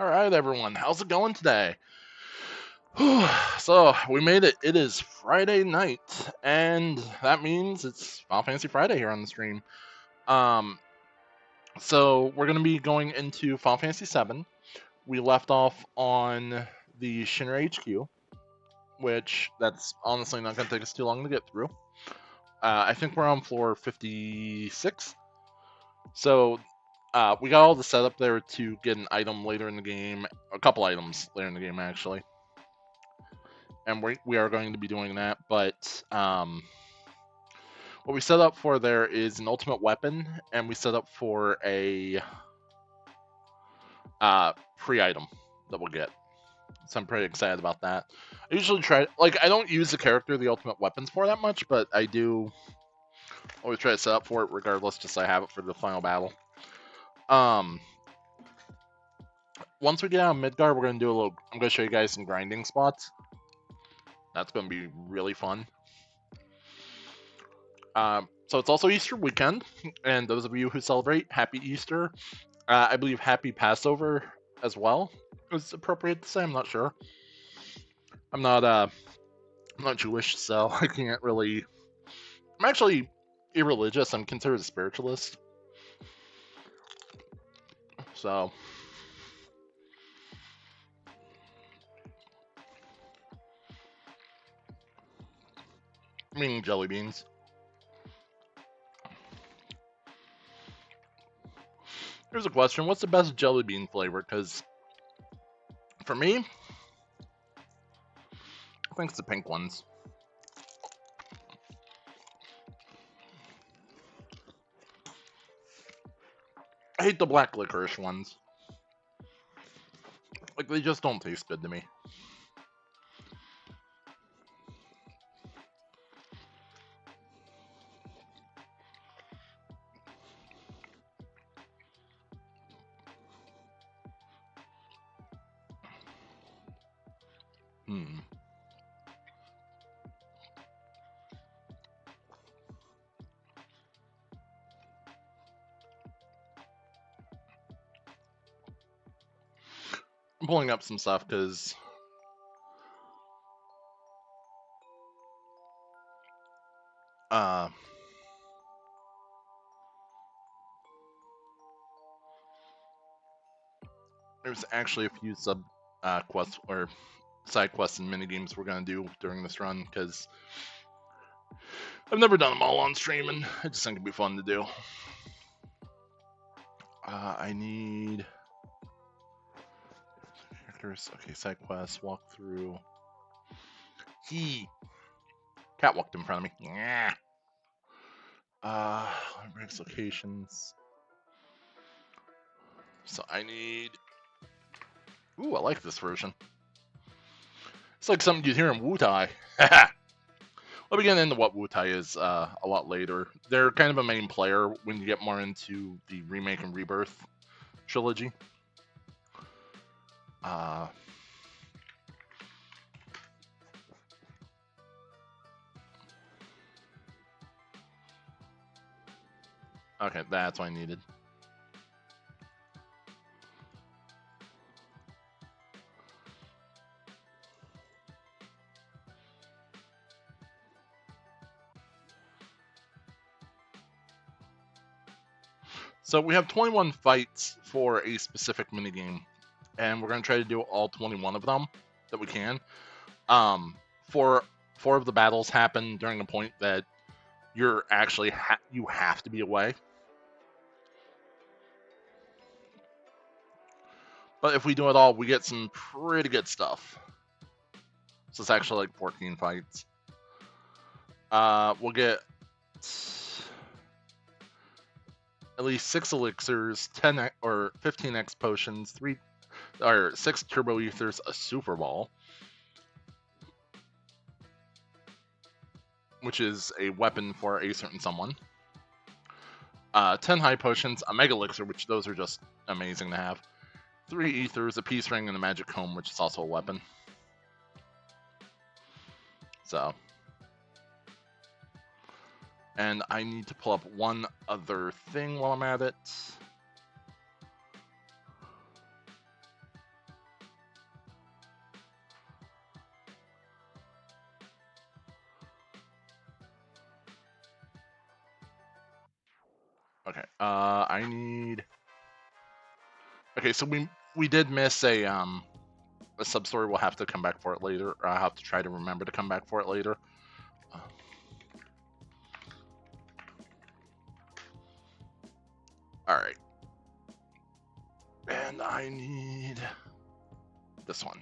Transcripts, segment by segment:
All right, everyone, how's it going today? So we made it. It is Friday night, and that means it's Final Fantasy Friday here on the stream. Um, so we're gonna be going into Final Fantasy VII. We left off on the Shinra HQ, which that's honestly not gonna take us too long to get through. I think we're on floor 56. So we got all the setup there to get an item later in the game, a couple items later in the game actually. And we are going to be doing that. But what we set up for there is an ultimate weapon, and we set up for a pre-item that we'll get. So I'm pretty excited about that. I usually try, like, I don't use the character the ultimate weapons for that much, but I do always try to set up for it regardless, just so I have it for the final battle. Once we get out of Midgar, we're gonna do a little. I'm gonna show you guys some grinding spots. That's gonna be really fun. So it's also Easter weekend, and those of you who celebrate, happy Easter. I believe happy Passover as well is appropriate to say. I'm not sure. I'm not Jewish, so I can't really. I'm actually irreligious. I'm considered a spiritualist. So meaning jelly beans. Here's a question: what's the best jelly bean flavor? Because for me, I think it's the pink ones. I hate the black licorice ones. Like, they just don't taste good to me. Hmm. I'm pulling up some stuff because there's actually a few sub quests or side quests and mini games we're gonna do during this run because I've never done them all on stream, and I just think it'd be fun to do. I need characters. Okay, side quests, walkthrough. Cat walked in front of me. Yeah. Breaks locations. So I need. Ooh, I like this version. It's like something you'd hear in Wutai. We'll be getting into what Wutai is a lot later. They're kind of a main player when you get more into the remake and rebirth trilogy. Okay, that's what I needed. So we have 21 fights for a specific minigame, and we're going to try to do all 21 of them that we can. Four of the battles happen during a point that you're actually you have to be away. But if we do it all, we get some pretty good stuff. So it's actually like 14 fights. We'll get at least 6 elixirs, 10 or 15x potions, 6 turbo ethers, a super ball, which is a weapon for a certain someone. 10 high potions, a mega elixir, which those are just amazing to have. 3 ethers, a peace ring, and a magic comb, which is also a weapon. So. And I need to pull up one other thing while I'm at it. Okay. I need. Okay, so we did miss a sub story. We'll have to come back for it later. I'll have to try to remember to come back for it later. Uh, all right. And I need this one.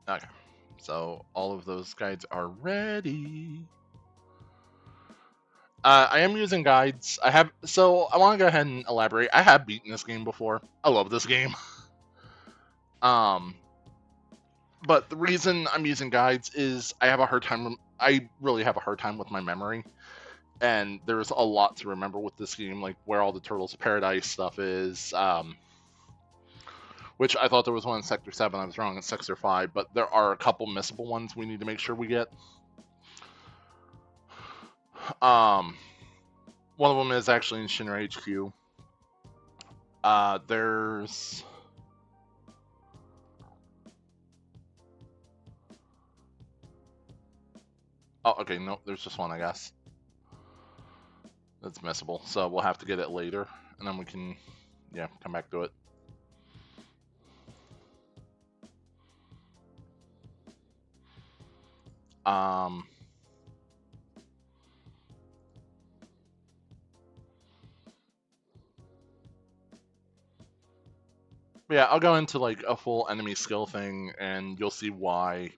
Okay. So all of those guides are ready. I am using guides. I want to go ahead and elaborate. I have beaten this game before. I love this game. Um, but the reason I'm using guides is I have a hard time. I really have a hard time with my memory, and there's a lot to remember with this game, like where all the Turtles of Paradise stuff is. Which I thought there was one in Sector 7. I was wrong. It's Sector 5, but there are a couple missable ones we need to make sure we get. Um, One of them is actually in Shinra HQ. There's. Oh, okay, no, there's just one, I guess. That's missable, so we'll have to get it later, and then we can, yeah, come back to it. Um, yeah, I'll go into like a full enemy skill thing, and you'll see why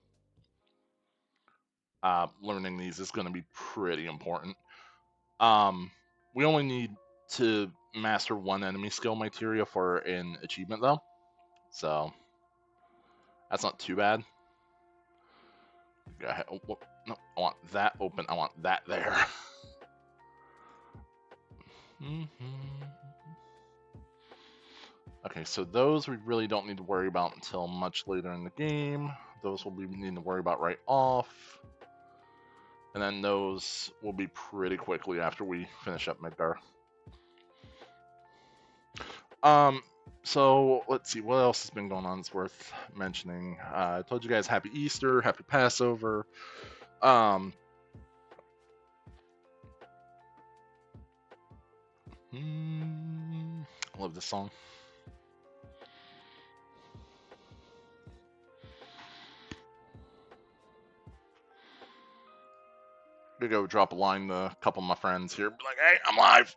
learning these is going to be pretty important. We only need to master one enemy skill criteria for an achievement, though, so that's not too bad. Go ahead. Oh, no, I want that open. I want that there. Okay, so those we really don't need to worry about until much later in the game. Those will be needing to worry about right off. And then those will be pretty quickly after we finish up Midgar. So let's see, what else has been going on that's worth mentioning. I told you guys Happy Easter, Happy Passover. I love this song. I'm gonna go drop a line to a couple of my friends here. Be like, hey, I'm live.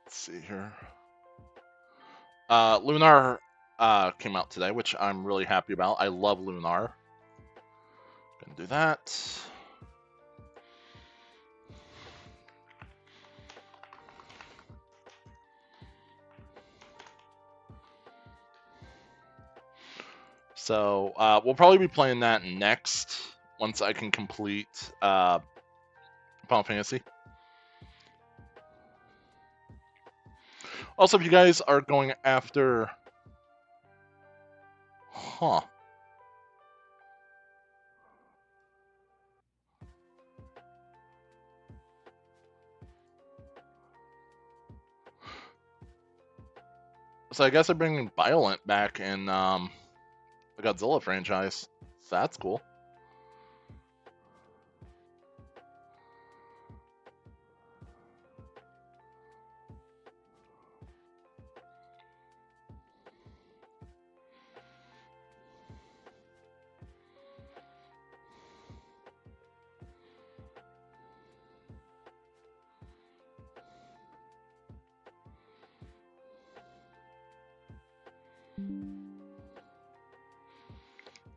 Let's see here. Lunar came out today, which I'm really happy about. I love Lunar. Gonna do that. So we'll probably be playing that next once I can complete Final Fantasy. Also, if you guys are going after, huh? So I guess they're bringing Violent back in the Godzilla franchise. So that's cool.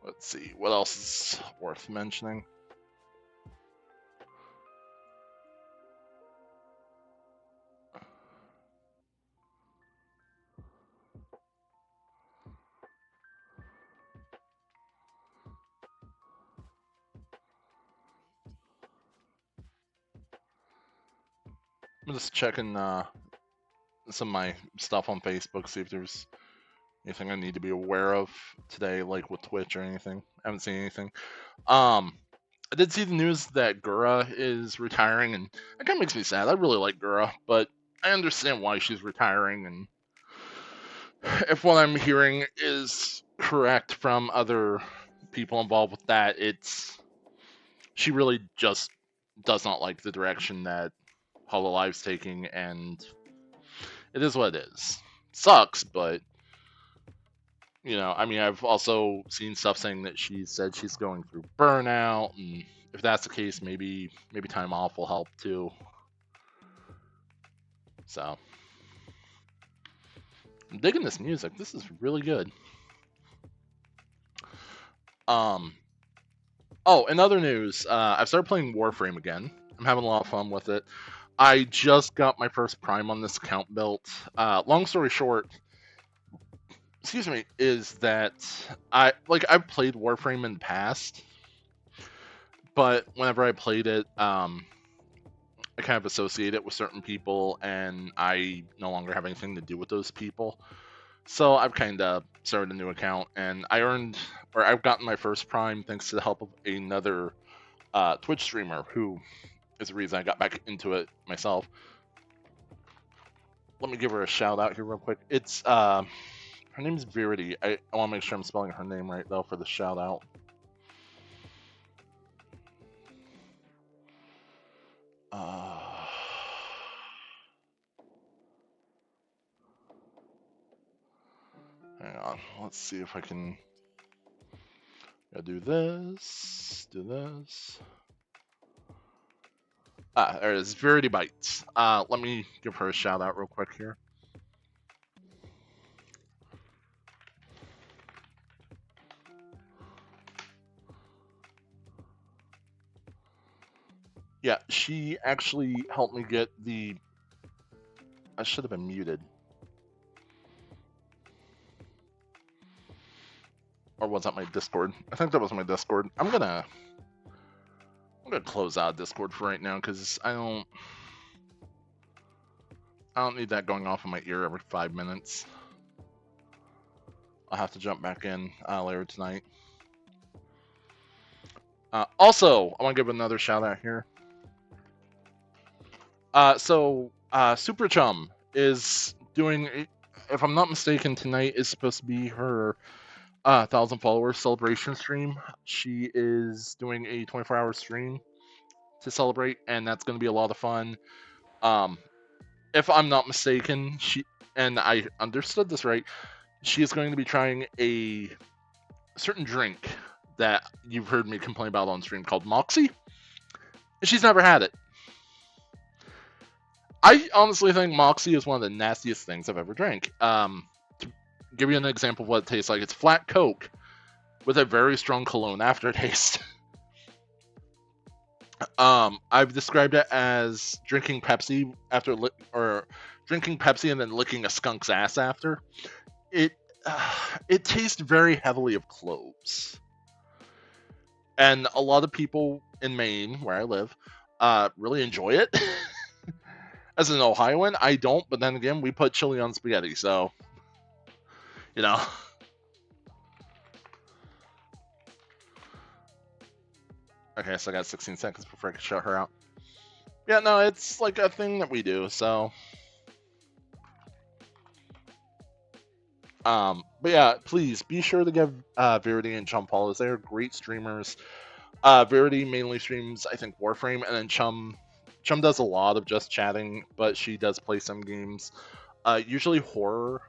Let's see, what else is worth mentioning? I'm just checking some of my stuff on Facebook, see if there's anything I need to be aware of today, like with Twitch or anything. I haven't seen anything. I did see the news that Gura is retiring, and that kind of makes me sad. I really like Gura, but I understand why she's retiring, and if what I'm hearing is correct from other people involved with that, she really just does not like the direction that Hololive's taking, and it is what it is. Sucks, but I mean, I've also seen stuff saying that she said she's going through burnout, and if that's the case, maybe time off will help too. So, I'm digging this music. This is really good. Um. Oh, in other news, I've started playing Warframe again. I'm having a lot of fun with it. I just got my first Prime on this account built. Long story short, excuse me, is that I've played Warframe in the past, but whenever I played it, I kind of associate it with certain people, and I no longer have anything to do with those people. So I've kind of started a new account, and I've gotten my first Prime thanks to the help of another Twitch streamer who is the reason I got back into it myself. Let me give her a shout out here real quick. It's her name's Verity. I want to make sure I'm spelling her name right though for the shout out. Hang on. Let's see if I can. Gotta do this. Do this. There it is. Verity Bites. Let me give her a shout out real quick here. Yeah, she actually helped me get the. I should have been muted. Or was that my Discord? I think that was my Discord. I'm gonna close out Discord for right now because I don't need that going off in my ear every 5 minutes. I'll have to jump back in later tonight. Also, I want to give another shout out here. Super Chum is doing, if I'm not mistaken, tonight is supposed to be her 1,000 followers celebration stream. She is doing a 24-hour stream to celebrate, and that's going to be a lot of fun. If I'm not mistaken, and I understood this right, she is going to be trying a certain drink that you've heard me complain about on stream called Moxie. And she's never had it. I honestly think Moxie is one of the nastiest things I've ever drank. To give you an example of what it tastes like, it's flat Coke with a very strong cologne aftertaste. I've described it as drinking Pepsi or drinking Pepsi and then licking a skunk's ass after. It tastes very heavily of cloves, and a lot of people in Maine, where I live, really enjoy it. As an Ohioan, I don't, but then again, we put chili on spaghetti, so Okay, so I got 16 seconds before I can shut her out. Yeah, no, it's like a thing that we do, so. But yeah, please be sure to give Verity and Chum follows. They are great streamers. Verity mainly streams, I think, Warframe, and then Chum does a lot of just chatting, but she does play some games, usually horror.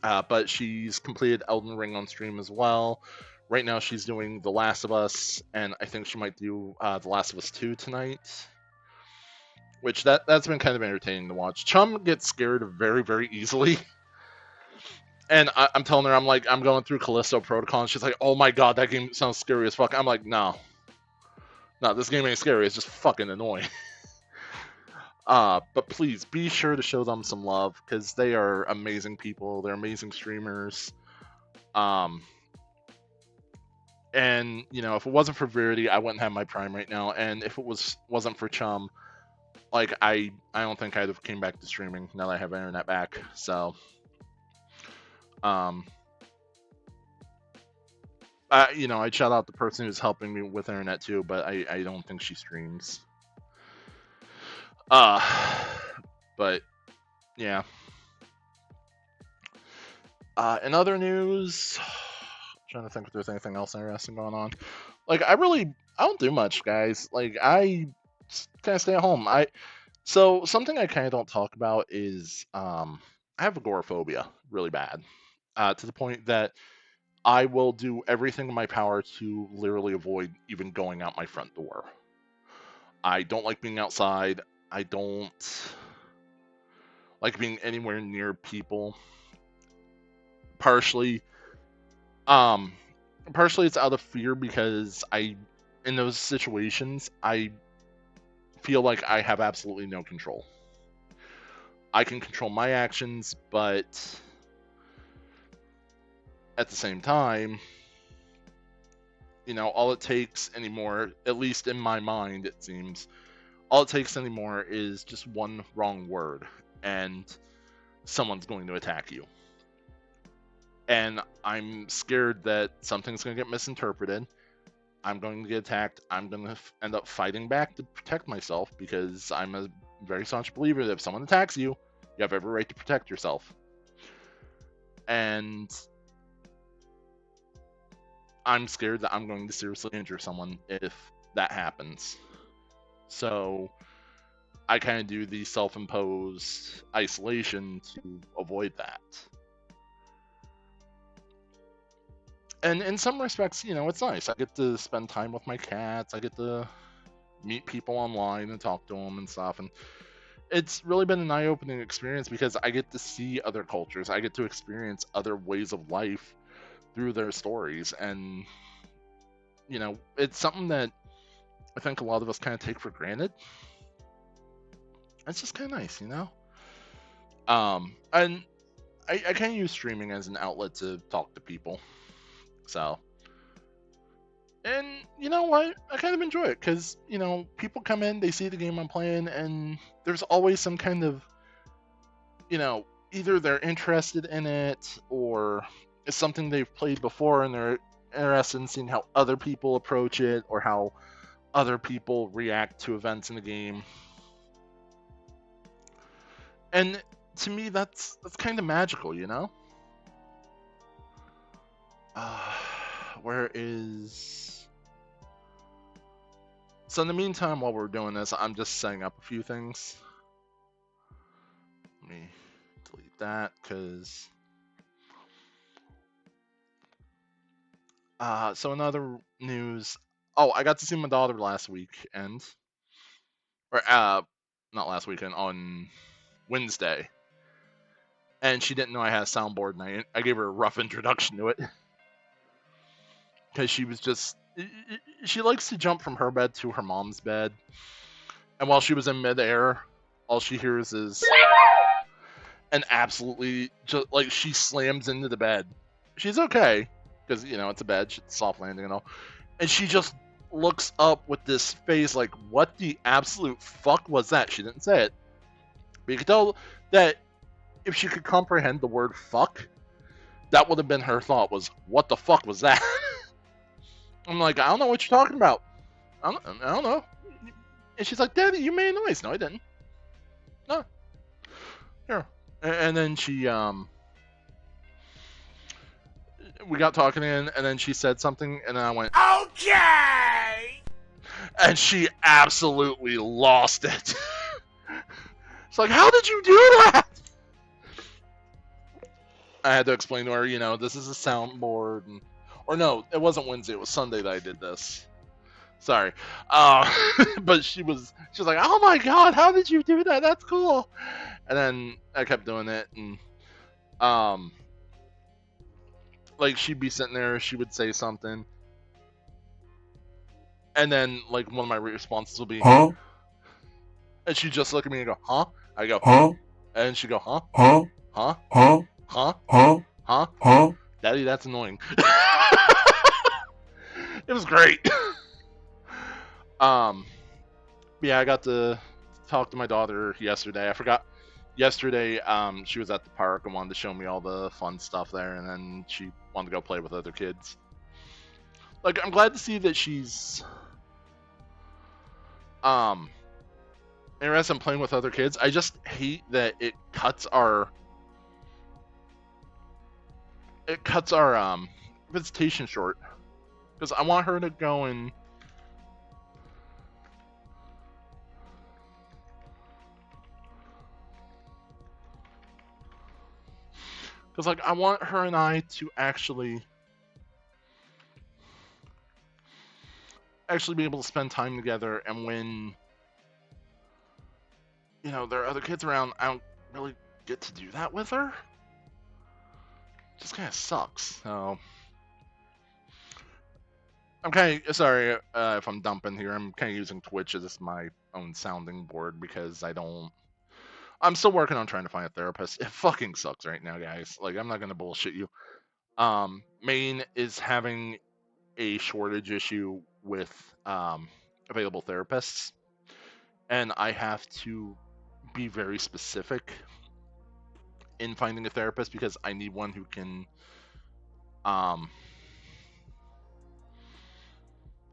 But she's completed Elden Ring on stream as well. Right now, she's doing The Last of Us, and I think she might do The Last of Us 2 tonight. Which that's been kind of entertaining to watch. Chum gets scared very, very easily. And I'm telling her, I'm going through Callisto Protocol, and she's like, oh my god, that game sounds scary as fuck. I'm like, no, this game ain't scary. It's just fucking annoying. But please be sure to show them some love because they are amazing people. They're amazing streamers. And if it wasn't for Verity, I wouldn't have my Prime right now. And if it wasn't for Chum, I don't think I'd have came back to streaming now that I have internet back. So, I'd shout out the person who's helping me with internet too, but I don't think she streams. But Yeah. In other news, trying to think if there's anything else interesting going on. Like, I don't do much, guys. Like, I kind of stay at home. So something I kind of don't talk about is I have agoraphobia really bad, to the point that I will do everything in my power to literally avoid even going out my front door. I don't like being outside. I don't like being anywhere near people. Partially, um, partially it's out of fear because in those situations, I feel like I have absolutely no control. I can control my actions, but at the same time, all it takes anymore, at least in my mind, it seems, all it takes anymore is just one wrong word, and someone's going to attack you. And I'm scared that something's going to get misinterpreted. I'm going to get attacked. I'm going to end up fighting back to protect myself because I'm a very staunch believer that if someone attacks you, you have every right to protect yourself. And I'm scared that I'm going to seriously injure someone if that happens. So I kind of do the self-imposed isolation to avoid that. And in some respects, it's nice. I get to spend time with my cats. I get to meet people online and talk to them and stuff. And it's really been an eye-opening experience because I get to see other cultures. I get to experience other ways of life through their stories. And, it's something that I think a lot of us kind of take for granted. It's just kind of nice, And I kind of use streaming as an outlet to talk to people. So, and you know what? I kind of enjoy it because, people come in, they see the game I'm playing, and there's always some kind of, either they're interested in it or it's something they've played before and they're interested in seeing how other people approach it or how other people react to events in the game. And to me, that's kind of magical, Where is... So in the meantime, while we're doing this, I'm just setting up a few things. Let me delete that, because... so in other news... Oh, I got to see my daughter last weekend. Or, not last weekend, on Wednesday. And she didn't know I had a soundboard, and I gave her a rough introduction to it. Because she was just... She likes to jump from her bed to her mom's bed. And while she was in midair, all she hears is... And absolutely, just like, she slams into the bed. She's okay, because, it's a bed, it's soft landing and all. And she just looks up with this face like, what the absolute fuck was that? She didn't say it. But you could tell that if she could comprehend the word fuck, that would have been her thought, was, what the fuck was that? I'm like, I don't know what you're talking about. I don't know. And she's like, Daddy, you made a noise. No, I didn't. No. Here. And then she, we got talking and then she said something, and then I went, okay! And she absolutely lost it. It's like, how did you do that? I had to explain to her, this is a soundboard. Or no, it wasn't Wednesday, it was Sunday that I did this. Sorry. But she was like, oh my god, how did you do that? That's cool. And then I kept doing it, and like, she'd be sitting there, she would say something, and then like one of my responses will be, huh? And she'd just look at me and go, huh? I go, huh? And she'd go, huh? Huh? Huh? Huh? Huh? Huh? Huh? Huh? Daddy, that's annoying. It was great. Yeah, I got to talk to my daughter yesterday. I forgot. Yesterday, she was at the park and wanted to show me all the fun stuff there, and then she wanted to go play with other kids. Like, I'm glad to see that she's, interested in playing with other kids. I just hate that it cuts our visitation short, because I want her to go and because like I want her and I to actually be able to spend time together, and when there are other kids around, I don't really get to do that with her. It just kind of sucks. So I'm kind of sorry if I'm dumping here. I'm kind of using Twitch as my own sounding board because I'm still working on trying to find a therapist. It fucking sucks right now, guys. Like, I'm not gonna bullshit you. Maine is having a shortage issue with available therapists, and I have to be very specific in finding a therapist because I need one who can. Um,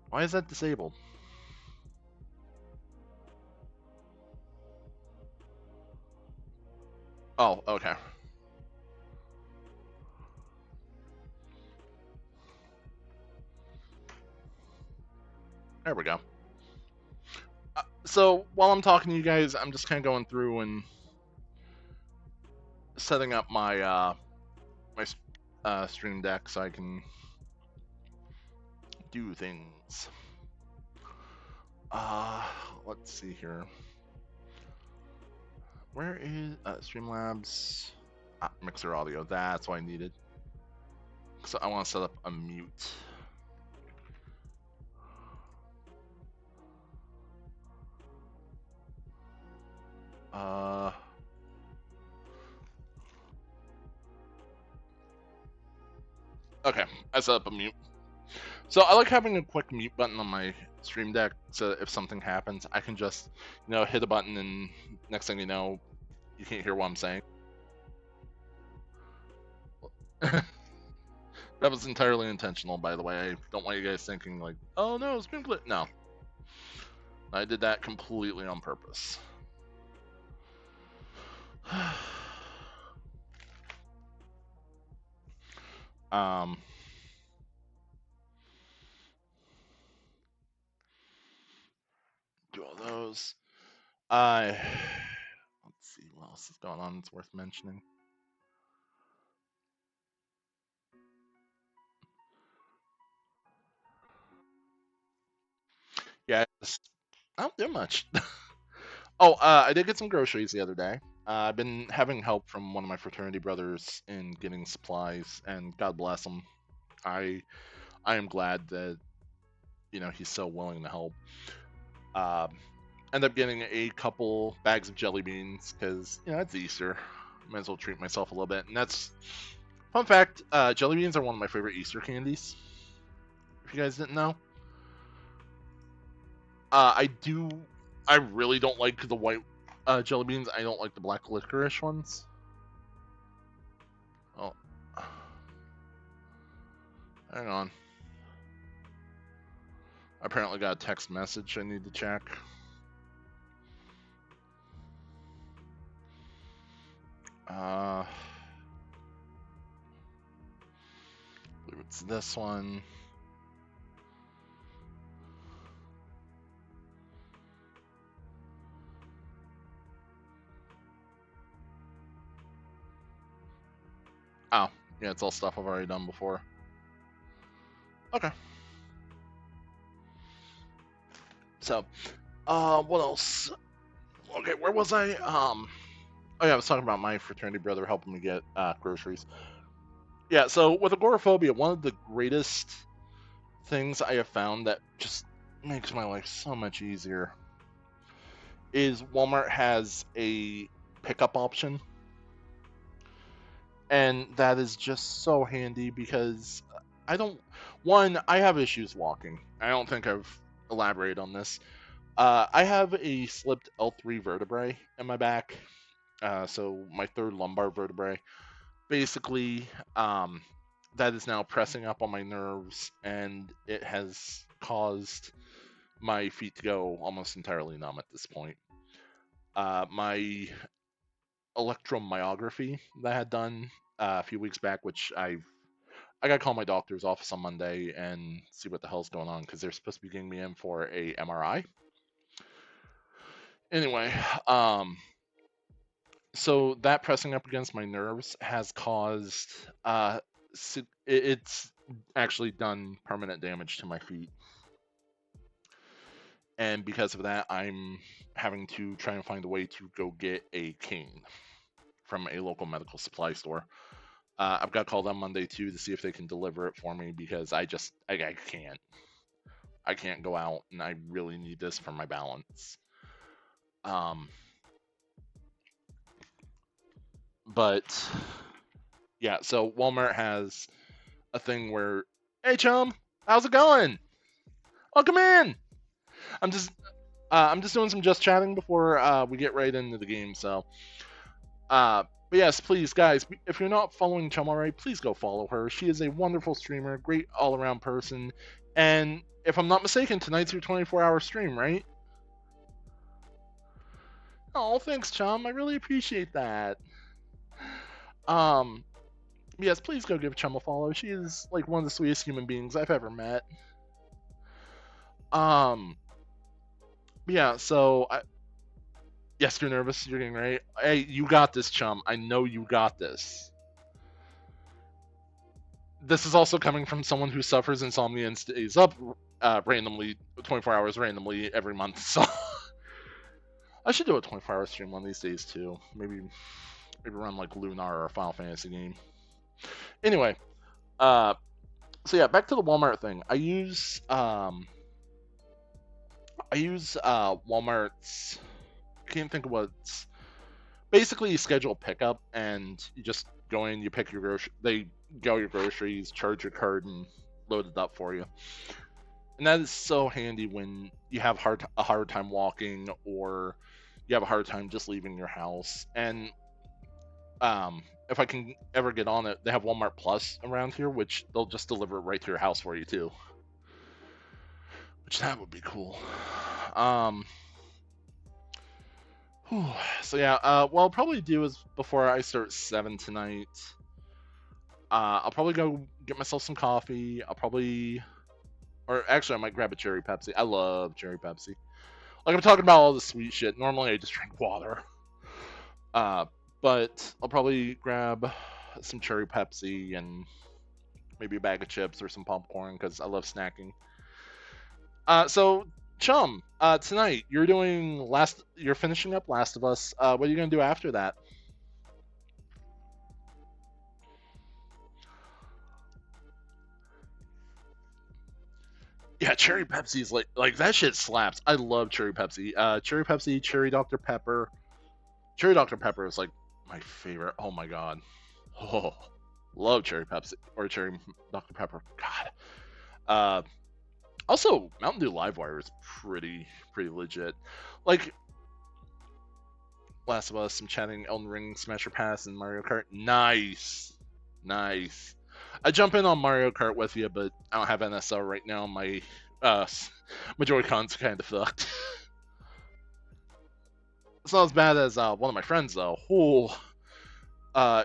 why is that disabled? Oh, okay. There we go. So while I'm talking to you guys, I'm just kind of going through and setting up my stream deck so I can do things. Uh, let's see here. Where is Streamlabs? Mixer audio. That's what I needed. So I want to set up a mute. Uh, okay, I set up a mute. So I like having a quick mute button on my stream deck, so if something happens, I can just, hit a button, and next thing you know, you can't hear what I'm saying. That was entirely intentional, by the way. I don't want you guys thinking like, oh no, it's been glitch. No, I did that completely on purpose. um, do all those. Let's see what else is going on. It's worth mentioning. Yeah, I don't do much. Oh, I did get some groceries the other day. I've been having help from one of my fraternity brothers in getting supplies, and God bless him. I am glad that he's so willing to help. Uh, End up getting a couple bags of jelly beans because it's Easter. Might as well treat myself a little bit, and that's fun fact. Jelly beans are one of my favorite Easter candies. If you guys didn't know, I do. I really don't like the white jelly beans. I don't like the black licorice ones. Oh, hang on. I apparently got a text message I need to check. I believe it's this one. Oh, yeah, it's all stuff I've already done before. Okay. So, what else? Okay, where was I? Oh yeah, I was talking about my fraternity brother helping me get groceries. Yeah, so with agoraphobia, one of the greatest things I have found that just makes my life so much easier is Walmart has a pickup option. And that is just so handy because I have issues walking. I don't think I've elaborated on this. I have a slipped L3 vertebrae in my back, so my third lumbar vertebrae. Basically, that is now pressing up on my nerves, and it has caused my feet to go almost entirely numb at this point. my electromyography that I had done a few weeks back, which I got to call my doctor's office on Monday and see what the hell's going on because they're supposed to be getting me in for a MRI. Anyway, so that pressing up against my nerves has caused it's actually done permanent damage to my feet, and because of that, I'm having to try and find a way to go get a cane from a local medical supply store. I've got called on Monday too to see if they can deliver it for me because I can't. I can't go out and I really need this for my balance. Um, but yeah, so Walmart has a thing where, hey chum, how's it going? Welcome in. I'm just I'm just doing some just chatting before we get right into the game. So, but yes, please, guys, if you're not following Chum already, please go follow her. She is a wonderful streamer, great all-around person, and if I'm not mistaken, tonight's your 24-hour stream, right? Oh, thanks, Chum. I really appreciate that. Um, yes, please go give Chum a follow. She is like one of the sweetest human beings I've ever met. Um, yeah. So, yes, you're nervous. You're getting ready. Hey, you got this, Chum. I know you got this. This is also coming from someone who suffers insomnia and stays up randomly, 24 hours randomly every month. So I should do a 24-hour stream one of these days too. Maybe run like Lunar or a Final Fantasy game. Anyway, so yeah, back to the Walmart thing. I use Walmart's. Can't think of what's basically you schedule pickup and you just go in, you pick your they go your groceries, charge your card, and load it up for you. And that is so handy when you have a hard time walking or you have a hard time just leaving your house. And if I can ever get on it, they have Walmart Plus around here, which they'll just deliver it right to your house for you too. Which that would be cool. So yeah, what I'll probably do is before I start 7 tonight, I'll probably go get myself some coffee. Or actually, I might grab a cherry Pepsi. I love cherry Pepsi. Like I'm talking about all the sweet shit. Normally, I just drink water. But I'll probably grab some cherry Pepsi and maybe a bag of chips or some popcorn because I love snacking. So Chum, tonight you're finishing up Last of Us. What are you gonna do after that? Yeah, cherry Pepsi is like that shit slaps. I love cherry Pepsi. Cherry Pepsi, cherry Dr Pepper. Cherry Dr Pepper is like my favorite. Oh my god. Oh, love cherry Pepsi or cherry Dr Pepper. God. Also, Mountain Dew Livewire is pretty legit. Like Last of Us, some chatting, Elden Ring, Smasher Pass, and Mario Kart. Nice. I jump in on Mario Kart with you, but I don't have NSL right now. My Joy-Cons kind of fucked. It's not as bad as one of my friends though.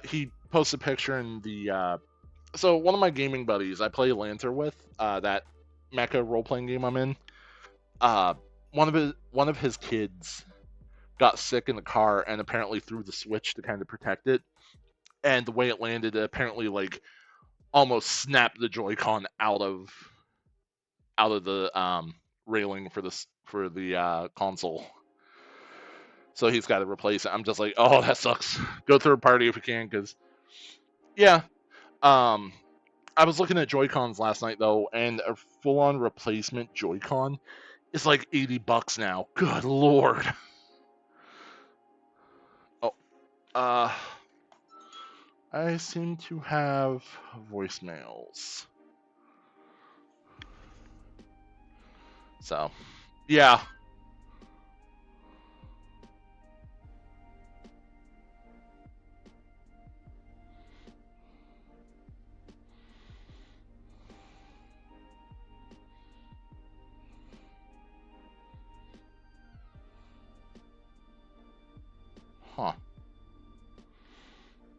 He posted a picture in the. So one of my gaming buddies I play Lantern with, that mecha role-playing game I'm in. One of his kids got sick in the car and apparently threw the switch to kind of protect it. And the way it landed, it apparently like almost snapped the Joy-Con out of the railing for the console. So he's got to replace it. I'm just like, oh, that sucks. Go third party if you can, because yeah. I was looking at Joy-Cons last night though, and a full-on replacement Joy-Con is like $80 now. Good lord. Oh, I seem to have voicemails. So, yeah.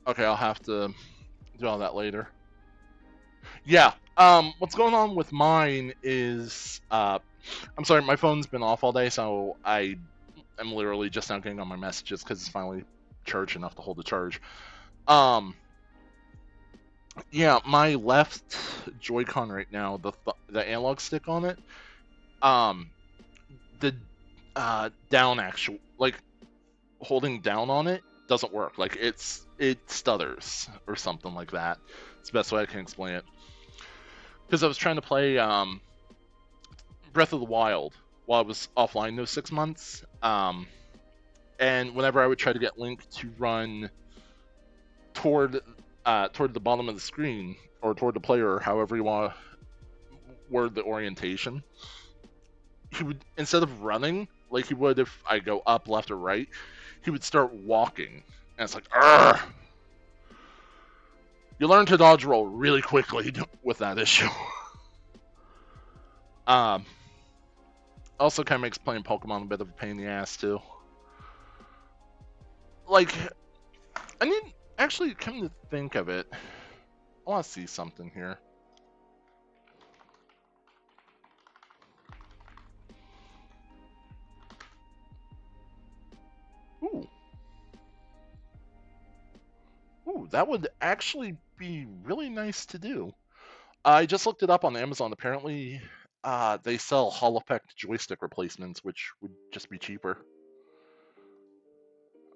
Okay, I'll have to do all that later. Yeah. What's going on with mine is, I'm sorry, my phone's been off all day, so I am literally just now getting on my messages because it's finally charged enough to hold the charge. Um, yeah, my left Joy-Con right now, the analog stick on it, um, the down actual like holding down on it doesn't work. Like it stutters or something like that. It's the best way I can explain it. Because I was trying to play Breath of the Wild while I was offline those 6 months, and whenever I would try to get Link to run toward the bottom of the screen or toward the player, or however you want to word the orientation, he would, instead of running like he would if I go up, left, or right, he would start walking, and it's like, Argh! You learn to dodge roll really quickly with that issue. Also kind of makes playing Pokemon a bit of a pain in the ass too. Like, I need, actually, come to think of it, I want to see something here. Ooh. Ooh, that would actually be really nice to do. I just looked it up on Amazon. Apparently, they sell Hall Effect joystick replacements, which would just be cheaper.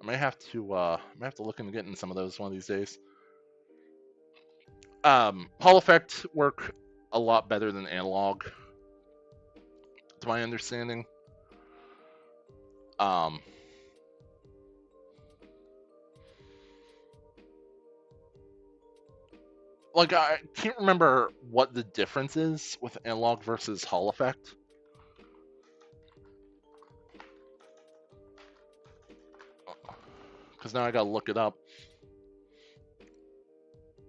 I may have to look into getting some of those one of these days. Hall Effect work a lot better than analog, to my understanding. Like I can't remember what the difference is with analog versus Hall Effect. Because now I gotta look it up.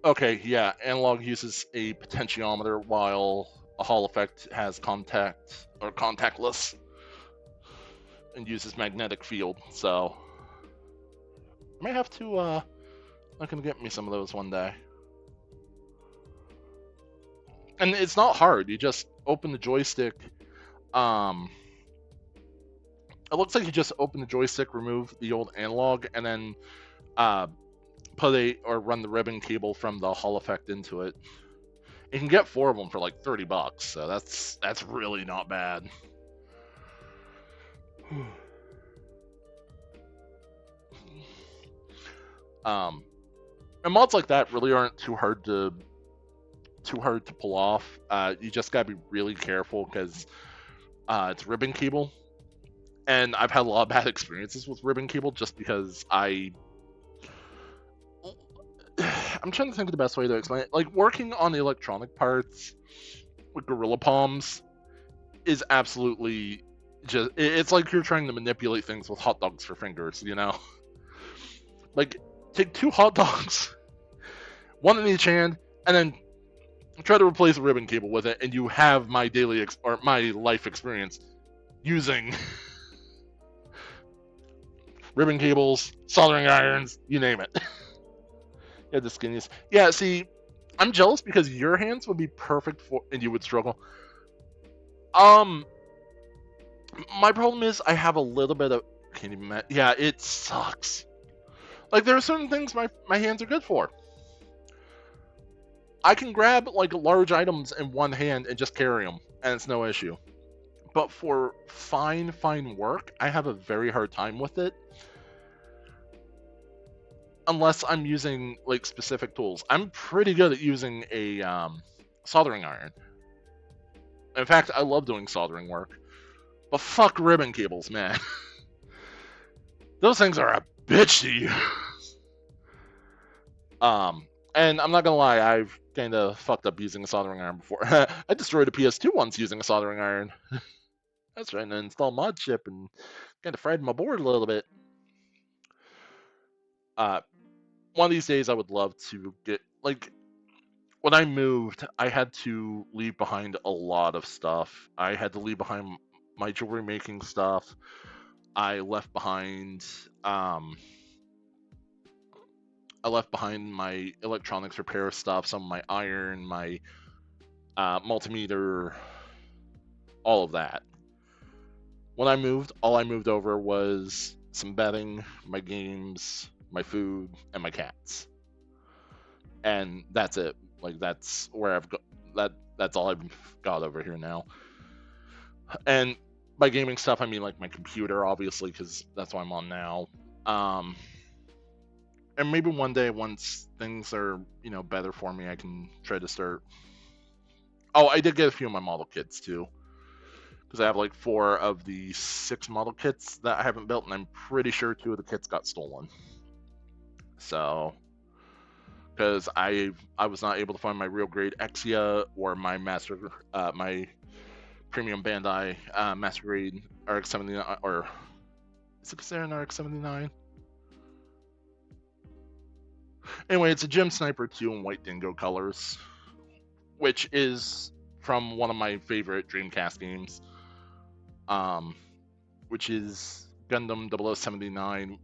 Okay, yeah, analog uses a potentiometer while a Hall Effect has contact or contactless and uses magnetic field. So I may have to look and get me some of those one day. And it's not hard. You just open the joystick. It looks like you just open the joystick, remove the old analog, and then run the ribbon cable from the Hall Effect into it. You can get 4 of them for like $30, so that's really not bad. And mods like that really aren't too hard to pull off. You just gotta be really careful because it's ribbon cable, and I've had a lot of bad experiences with ribbon cable just because I'm trying to think of the best way to explain it. Like, working on the electronic parts with Gorilla Palms is absolutely just, it's like you're trying to manipulate things with hot dogs for fingers, you know? Like, take 2 hot dogs, one in each hand, and then try to replace a ribbon cable with it, and you have my my life experience using ribbon cables, soldering irons, you name it. Yeah, the skinniest. Yeah, see, I'm jealous because your hands would be perfect for, and you would struggle. My problem is I have a little bit of, can't even, yeah, it sucks. Like, there are certain things my hands are good for. I can grab like large items in one hand and just carry them, and it's no issue. But for fine work, I have a very hard time with it. Unless I'm using like specific tools. I'm pretty good at using a soldering iron. In fact, I love doing soldering work. But fuck ribbon cables, man. Those things are a bitch to use. And I'm not gonna lie, I've kind of fucked up using a soldering iron before. I destroyed a PS2 once using a soldering iron. I was trying to install mod chip and kind of fried my board a little bit. One of these days, I would love to get, like, when I moved, I had to leave behind a lot of stuff. I had to leave behind my jewelry making stuff. I left behind I left behind my electronics repair stuff, some of my iron, my multimeter, all of that. When I moved, all I moved over was some bedding, my games, my food, and my cats, and that's it. Like that's where I've got that. That's all I've got over here now. And by gaming stuff, I mean like my computer, obviously, because that's what I'm on now. Um, and maybe one day, once things are better for me, I can try to start. Oh, I did get a few of my model kits too, because I have like 4 of the 6 model kits that I haven't built, and I'm pretty sure 2 of the kits got stolen. So, because I was not able to find my real grade Exia or my premium Bandai master grade RX-79, or is it considered an RX-79? Anyway, it's a Gem Sniper 2 in white dingo colors, which is from one of my favorite Dreamcast games, which is Gundam 0079.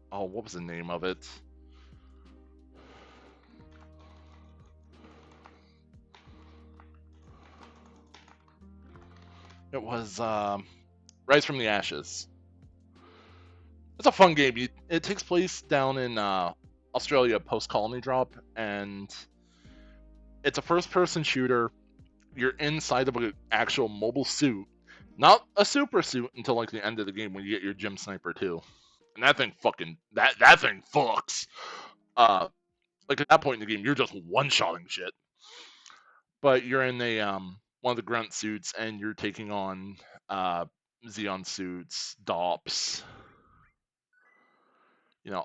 What was the name of it? It was Rise from the Ashes. It's a fun game. It takes place down in Australia post-colony drop, and it's a first-person shooter. You're inside of an actual mobile suit, not a super suit until like the end of the game when you get your Gem Sniper 2. And that thing that thing fucks. Like at that point in the game, you're just one-shotting shit. But you're in a one of the grunt suits, and you're taking on Xeon suits, DOPS,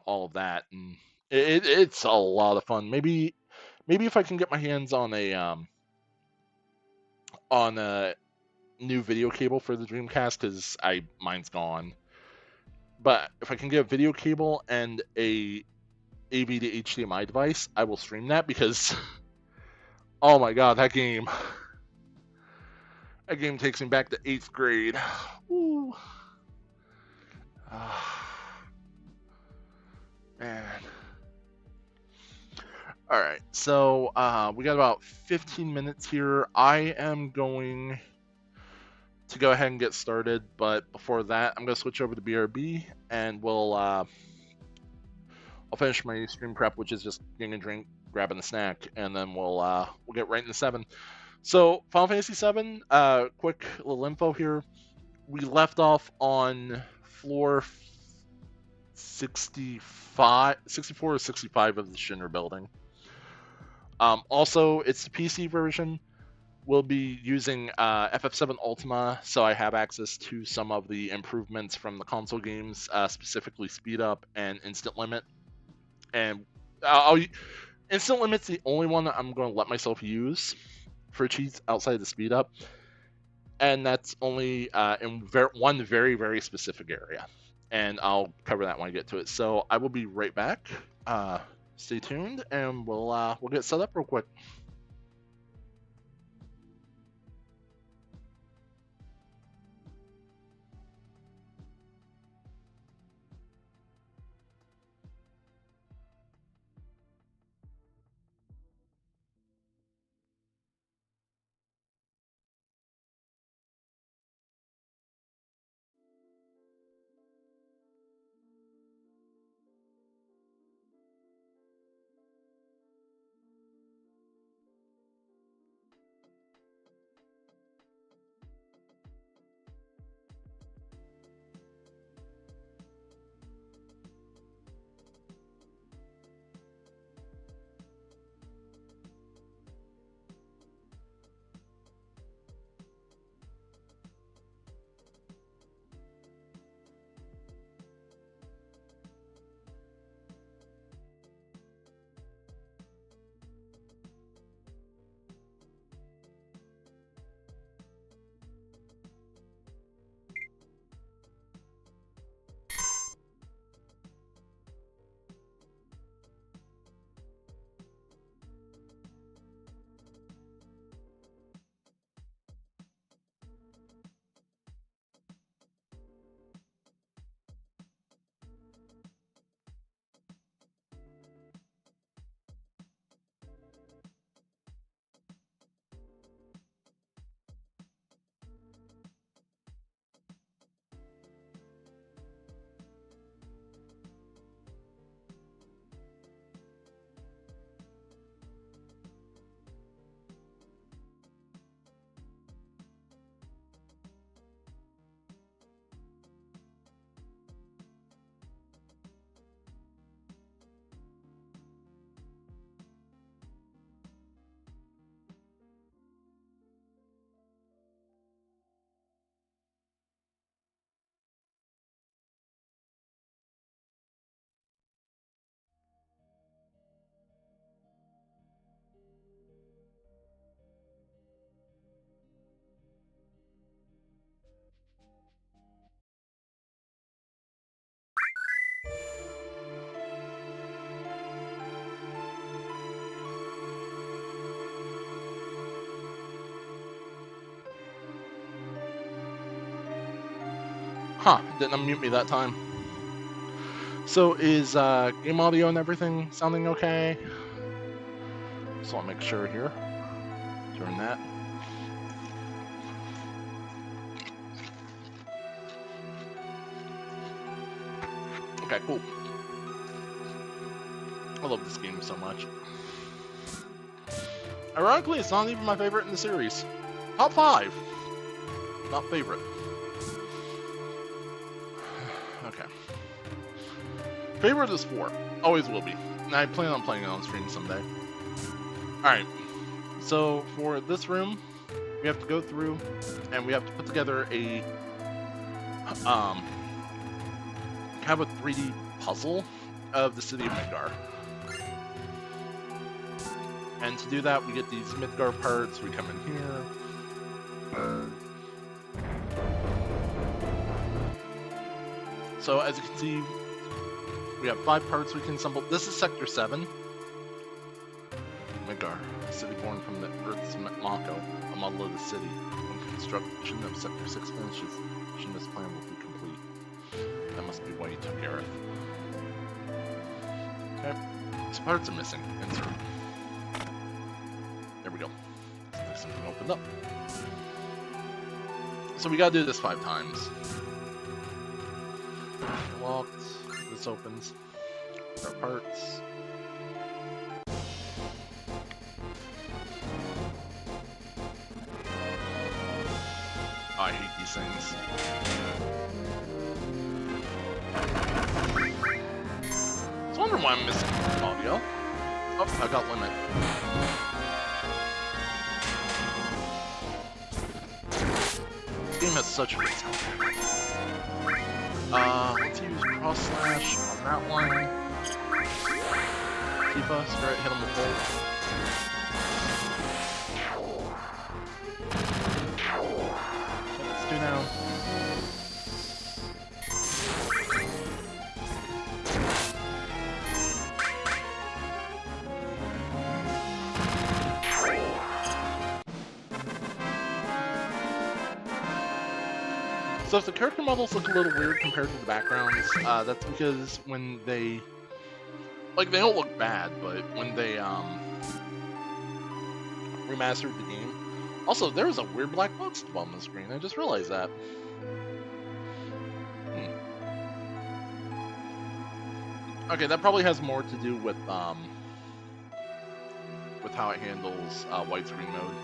all of that, and it's a lot of fun. Maybe if I can get my hands on a new video cable for the Dreamcast, because mine's gone. But if I can get a video cable and a AV to HDMI device, I will stream that, because oh my god, that game takes me back to 8th grade. Ooh. Man. All right, so we got about 15 minutes here. I am going to go ahead and get started, but before that, I'm going to switch over to BRB, and I'll finish my stream prep, which is just getting a drink, grabbing a snack, and then we'll get right into 7. So Final Fantasy 7, quick little info here. We left off on floor 64 or 65 of the Shinra building. Also, it's the PC version. We'll be using FF7 Ultima, so I have access to some of the improvements from the console games, specifically Speed Up and Instant Limit. And Instant Limit's the only one that I'm going to let myself use for cheats outside of the Speed Up, and that's only in one very, very specific area. And I'll cover that when I get to it. So I will be right back. Stay tuned, and we'll get set up real quick. Huh, didn't unmute me that time. So is game audio and everything sounding okay? So I'll make sure here. Turn that. Okay, cool. I love this game so much. Ironically, it's not even my favorite in the series. Top 5. Not favorite. Okay. Favorite is 4. Always will be. And I plan on playing it on stream someday. Alright. So for this room, we have to go through and we have to put together a kind of a 3D puzzle of the city of Midgar. And to do that, we get these Midgar parts. We come in here. So as you can see, we have 5 parts we can assemble. This is Sector 7. Midgar, a city born from the Earth's Mako, a model of the city. When construction of Sector 6 finishes, this plan will be complete. That must be why you took Aerith. Okay, some parts are missing. Insert. There we go. There's something opened up. So we gotta do this 5 times. Locked. This opens. Our parts. Oh, I hate these things. I was wondering why I'm missing audio. Oh, I got limit. This game has such great sound. Let's use cross slash on that one. Tifa, straight hit him with bolt. Okay, let's do now. So if the character models look a little weird compared to the backgrounds, that's because when they, like, they don't look bad, but when they remastered the game. Also, there was a weird black box at the bottom of the screen. I just realized that. Okay, that probably has more to do with how it handles widescreen mode.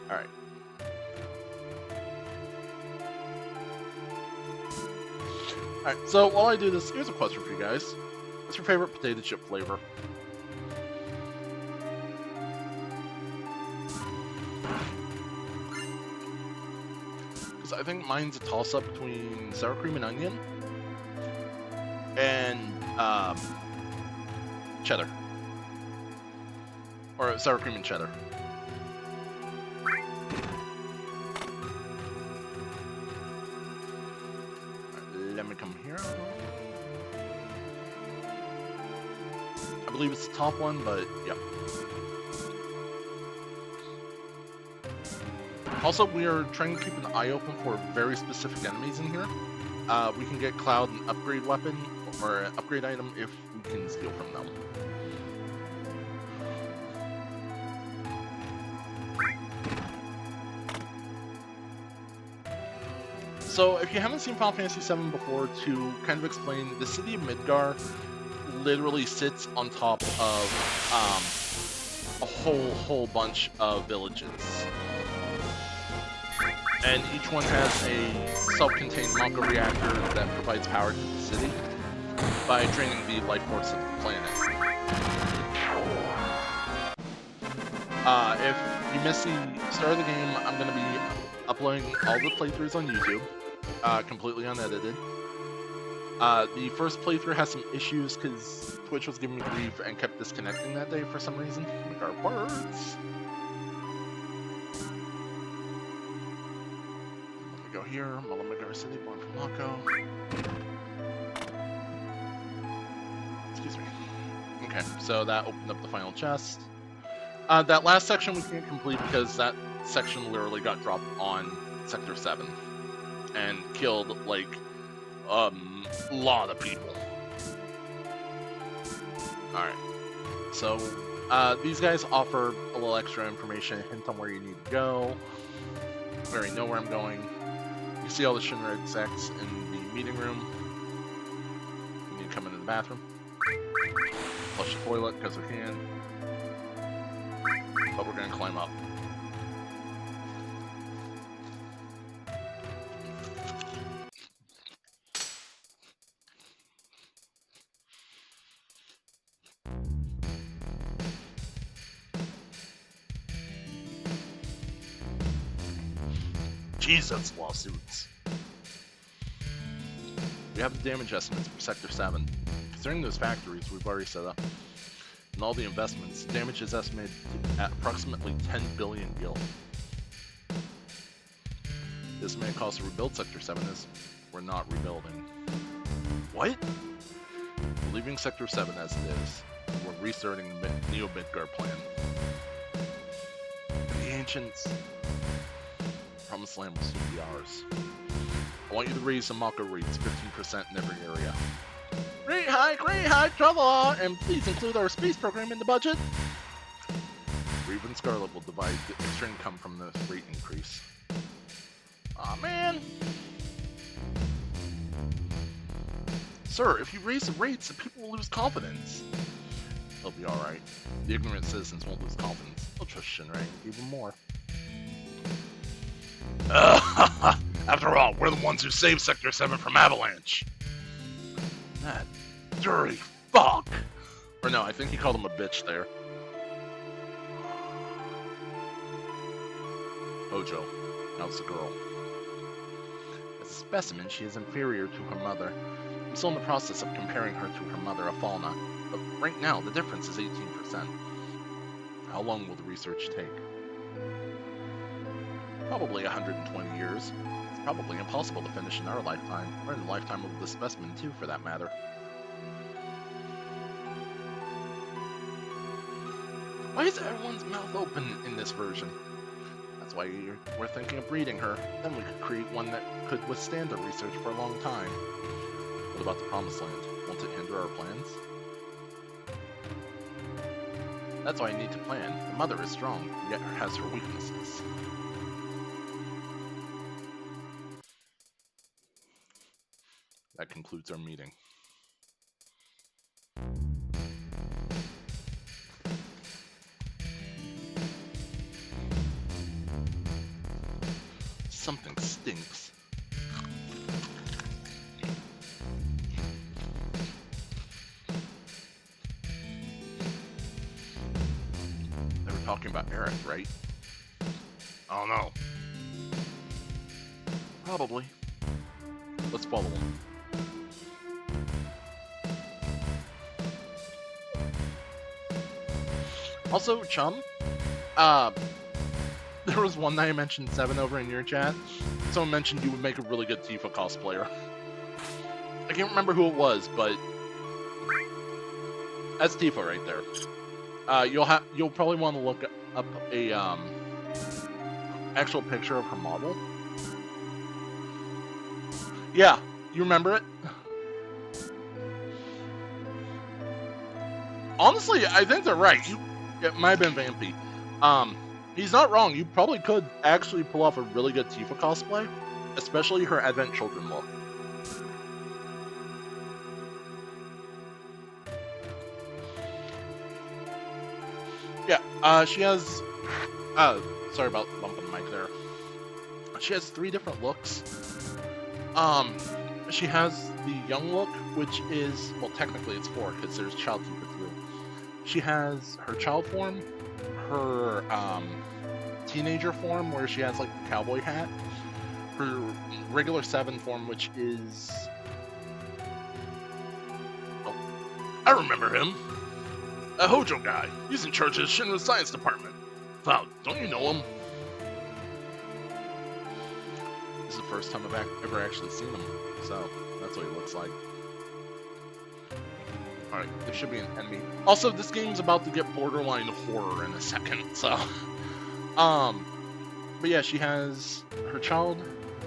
Alright. Alright, so while I do this, here's a question for you guys. What's your favorite potato chip flavor? Because I think mine's a toss-up between sour cream and onion and cheddar. Or sour cream and cheddar. Let me come here. I believe it's the top one, but yep. Also, we are trying to keep an eye open for very specific enemies in here. We can get Cloud an upgrade weapon or an upgrade item if we can steal from them. So, if you haven't seen Final Fantasy VII before, to kind of explain, the city of Midgar literally sits on top of a whole bunch of villages. And each one has a self-contained Mako reactor that provides power to the city by draining the life force of the planet. If you miss the start of the game, I'm going to be uploading all the playthroughs on YouTube, completely unedited. The first playthrough has some issues because Twitch was giving me grief and kept disconnecting that day for some reason. Like our parts. Let me go here. Midgar City, born from Mako. Excuse me. Okay, so that opened up the final chest. That last section we can't complete because that's section literally got dropped on Sector 7 and killed, like, a lot of people. Alright, so these guys offer a little extra information, a hint on where you need to go. I already know where I'm going. You see all the Shinra execs in the meeting room. We need to come into the bathroom. Flush the toilet because we can. But we're going to climb up. Jesus, lawsuits. We have the damage estimates for Sector 7. Considering those factories we've already set up and all the investments, damage is estimated at approximately 10 billion gil. The estimated cost to rebuild Sector 7 is we're not rebuilding. What? We're leaving Sector 7 as it is. We're restarting the Neo-Midgard plan. And the ancients... Promised land will soon be ours. I want you to raise the Mako rates 15% in every area. Rate high, travel, and please include our space program in the budget. Reeve and Scarlet will divide the extra income from the rate increase. Aw, man! Sir, if you raise the rates, the people will lose confidence. They'll be alright. The ignorant citizens won't lose confidence. They'll trust Shinra even more. After all, we're the ones who saved Sector 7 from avalanche. That dirty fuck! Or no, I think he called him a bitch there. Hojo, how's the girl? As a specimen, she is inferior to her mother. I'm still in the process of comparing her to her mother, Afalna, but right now the difference is 18%. How long will the research take? Probably 120 years. It's probably impossible to finish in our lifetime, or in the lifetime of the specimen too, for that matter. Why is everyone's mouth open in this version? That's why we're thinking of breeding her. Then we could create one that could withstand the research for a long time. What about the Promised Land? Won't it hinder our plans? That's why I need to plan. The mother is strong, yet has her weaknesses. That concludes our meeting. Something stinks. They were talking about Eric, right? I don't know. Probably. Let's follow him. Also, Chum, there was one night I mentioned 7 over in your chat. Someone mentioned you would make a really good Tifa cosplayer. I can't remember who it was, but that's Tifa right there. You'll probably want to look up a actual picture of her model. Yeah, you remember it? Honestly, I think they're right. It might have been Vampy. He's not wrong. You probably could actually pull off a really good Tifa cosplay, especially her Advent Children look. Yeah, she has... sorry about bumping the mic there. She has 3 different looks. She has the young look, which is... Well, technically it's 4, because there's Child Tifa too. She has her child form, her teenager form, where she has like the cowboy hat, her regular 7 form, which is... Oh, I remember him. A Hojo guy. He's in charge of the Shinra Science Department. Wow, don't you know him? This is the first time I've ever actually seen him, so that's what he looks like. Alright, there should be an enemy. Also, this game's about to get borderline horror in a second, so... But yeah, she has her child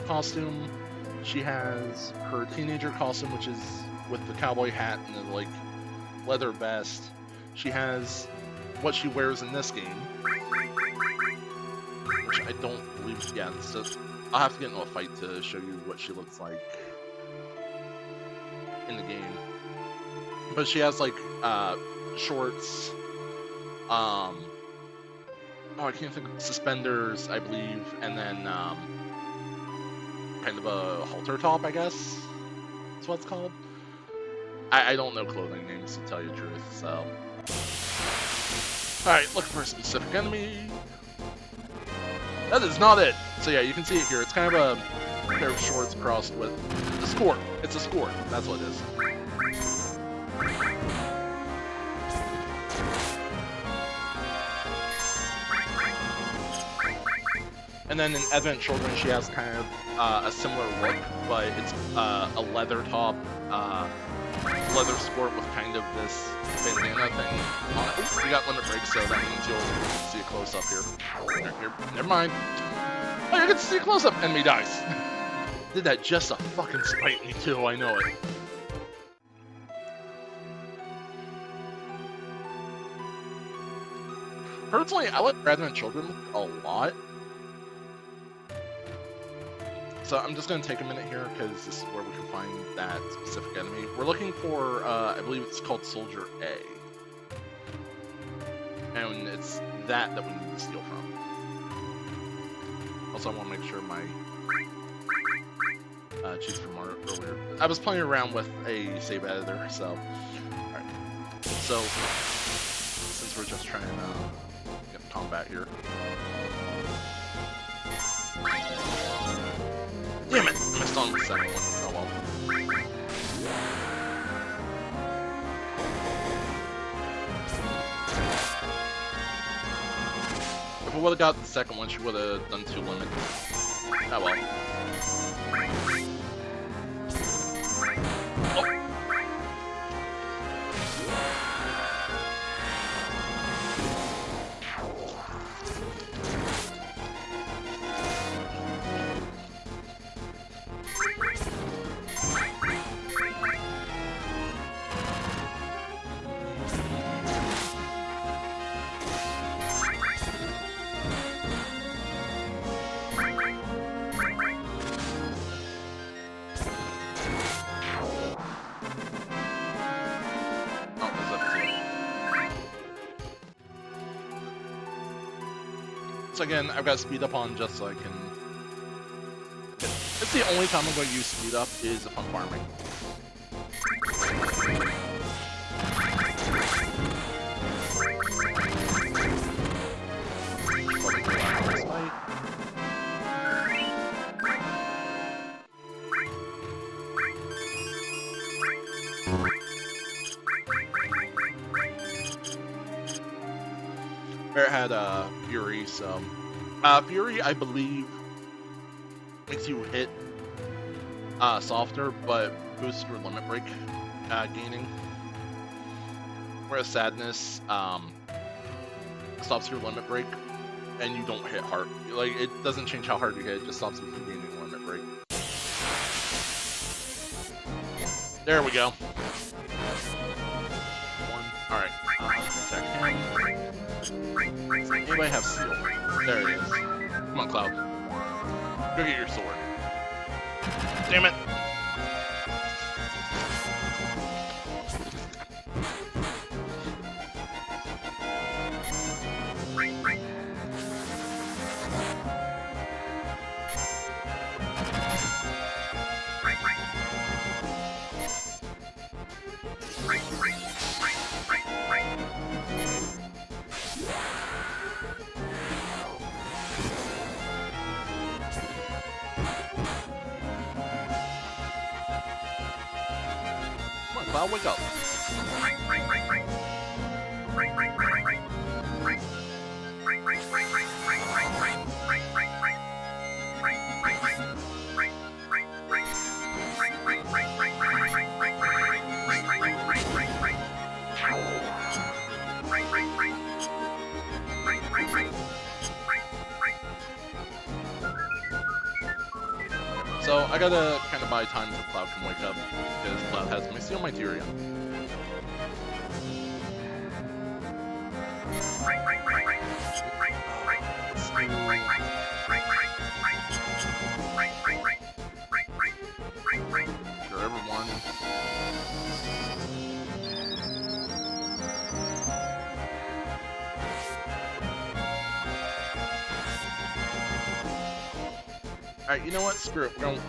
costume. She has her teenager costume, which is with the cowboy hat and the like leather vest. She has what she wears in this game, which I don't believe. Yeah, it's just, I'll have to get into a fight to show you what she looks like in the game. But she has like shorts. Oh, I can't think of suspenders, I believe, and then kind of a halter top, I guess. That's what it's called. I don't know clothing names, to tell you the truth, so. Alright, looking for a specific enemy. That is not it. So yeah, you can see it here. It's kind of a pair of shorts crossed with a skirt. It's a skirt. That's what it is. And then in Advent Children, she has kind of a similar look, but it's a leather top, leather skirt with kind of this bandana thing on it. Ooh, we got limit break, so that means you'll see a close up here. Here. Never mind. Oh, you get to see a close up. Enemy dies. Did that just to fucking spite me too. I know it. Personally, I like Advent Children a lot. So I'm just going to take a minute here because this is where we can find that specific enemy. We're looking for, I believe it's called Soldier A. And it's that we need to steal from. Also, I want to make sure my cheats from earlier. I was playing around with a save editor, so. Alright. So, since we're just trying to get combat here. Damn it! I missed on the second one. Oh well. If we would have got the second one, she would have done 2 limits. Oh well. Oh. So again, I've got speed up on just so I can. It's the only time I'm going to use speed up is if I'm farming. Barrett had Fury, so Fury, I believe, makes you hit softer, but boosts your limit break gaining. Whereas Sadness stops your limit break, and you don't hit hard. Like, it doesn't change how hard you hit; it just stops you from gaining limit break. There we go. One. All right. Attack him. Anybody have Seal? There it is. Come on, Cloud. Go get your sword. Damn it! Cloud, wake up. gotta kind of buy time so Cloud can wake up, because Cloud has my Steel Materia. Sure, everyone. Alright, you know what? Screw it. We're going.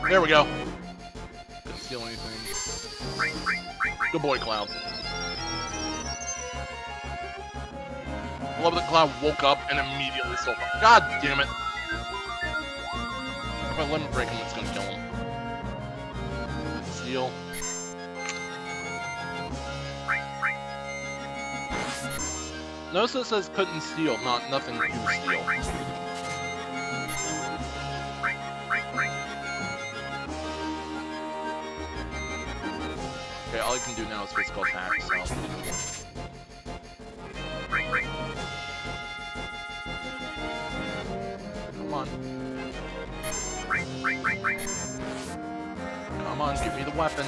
There we go. Couldn't steal anything. Good boy, Cloud. I love that Cloud woke up and immediately stole. God damn it. If I limit break him, it's gonna kill him. Steal. Notice it says couldn't steal, not nothing to steal. Okay, all I can do now is physical attack, so. Come on. Come on, give me the weapon.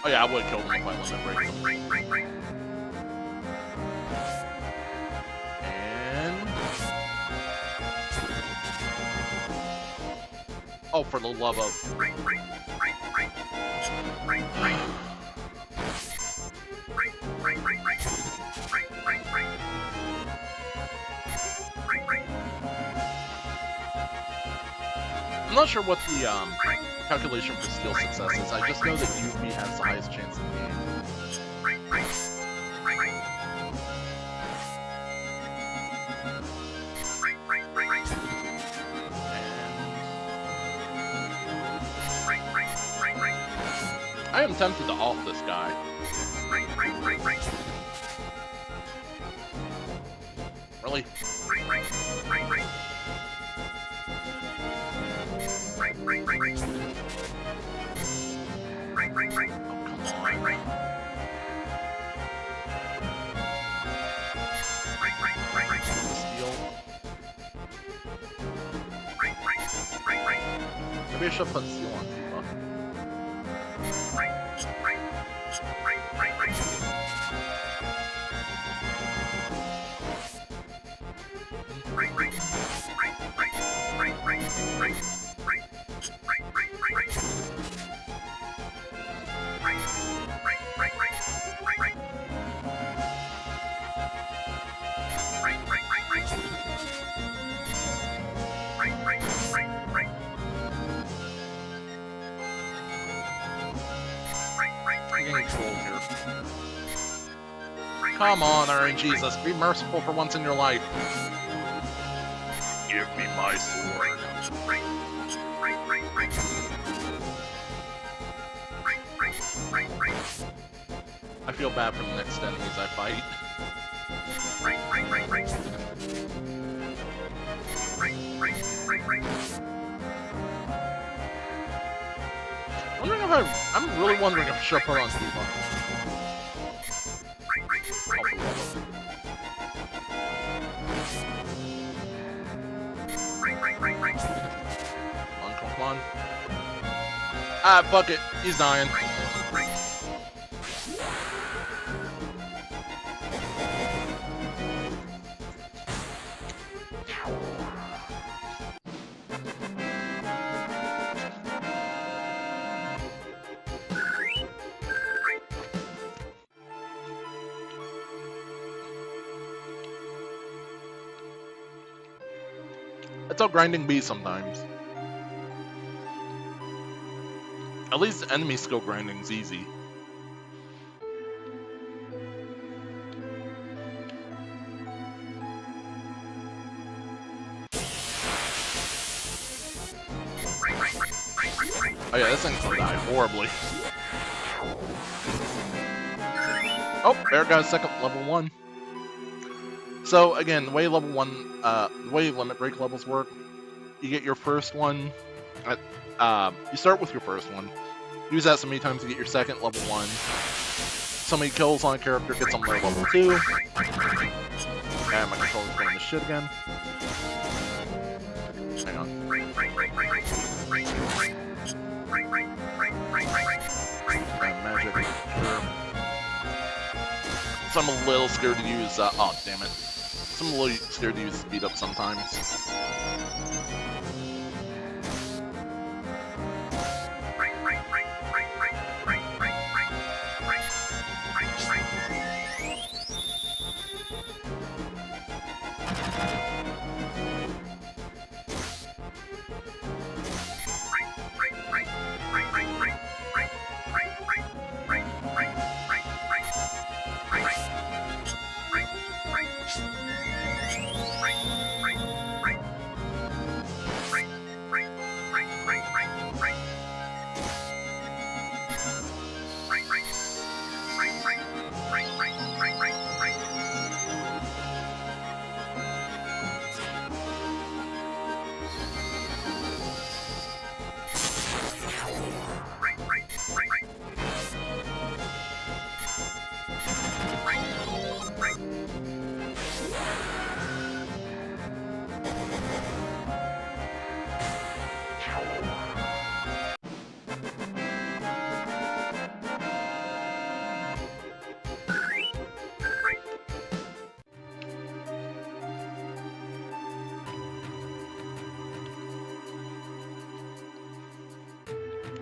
Oh yeah, I would have killed him if I limit break him. And... oh, for the love of... I'm not sure what the calculation for steal success is. I just know that UV has the highest chance of being. I am tempted to off this guy. Really? Maybe I should put Steel on Tifa. Come on, R18, let's be merciful for once in your life. Give me my sword. I feel bad for the next enemies I fight. I'm really wondering if I should put on Tifa. Come on. Ah, fuck it. He's dying. That's how grinding be sometimes. At least enemy skill grinding's easy. Oh yeah, this thing's gonna die horribly. Oh, Bear got a second level 1. So again, the way level 1, the way limit break levels work, you get your first one at, you start with your first one. Use that so many times to get your second level 1. so many kills on a character gets them their level 2. And my controller's playing this shit again. Hang on. Magic. Sure. So I'm a little scared to use, oh damn it. So I'm a little scared to use speed up sometimes.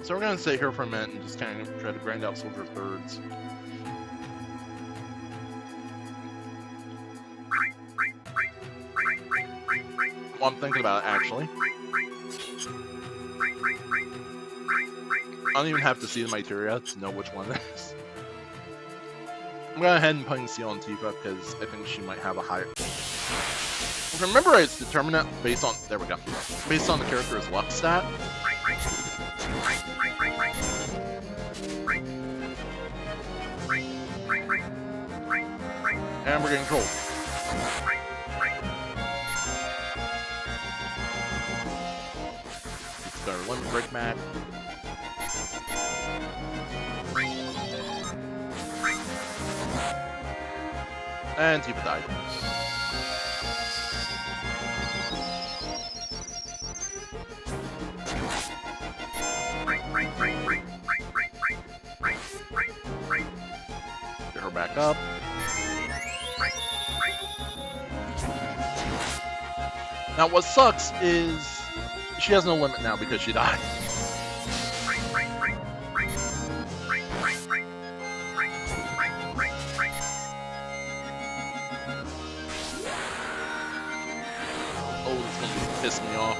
So we're gonna sit here for a minute and just kind of try to grind out Soldier Thirds. Well, I'm thinking about it actually. I don't even have to see the Materia to know which one it is. I'm going ahead and putting Seal on Tifa because I think she might have a higher. If I remember right, it's determined based on, there we go, based on the character's luck stat. And we're getting trolled. Got our limit break mat. And Tifa died. Get her back up. Now what sucks is she has no limit now because she died. Oh, this is gonna piss me off.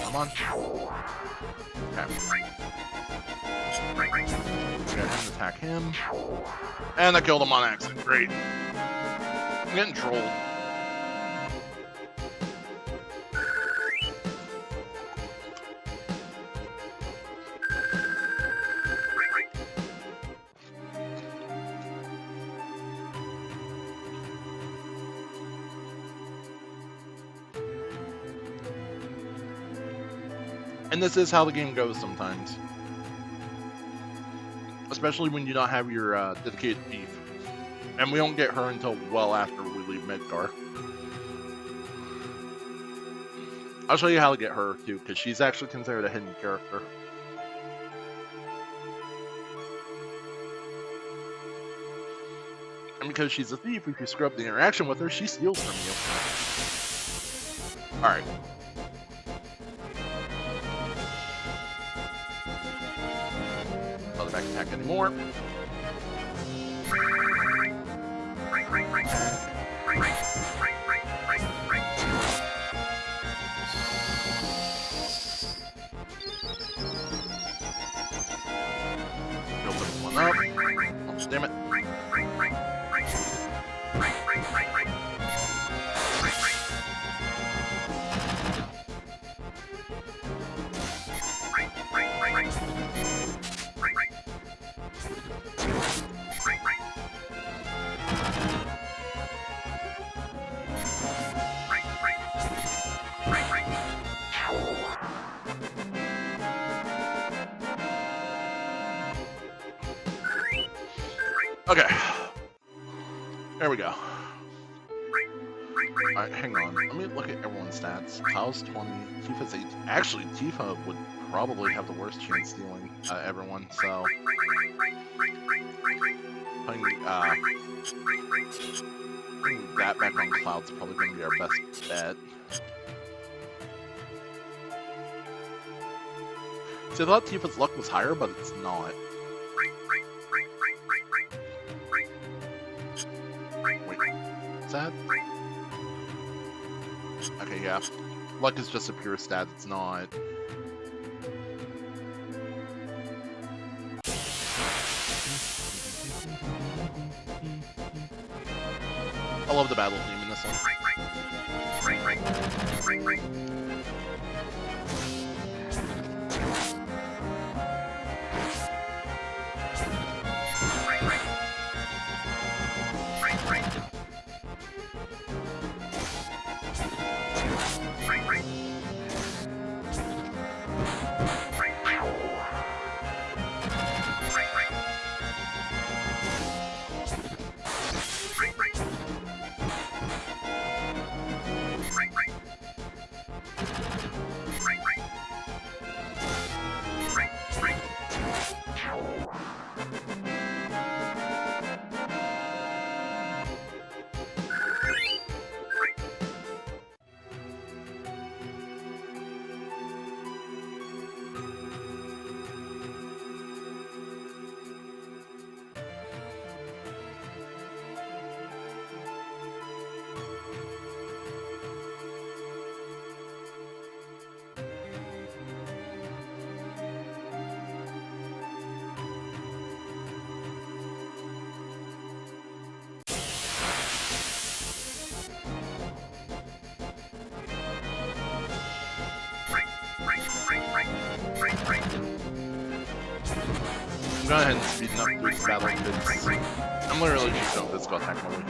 Come on. Okay. Get him to attack him. And I killed him on accident. Great. I'm getting trolled. And this is how the game goes sometimes. Especially when you don't have your dedicated thief. And we don't get her until well after we leave Midgar. I'll show you how to get her too, because she's actually considered a hidden character. And because she's a thief, if you screw up the interaction with her, she steals from you. Alright. Back attack anymore. Damn it. Okay. There we go. Alright, hang on. Let me look at everyone's stats. Kyle's 20, Tifa's 8. Actually, Tifa would probably have the worst chance stealing everyone, so... Putting that back on Cloud's probably going to be our best bet. See, I thought Tifa's luck was higher, but it's not. Wait, is that? Okay, yeah. Luck is just a pure stat, it's not. I love the battle theme in this one. I'm going ahead and speeding up through this battle because I'm literally just going physical attack my way through.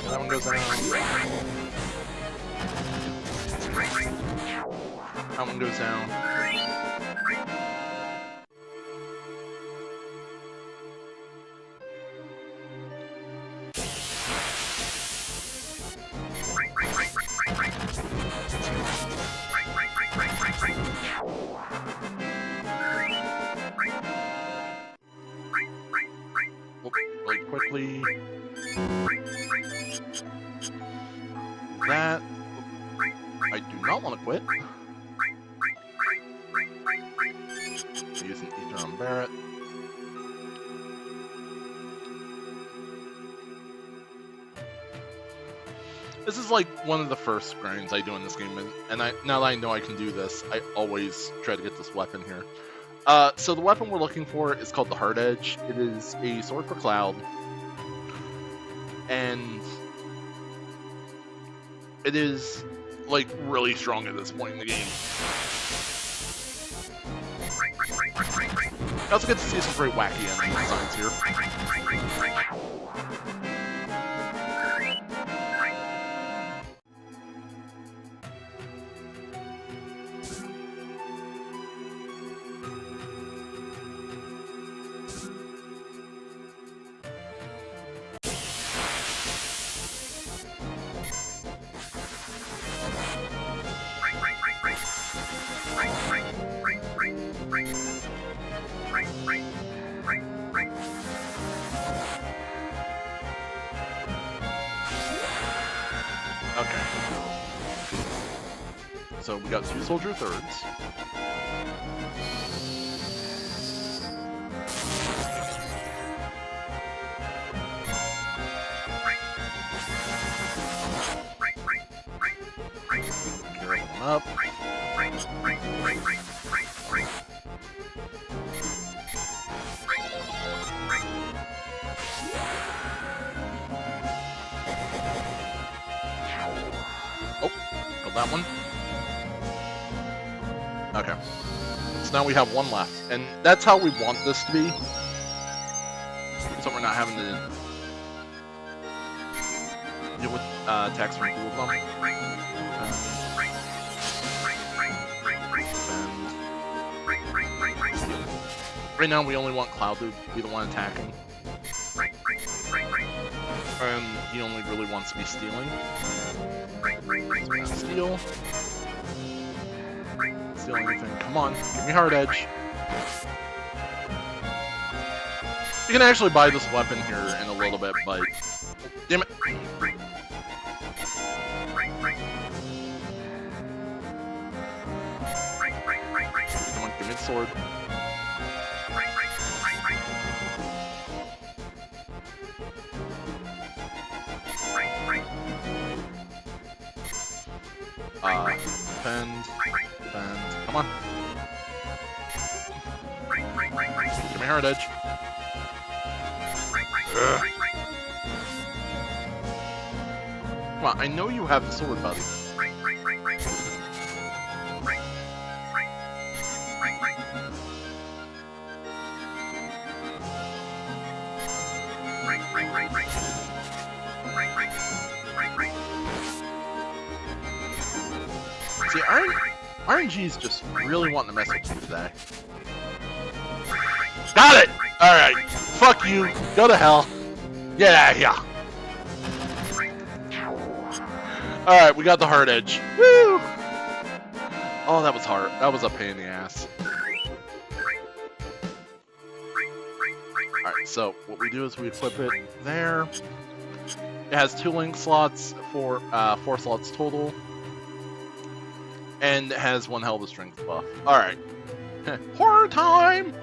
That one goes down. That one goes down. Really quickly. That I do not want to quit. Use an ether on Barret. This is like one of the first grinds I do in this game, and now that I know I can do this, I always try to get this weapon here. So the weapon we're looking for is called the Hard Edge. It is a sword for Cloud, and it is like really strong at this point in the game. I also get to see some very wacky enemy designs here. Okay. So we got 2 soldier thirds. Carry one up. Oh, got that one. Okay. So now we have 1 left. And that's how we want this to be. So we're not having to deal with attacks from 2 of them. Right now we only want Cloud to be the one attacking. And he only really wants to be stealing. So steal. Steal anything. Come on, give me Hard Edge. You can actually buy this weapon here in a little bit, but damn it. Come on, give me the sword. Defend. Come on. Give me Hard Edge. Ugh. Come on, I know you have the sword, buddy. See, RNG's just really wanting to mess with you today. Got it! Alright, fuck you, go to hell. Get out of here. Alright, we got the Hard Edge. Woo! Oh, that was hard. That was a pain in the ass. Alright, so what we do is we equip it there. It has 2 link slots for 4 slots total. And it has 1 hell of a strength buff. Alright. Horror time!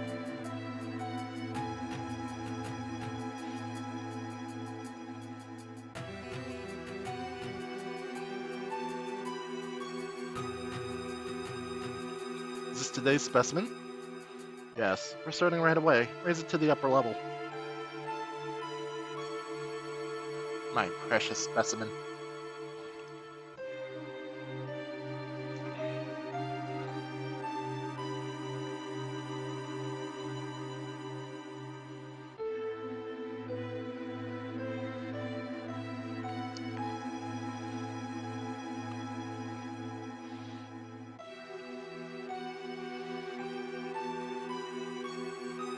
Is this today's specimen? Yes. We're starting right away. Raise it to the upper level. My precious specimen.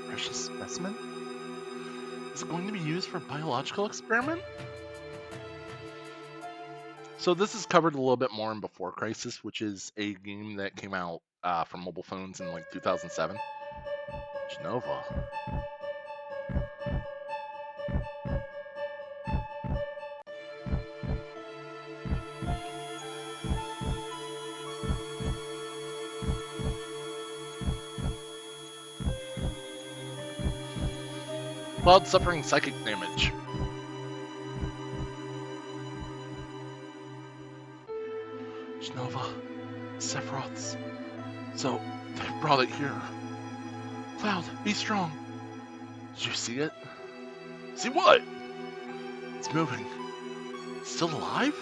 Precious specimen? Is it going to be used for a biological experiment? So this is covered a little bit more in Before Crisis, which is a game that came out for mobile phones in like 2007. Genova. Cloud suffering psychic damage. Genova. Sephiroth's. So, they brought it here. Cloud, be strong. Did you see it? See what? It's moving. It's still alive?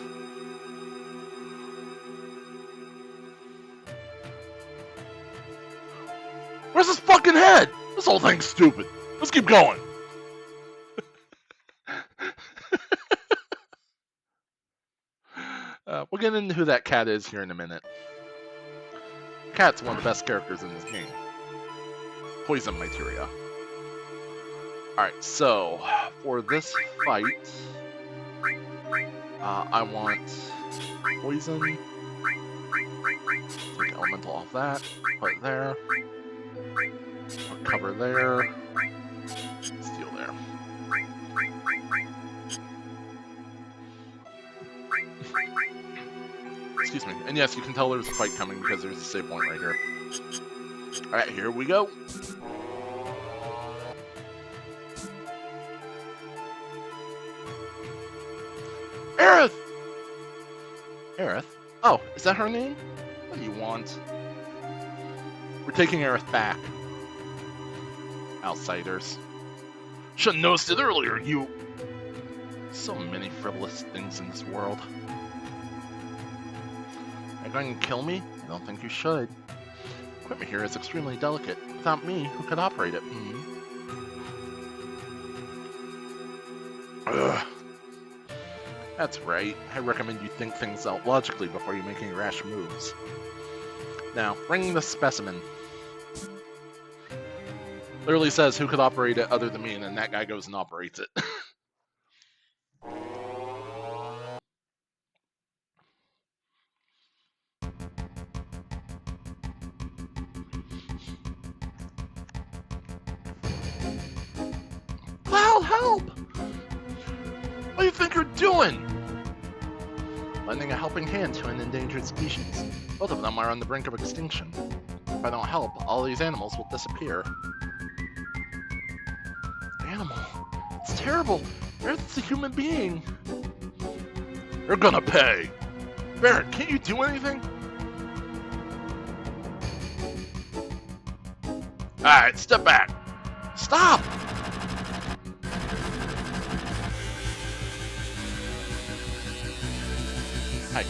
Where's his fucking head? This whole thing's stupid. Let's keep going. We'll get into who that cat is here in a minute. Cat's one of the best characters in this game. Poison materia. Alright, so for this fight, I want poison. Take elemental off that. Put it there. Put cover there. Steel there. Excuse me. And yes, you can tell there's a fight coming because there's a save point right here. Alright, here we go. Aerith! Aerith? Oh, is that her name? What do you want? We're taking Aerith back. Outsiders. Should've noticed it earlier, you... So many frivolous things in this world. Are you going to kill me? I don't think you should. Equipment here is extremely delicate. Without me, who could operate it? Ugh. That's right. I recommend you think things out logically before you make any rash moves. Now, bring the specimen. Literally says who could operate it other than me, and then that guy goes and operates it. Cloud, help! What do you think you're doing? Lending a helping hand to an endangered species. Both of them are on the brink of extinction. If I don't help, all these animals will disappear. Animal? It's terrible. Earth's a human being. You're gonna pay. Barrett, can't you do anything? Alright, step back. Stop! Hey.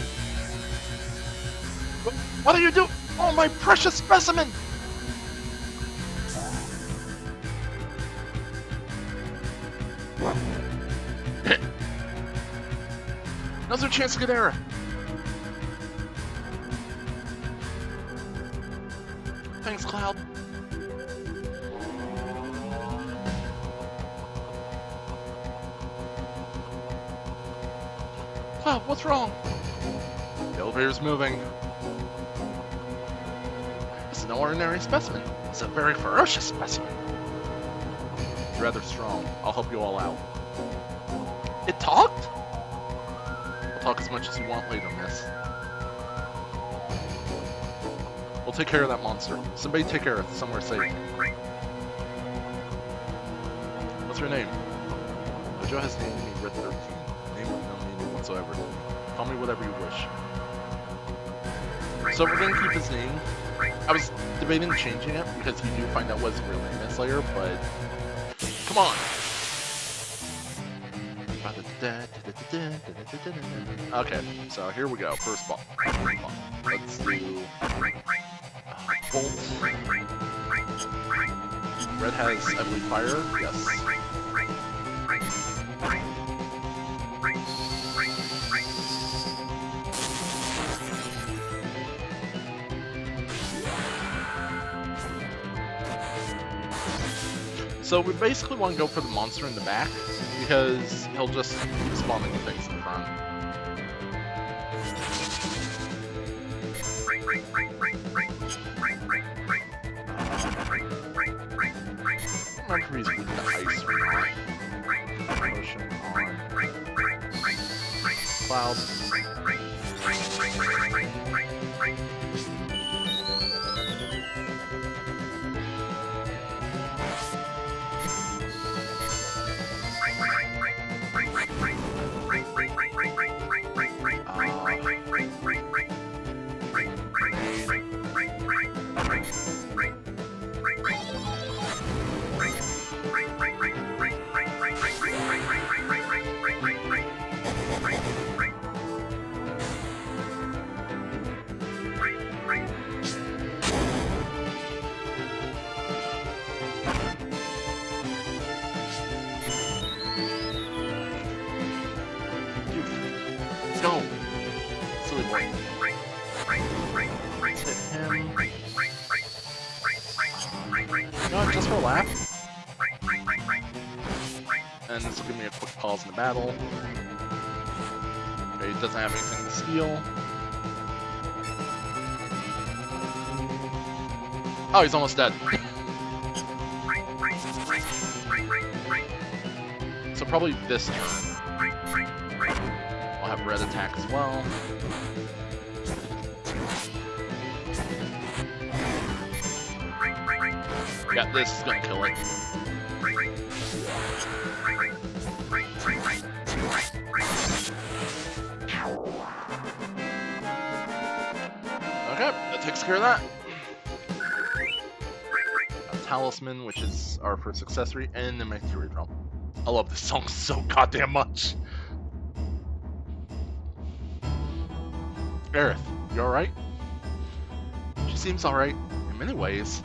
What are you doing? Oh, my precious specimen! Now's our chance to get Aerith. Thanks, Cloud. Cloud, what's wrong? The elevator's moving. This is no ordinary specimen. It's a very ferocious specimen. It's rather strong. I'll help you all out. It talked? I'll talk as much as you want later, miss. We'll take care of that monster. Somebody take care of it somewhere safe. What's your name? Joe has named me Red 13. Name with no meaning whatsoever. Call me whatever you wish. So we're gonna keep his name. I was debating changing it because you do find out what his real name is later, but come on. Okay, so here we go. First ball. Let's do Bolt. Red has, I believe, fire. Yes. So we basically want to go for the monster in the back, because he'll just keep spawning things in front. I don't remember if he's weak to ice or not. Potion on. Cloud. Go! Silly boy. Let's hit him. No, just for a laugh. And this will give me a quick pause in the battle. Okay, he doesn't have anything to steal. Oh, he's almost dead. So probably this turn. I'll have red attack as well. Yeah, this is gonna kill it. Okay, that takes care of that. A talisman, which is our first accessory, and the materia drum. I love this song so goddamn much. Aerith, you alright? She seems alright in many ways.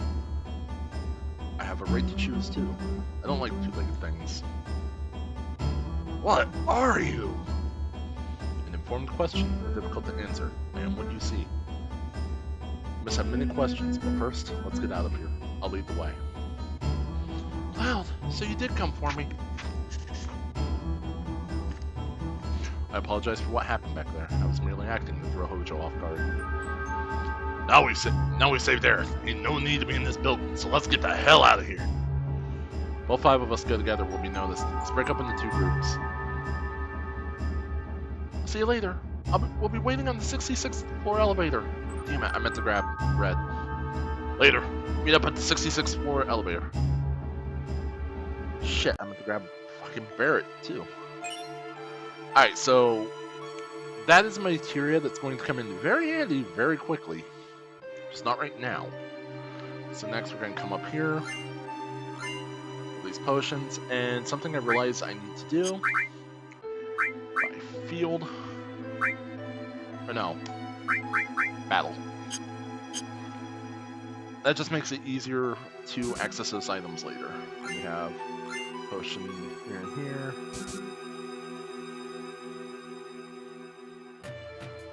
I have a right to choose too. I don't like two-legged things. What are you? An informed question, difficult to answer. I am what you see. You must have many questions, but first, let's get out of here. I'll lead the way. Cloud, so you did come for me. I apologize for what happened back there. I was merely acting to throw Hojo off guard. Now we saved Aerith. Ain't no need to be in this building, so let's get the hell out of here. All 5 of us go together, we'll be noticed. Let's break up into 2 groups. See you later. We'll be waiting on the 66th floor elevator. Damn it, I meant to grab Red. Later. Meet up at the 66th floor elevator. Shit, I meant to grab fucking Barrett, too. Alright, so that is a materia that's going to come in very handy very quickly. Just not right now. So next we're going to come up here. These potions, and something I realized I need to do by field, or no, battle. That just makes it easier to access those items later. We have potion here and here.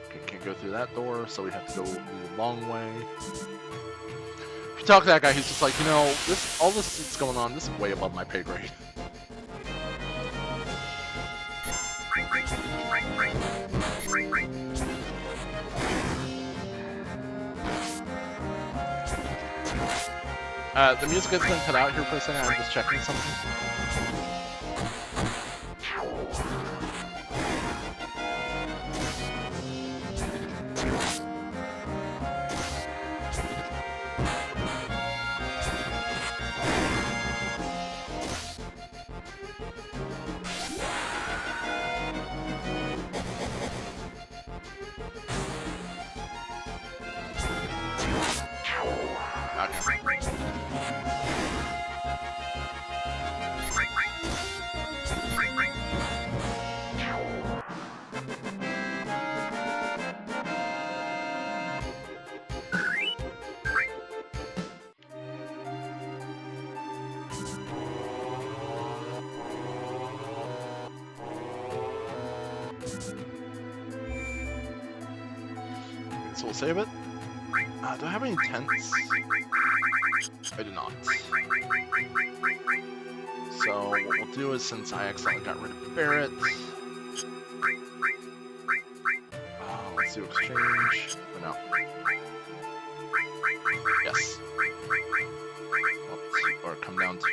Okay, can't go through that door, so we have to go the long way. If you talk to that guy, he's just like, you know, all this that's going on, this is way above my pay grade. The music is going to cut out here for a second. I'm just checking something. So we'll save it. Do I have any tents? I do not. So what we'll do is, since I accidentally got rid of Barrett, let's do exchange. Or no. Yes. Or come down to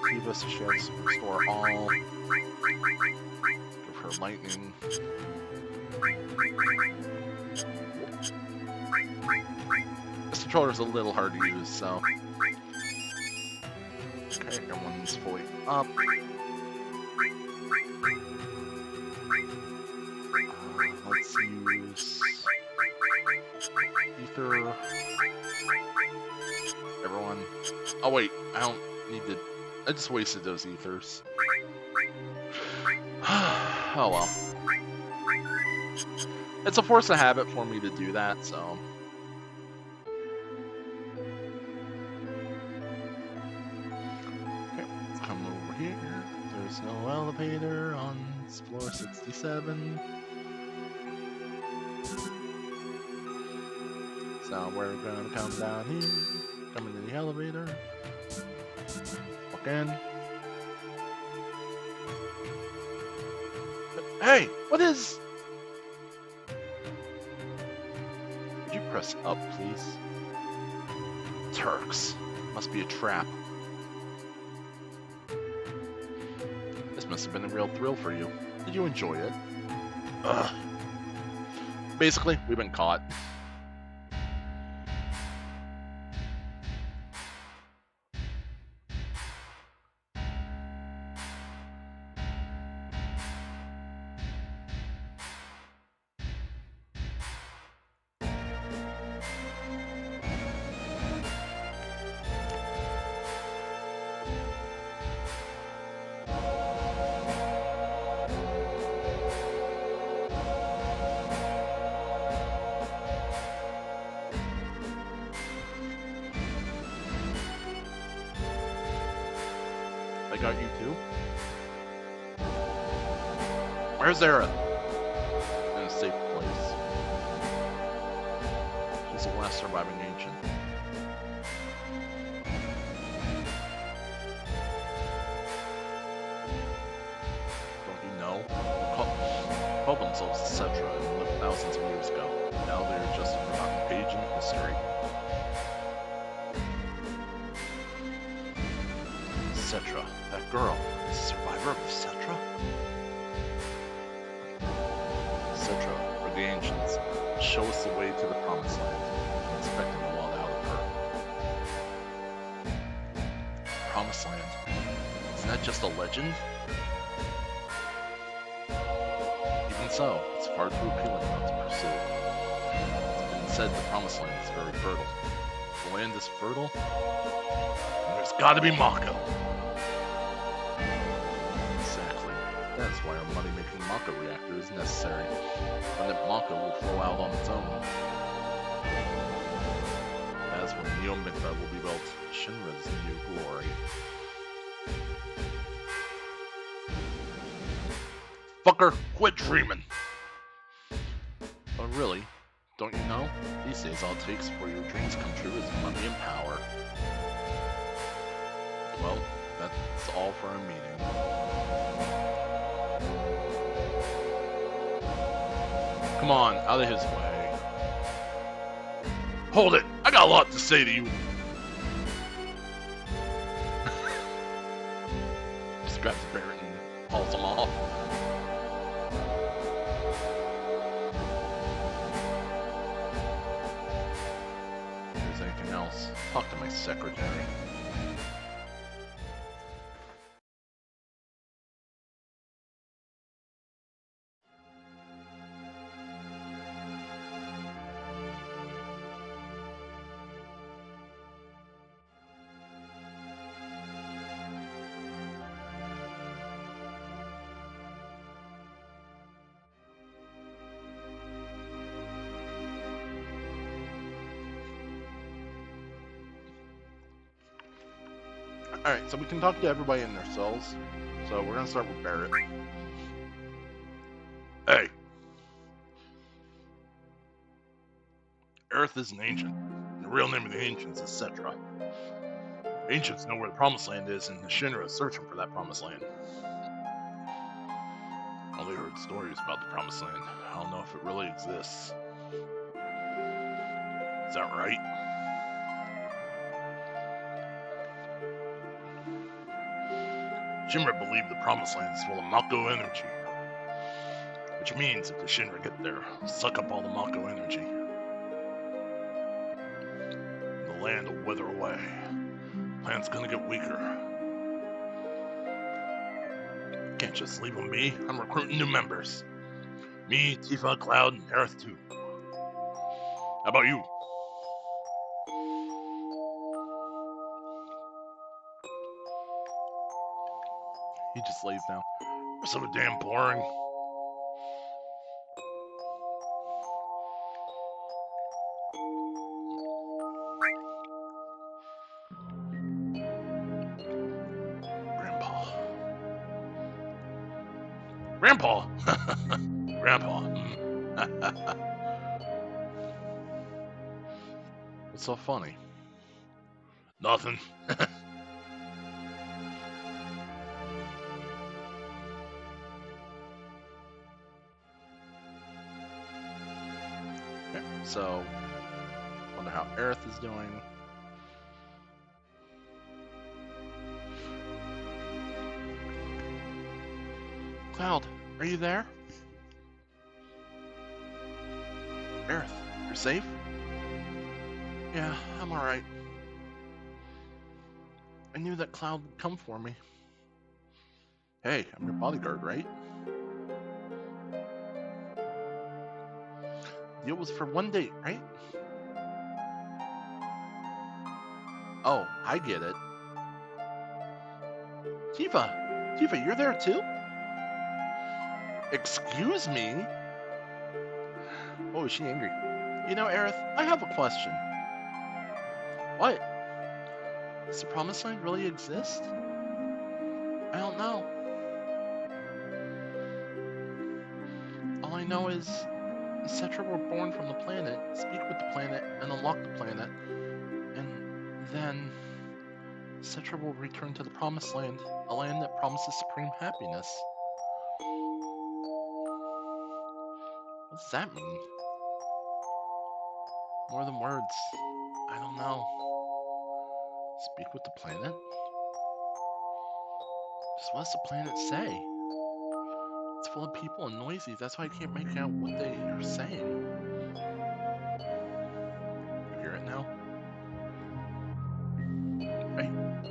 Kiva, so she has to restore all. Give her lightning. This controller's a little hard to use, so. Okay, everyone's fully up. Let's use Ether. Everyone. Oh wait, I don't need to. I just wasted those ethers. Oh well. It's a force of habit for me to do that, so. Okay, let's come over here. There's no elevator on floor 67. So we're gonna come down here, come into the elevator, walk in. Hey, what is? Would you press up, please? Turks. Must be a trap. This must have been a real thrill for you. Did you enjoy it? Ugh. Basically, we've been caught. They got you too? Where's Aerith? In a safe place. She's the last surviving ancient. Don't you know? They called themselves Cetra and lived thousands of years ago. Now they're just a forgotten page in history. Cetra, that girl, is a survivor of the Cetra? Cetra, or the ancients, show us the way to the promised land. I'm expecting a lot out of her. Promised land? Isn't that just a legend? Even so, it's far too appealing not to pursue. It's been said the promised land is very fertile. If the land is fertile, then there's gotta be Mako. Exactly. That's why our money-making Mako reactor is necessary. And that Mako will flow out on its own. That's when Neo-Mytha will be built, Shinra's new glory. Fucker, quit dreaming! But really, don't you know? These days all it takes for your dreams come true is money and power. Well, that's all for our meeting. Come on, out of his way. Hold it! I got a lot to say to you! Just grabs Barrett and hauls him off. If there's anything else, talk to my secretary. Alright, so we can talk to everybody in their cells. So we're gonna start with Barrett. Hey! Aerith is an ancient. The real name of the ancients is Cetra. Ancients know where the promised land is, and the Shinra is searching for that promised land. Only heard stories about the promised land. I don't know if it really exists. Is that right? Shinra believe the promised land is full of Mako energy. Which means if the Shinra get there, they'll suck up all the Mako energy. The land will wither away. Land's gonna get weaker. Can't just leave them be. I'm recruiting new members. Me, Tifa, Cloud, and Aerith too. How about you? He just lays down. You're so damn boring. Grandpa! Grandpa. What's so funny? Nothing. Okay, so, wonder how Aerith is doing. Cloud, are you there? Aerith, you're safe? Yeah, I'm alright. I knew that Cloud would come for me. Hey, I'm your bodyguard, right? Deal was for one date, right? Oh, I get it. Tifa! Tifa, you're there too? Excuse me? Oh, is she angry? You know, Aerith, I have a question. What? Does the Promised Land really exist? I don't know. All I know is Cetra were born from the planet, speak with the planet, and unlock the planet. And then Cetra will return to the Promised Land, a land that promises supreme happiness. What does that mean? More than words. I don't know. Speak with the planet? Just what does the planet say? It's full of people and noisy, that's why I can't make out what they are saying. You hear it now?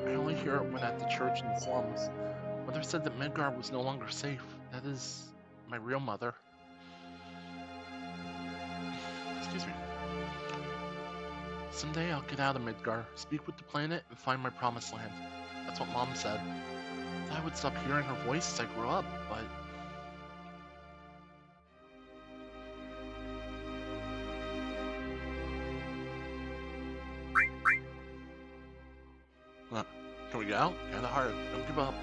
I only hear it when at the church in the slums. Mother said that Midgar was no longer safe. That is my real mother. Excuse me. Someday I'll get out of Midgar, speak with the planet, and find my promised land. That's what Mom said. I thought I would stop hearing her voice as I grew up, but... Can we get out? Kinda hard. Don't give up.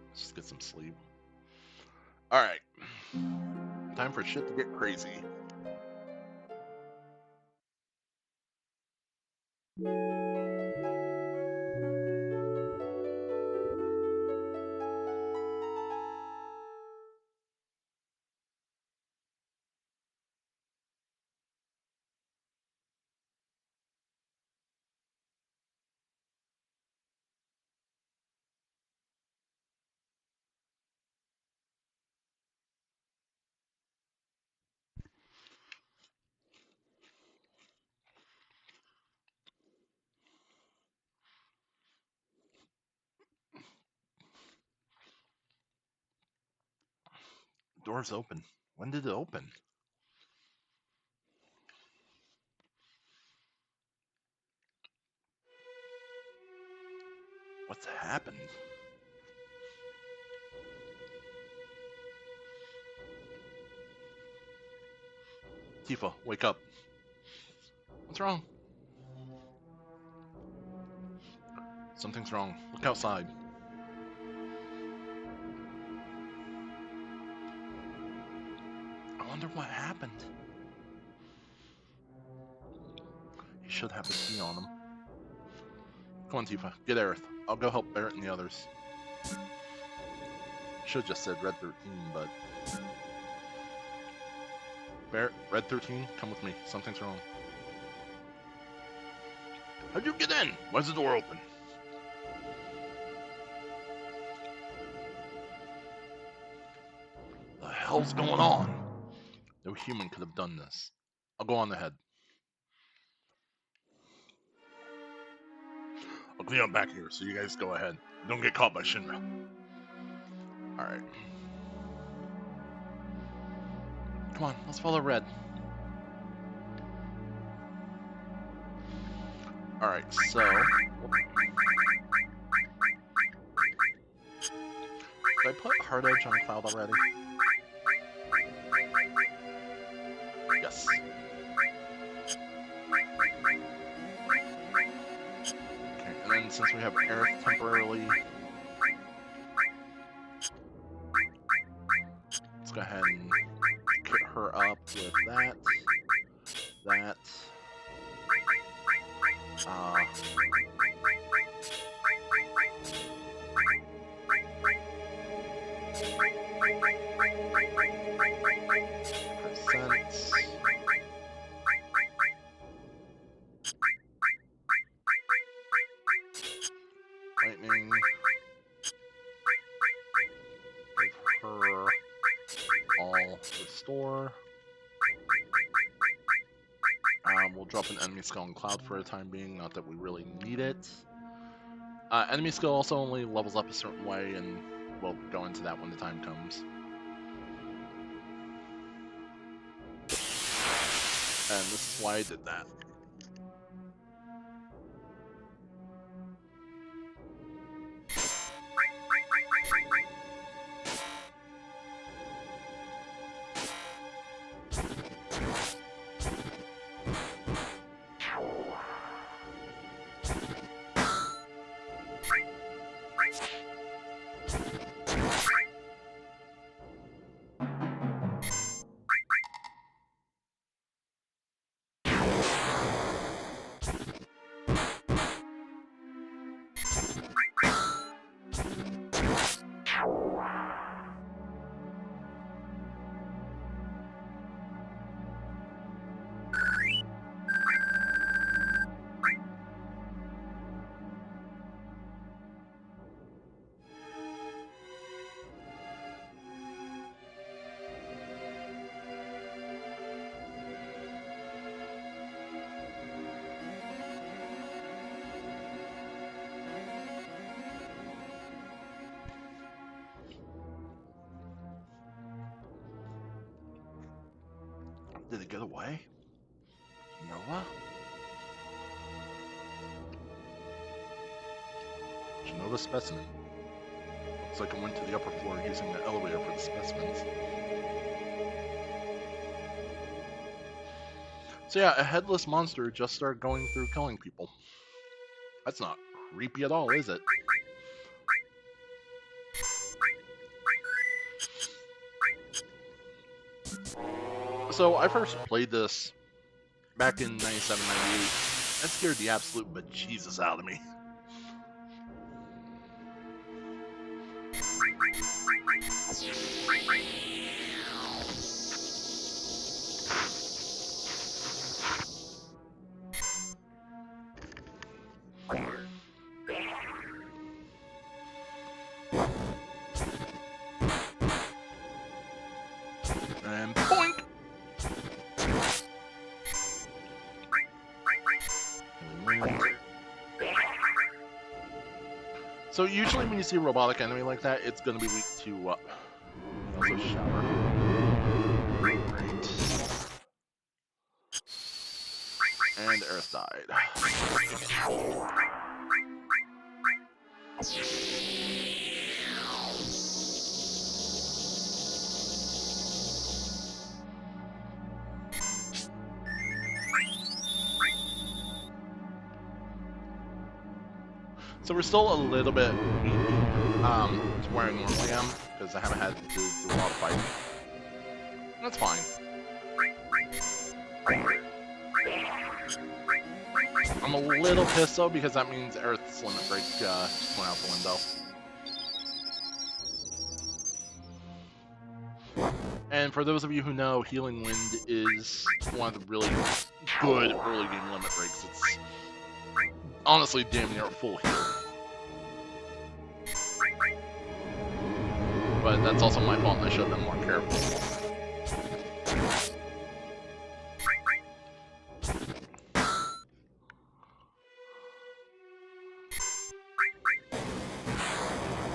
Let's just get some sleep. Alright. Time for shit to get crazy. Door's open. When did it open? What's happened? Tifa, wake up. What's wrong? Something's wrong. Look outside. I wonder what happened. He should have a key on him. Come on, Tifa. Get Aerith. I'll go help Barrett and the others. Should've just said Red 13, but... Barrett, Red 13, come with me. Something's wrong. How'd you get in? Why's the door open? The hell's going on? No human could have done this. I'll go on ahead. I'll clean up back here, so you guys go ahead. Don't get caught by Shinra. Alright. Come on, let's follow Red. Alright, so... Did I put Hard Edge on Cloud already? Yes. Okay, and then since we have Aerith temporarily... Let's go ahead and get her up with that. That. Percent. Lightning. Give her all restore. We'll drop an enemy skill on Cloud for a time being, not that we really need it. Enemy skill also only levels up a certain way, and we'll go into that when the time comes. And this is why I did that. Did it get away? Noah? Genova specimen. Looks like I went to the upper floor using the elevator for the specimens. So yeah, a headless monster just started going through killing people. That's not creepy at all, is it? So I first played this back in 97, 98. That scared the absolute bejesus out of me. And boink! So usually when you see a robotic enemy like that, it's going to be weak to, also shower. Great. And Earth died. So we're still a little bit weak to where I normally am, because I haven't had to do a lot of fighting. That's fine. I'm a little pissed though, because that means Earth's limit break just went out the window. And for those of you who know, Healing Wind is one of the really good early game limit breaks. It's honestly damn near a full heal. But that's also my fault, and I should have been more careful.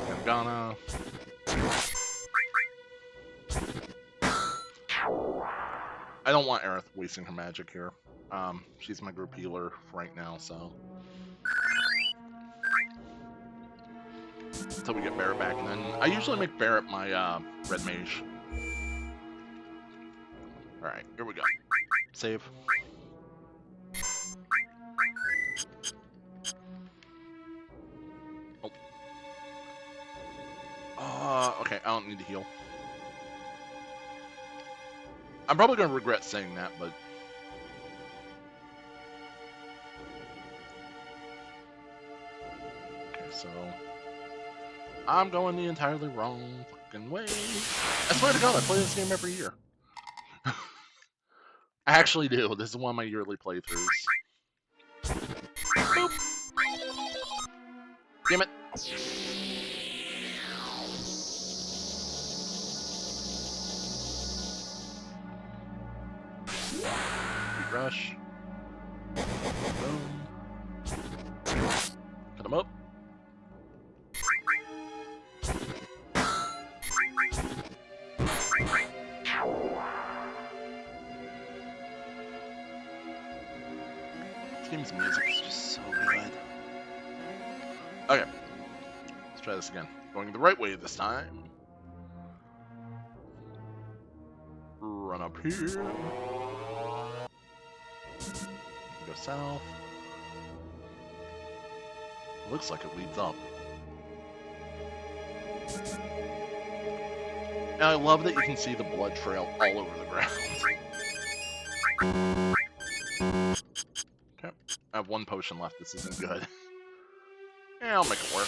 I'm gonna... I don't want Aerith wasting her magic here. She's my group healer right now, so... Until we get Barret back, and then I usually make Barret my red mage. Alright, here we go. Save. Oh. Okay, I don't need to heal. I'm probably going to regret saying that, but... Okay, so... I'm going the entirely wrong fucking way. I swear to God, I play this game every year. I actually do. This is one of my yearly playthroughs. Boop. Damn it. Rush. Boom. Cut him up. This game's music is just so good. Okay. Let's try this again. Going the right way this time. Run up here. Go south. Looks like it leads up. And I love that you can see the blood trail all over the ground. Okay, I have one potion left. This isn't good. Yeah, I'll make it work.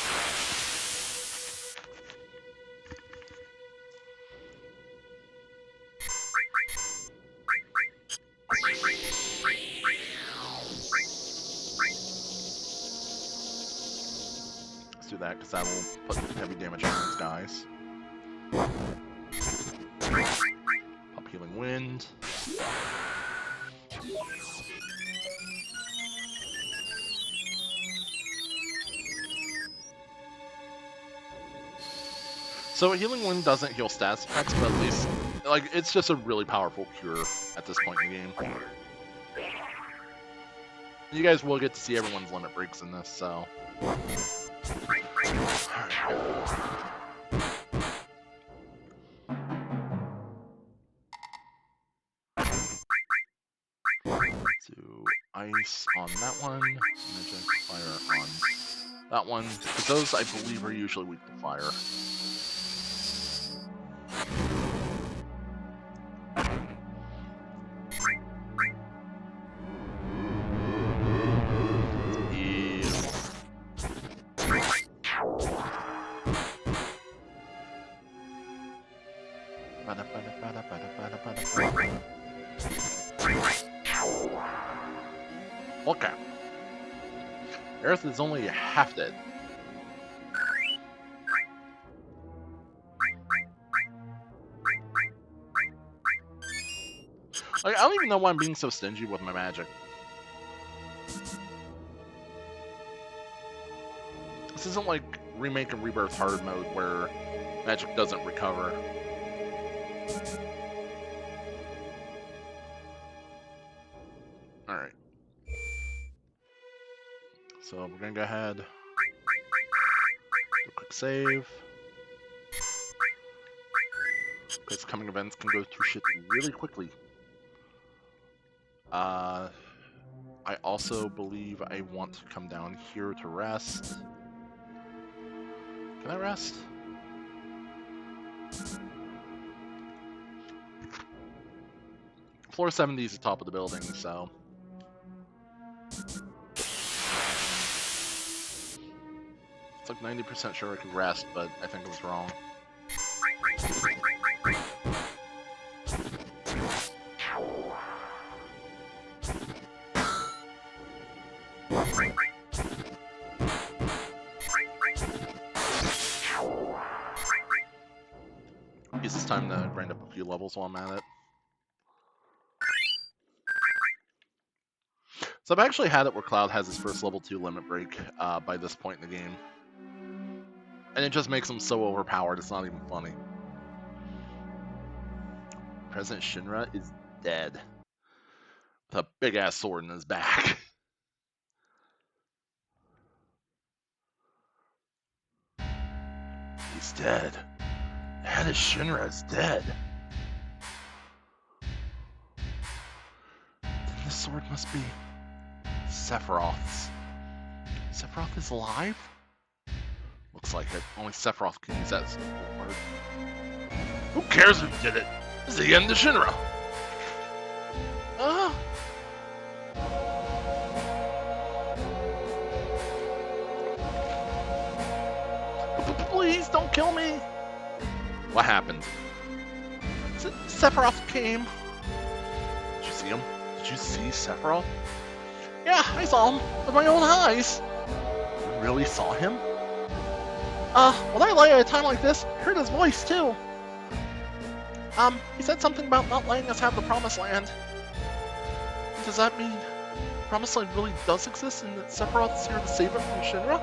Do that because that will put heavy damage on these guys. Pop Healing Wind. So Healing Wind doesn't heal status effects, but at like, it's just a really powerful cure at this point in the game. You guys will get to see everyone's limit breaks in this, so. So, ice on that one, magic fire on that one, because those, I believe, are usually weak to fire. Okay. Earth is only half dead. Like, I don't even know why I'm being so stingy with my magic. This isn't like Remake and Rebirth hard mode where magic doesn't recover. Alright. So we're gonna go ahead, do a quick save. Because coming events can go through shit really quickly. I also believe I want to come down here to rest. Can I rest? Floor 70 is the top of the building, so. It's like 90% sure I could rest, but I think I was wrong. I guess it's time to grind up a few levels while I'm at it. So I've actually had it where Cloud has his first level 2 limit break by this point in the game. And it just makes him so overpowered, it's not even funny. President Shinra is dead. With a big-ass sword in his back. He's dead. The head of Shinra is dead. Then the sword must be Sephiroth's. Sephiroth is alive? Looks like it. Only Sephiroth can use that word. Who cares who did it? This is the end of Shinra. Please don't kill me. What happened? Sephiroth came. Did you see him? Did you see Sephiroth? Yeah, I saw him with my own eyes. You really saw him? When I lay at a time like this, I heard his voice too. He said something about not letting us have the Promised Land. Does that mean the Promised Land really does exist and that Sephiroth's here to save it from Shinra?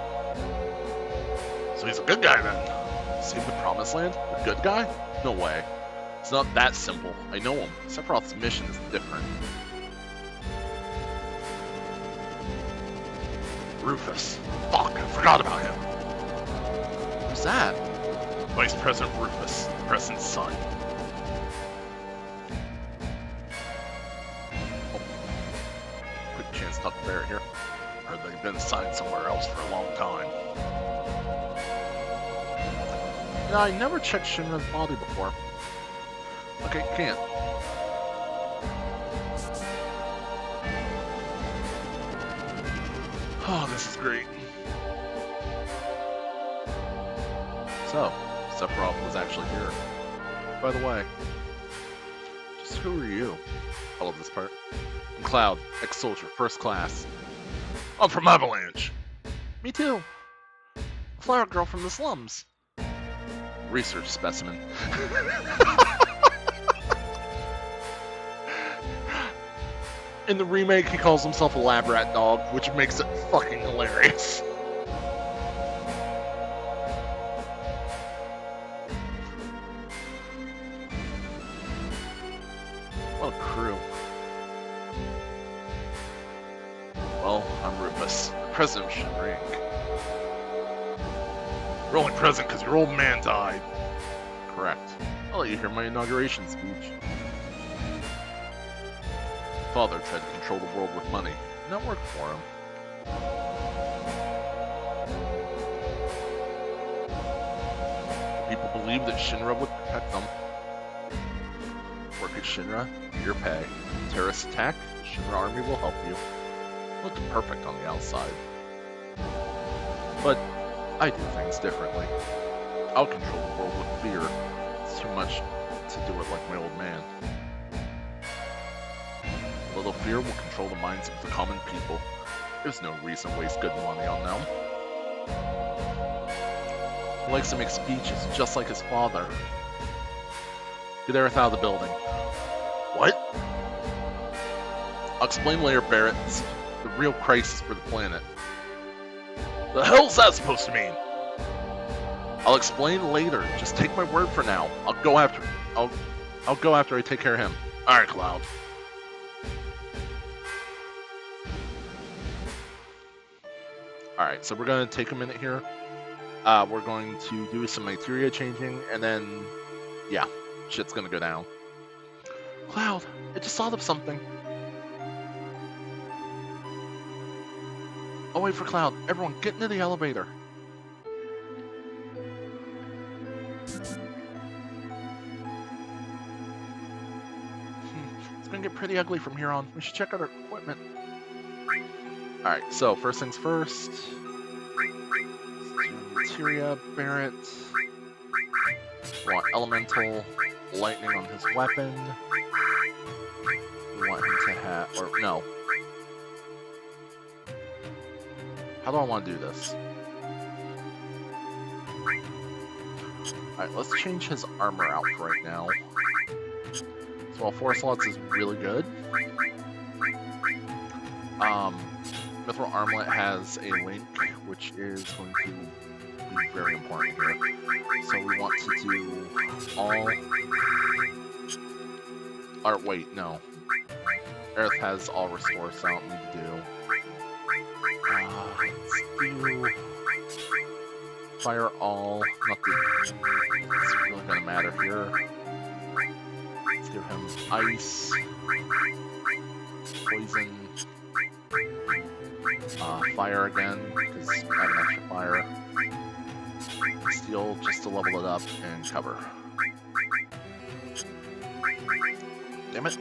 So he's a good guy then. Save the Promised Land? A good guy? No way. It's not that simple. I know him. Sephiroth's mission is different. Rufus. Fuck, I forgot about him. Who's that? Vice President Rufus, the President's son. Oh. Quick chance to talk to Barrett here. Heard they've been assigned somewhere else for a long time. You know, I never checked Shinra's body before. Okay, can't. Oh, this is great. So, Sephiroth was actually here. By the way, just who are you? I love this part. I'm Cloud, ex-soldier, first class. I'm from Avalanche. Me too. Flower girl from the slums. Research specimen. In the remake, he calls himself a lab rat dog, which makes it fucking hilarious. Well, I'm Rufus, president of Shinring. You're only president because your old man died. Correct. I'll let you hear my inauguration speech. Father tried to control the world with money, and that worked for him. People believed that Shinra would protect them. Work at Shinra, your pay. Terrorist attack, the Shinra army will help you. Looked perfect on the outside. But I do things differently. I'll control the world with fear. It's too much to do it like my old man. A little fear will control the minds of the common people. There's no reason to waste good money on them. He likes to make speeches just like his father. Get Aerith out of the building. What? I'll explain later, Barrett. This is the real crisis for the planet. The hell's that supposed to mean? I'll explain later. Just take my word for now. I'll go after I take care of him. Alright, Cloud. Alright, so we're gonna take a minute here. We're going to do some materia changing, and then, yeah, shit's gonna go down. Cloud, I just thought of something. Oh, wait for Cloud. Everyone, get into the elevator. It's gonna get pretty ugly from here on. We should check out our equipment. Alright, so first things first. Materia, Barrett. We want elemental lightning on his weapon. We want him to have, or no. How do I want to do this? Alright, let's change his armor out for right now. So while 4 slots is really good, Mithril Armlet has a link, which is going to be very important here. So we want to do all... Or wait, no. Aerith has all restore, so I don't need to do... let's do... Fire all, nothing. It's really gonna matter here. Let's give him ice, poison, fire again, because I have an extra fire. Steel just to level it up, and cover. Damn it.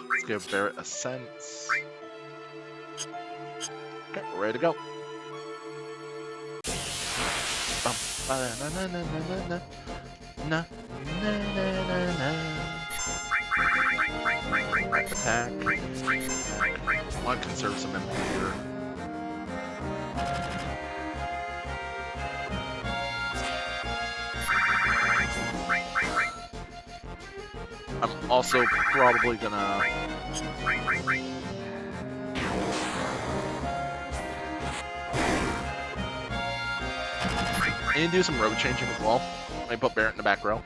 Let's give Barrett a sense. Okay, we're ready to go. Right, attack. I want to conserve some MP here. I'm also probably gonna... I need to do some road changing as well. Maybe put Barrett in the back row.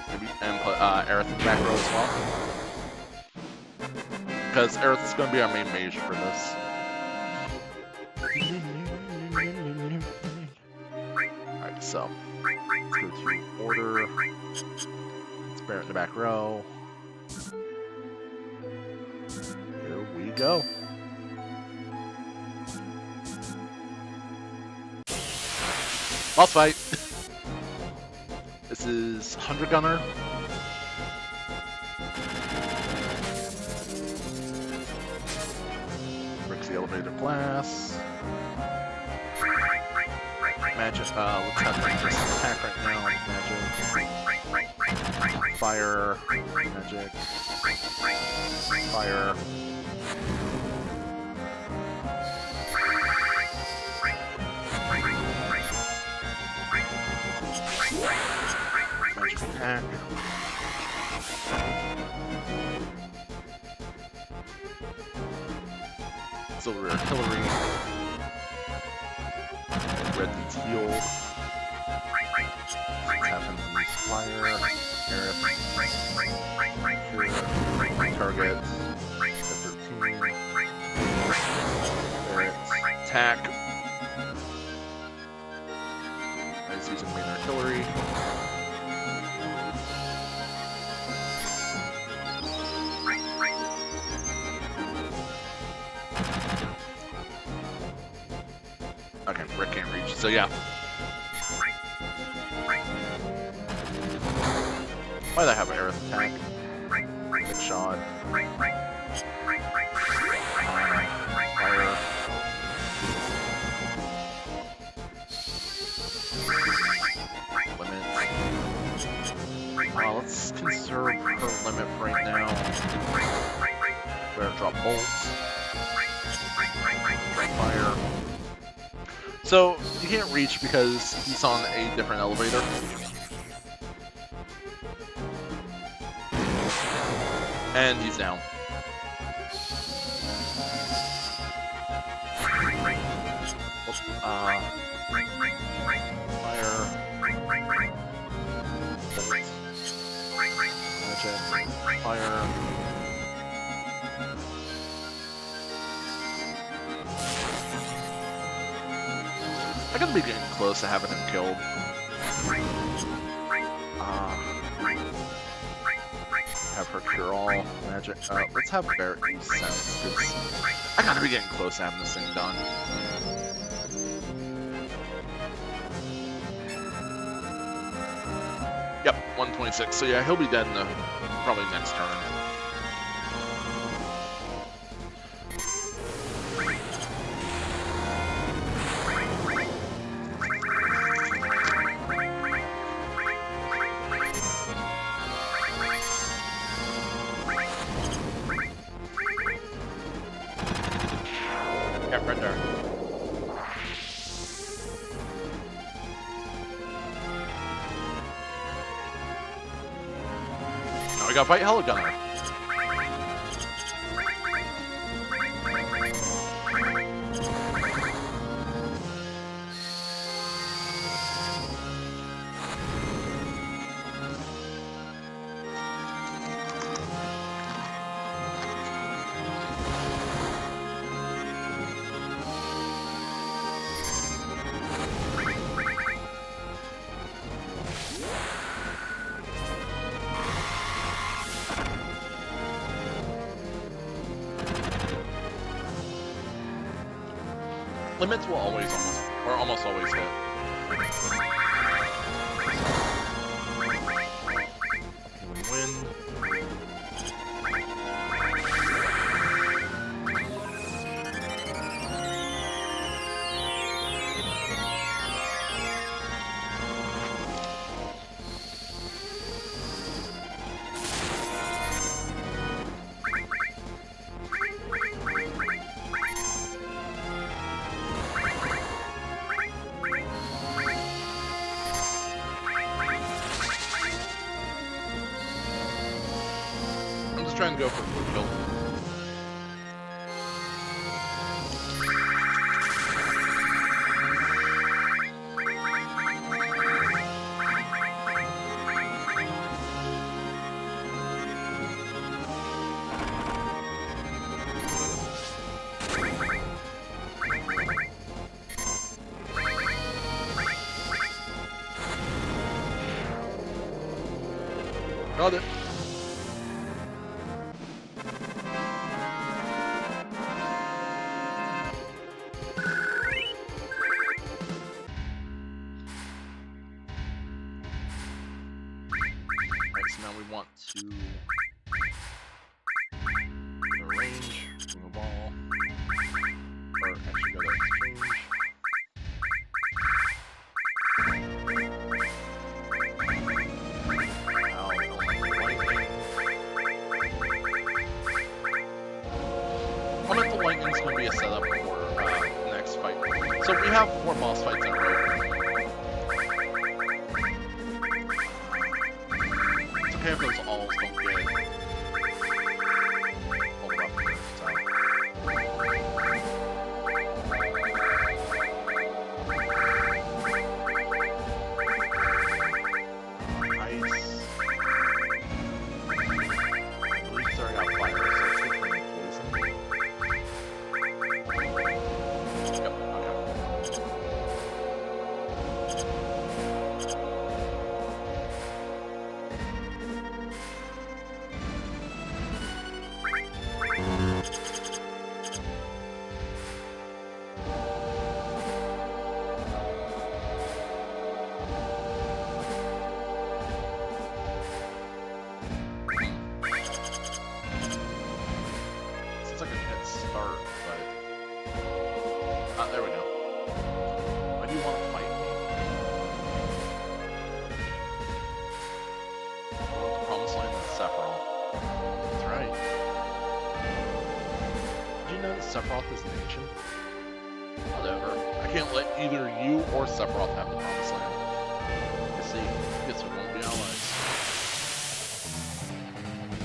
Maybe, and put Aerith in the back row as well. Because Aerith is going to be our main mage for this. Alright, so let's go to order. Let's Barrett in the back row. Here we go. Boss fight! This is 100 Gunner. Breaks the elevator glass. Magic, let's have the first attack right now. Magic. Fire. Magic. Fire. Magic attack. Silver artillery. Red and teal. Let's have him use fire. Aerith. target. 13. Barrett. Attack. He's using main artillery. Okay, Rick can't reach, so yeah. Why'd I have air attack? Good shot. Fire. Limit. Let's conserve her limit right now. We're gonna drop bolts. Fire. So, you can't reach because he's on a different elevator. And he's down. Fire. Magic. Fire. I gotta be getting close to having him killed. Have her cure all magic. Let's have Barrett use sense, because I gotta be getting close to having this thing done. Yep, 126. So yeah, he'll be dead in the probably next turn. Yeah, right there. Now we gotta fight Hella Gunner. Limits will always almost always hit. Healing Wind. Trying to go for a blue kill. Got it. Now we want to arrange, move a ball, or actually go to exchange. Elemental Lightning's going to be a setup for the next fight. So we have 4 boss fights in a row. Okay, if those alls don't get pulled up here, so. Ice. At least I got fire. Sephiroth is an ancient. Whatever. I can't let either you or Sephiroth have the promised land. I see. Guess we won't be allies.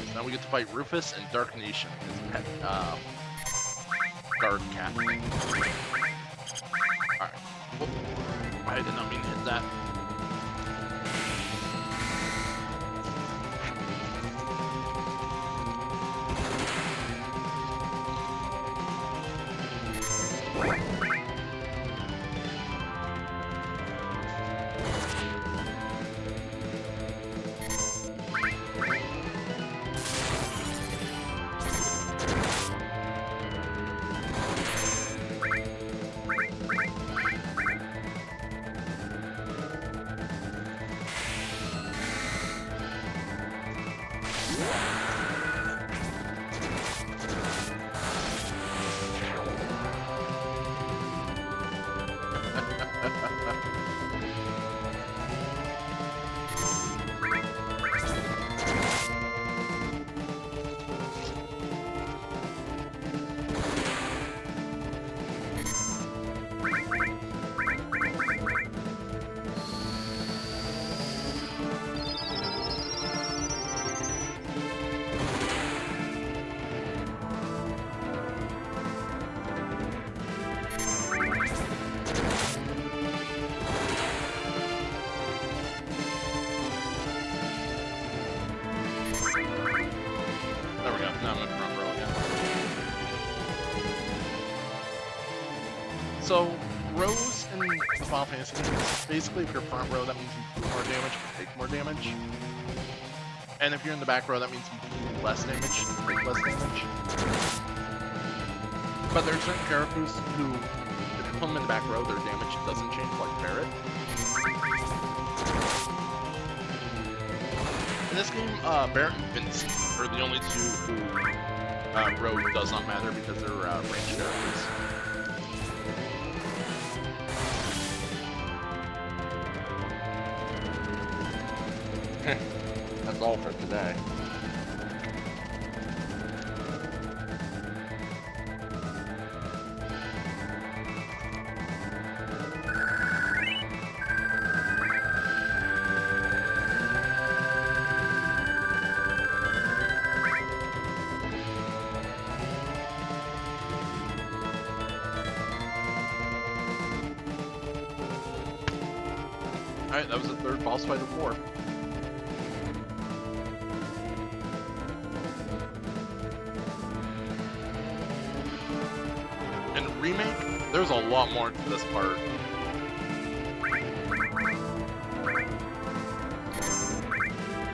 So now we get to fight Rufus and Dark Nation, his pet guard cat thing. Alright. I did not mean to hit that. So, rows in the Final Fantasy games, basically if you're front row, that means you do more damage, take more damage. And if you're in the back row, that means you do less damage, take less damage. But there are certain characters who, if you put them in the back row, their damage doesn't change, like Barret. In this game, Barret and Vincent are the only two who row does not matter because they're ranged characters. That's all for today. Alright, that was the third boss fight of 4. Remake, there's a lot more to this part.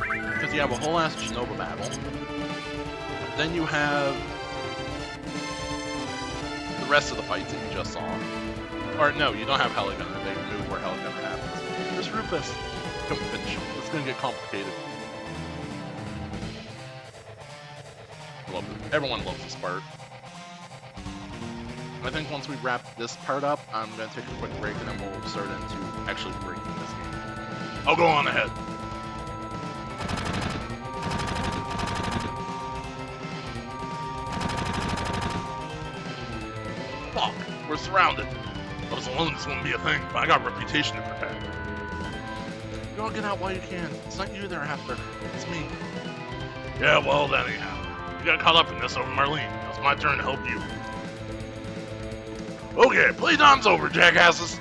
Because you have a whole ass Genova battle. Then you have the rest of the fights that you just saw. Or no, you don't have Heligunner, they moved where Heligunner happens. There's Rufus. Come finish him. It's gonna get complicated. Love it. Everyone loves this part. I think once we wrap this part up, I'm going to take a quick break and then we'll start into actually breaking this game. I'll go on ahead. Fuck, we're surrounded. I was alone, this wouldn't be a thing, but I got a reputation to protect. You all get out while you can. It's not you they're after, it's me. Yeah, well, then anyhow. You got caught up in this over Marlene. It was my turn to help you. Okay, playtime's over, jackasses!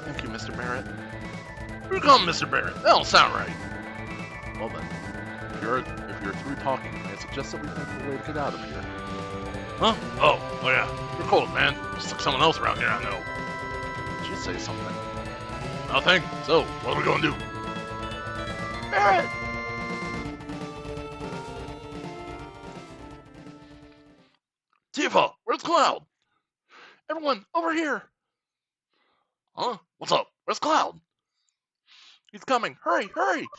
Thank you, Mr. Barret. Who call him Mr. Barret? That don't sound right. Well then, if you're through talking, I suggest that we think of a way to get out of here. Huh? Oh yeah. You're cold, man. Just like someone else around here I know. Did you say something? Nothing. So, what are we gonna do? Barret! Tifa, where's Cloud? Everyone, over here! Huh? What's up? Where's Cloud? He's coming! Hurry, hurry!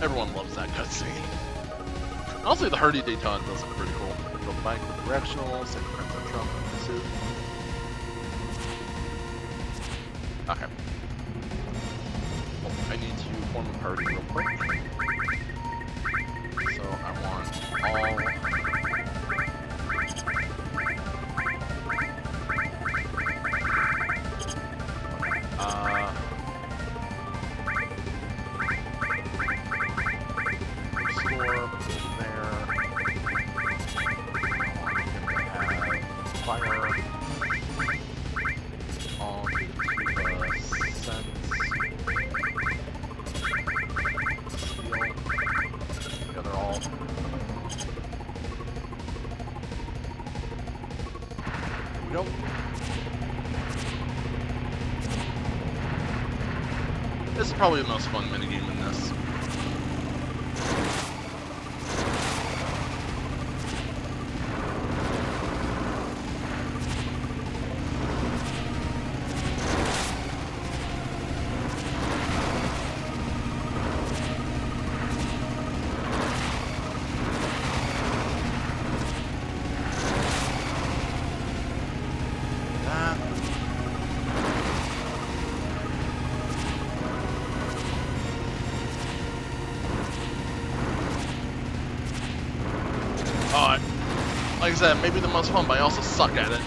Everyone loves that cutscene. Honestly, the Hardy Daytona does look pretty cool. Go bike with directional, same Crimson Trump suit. Okay. Oh, I need to form a party real quick. So I want all. Nope. This is probably the most fun minigame in this. Like I said, maybe the most fun, but I also suck at it.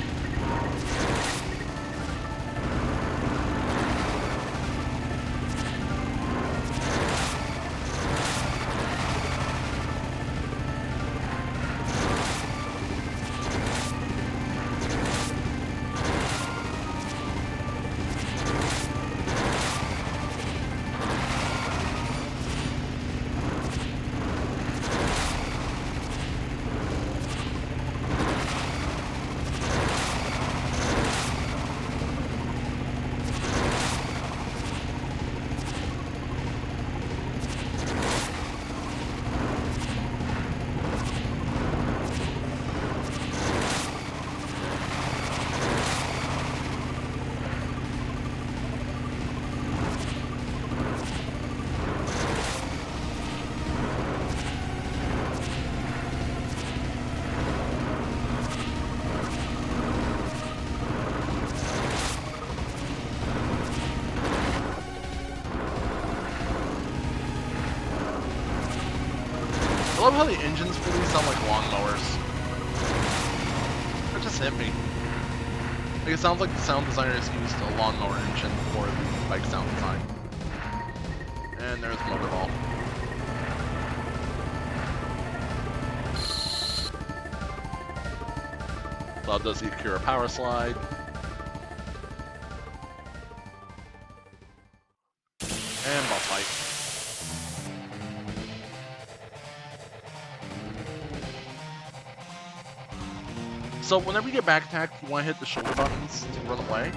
I love how the engines for these sound like lawnmowers. It just hit me. Like it sounds like the sound designers used a lawnmower engine for the bike sound design. And there's Motorball. Love does the Akira power slide. And boss fight. So whenever you get back attacked, you want to hit the shoulder buttons to run away.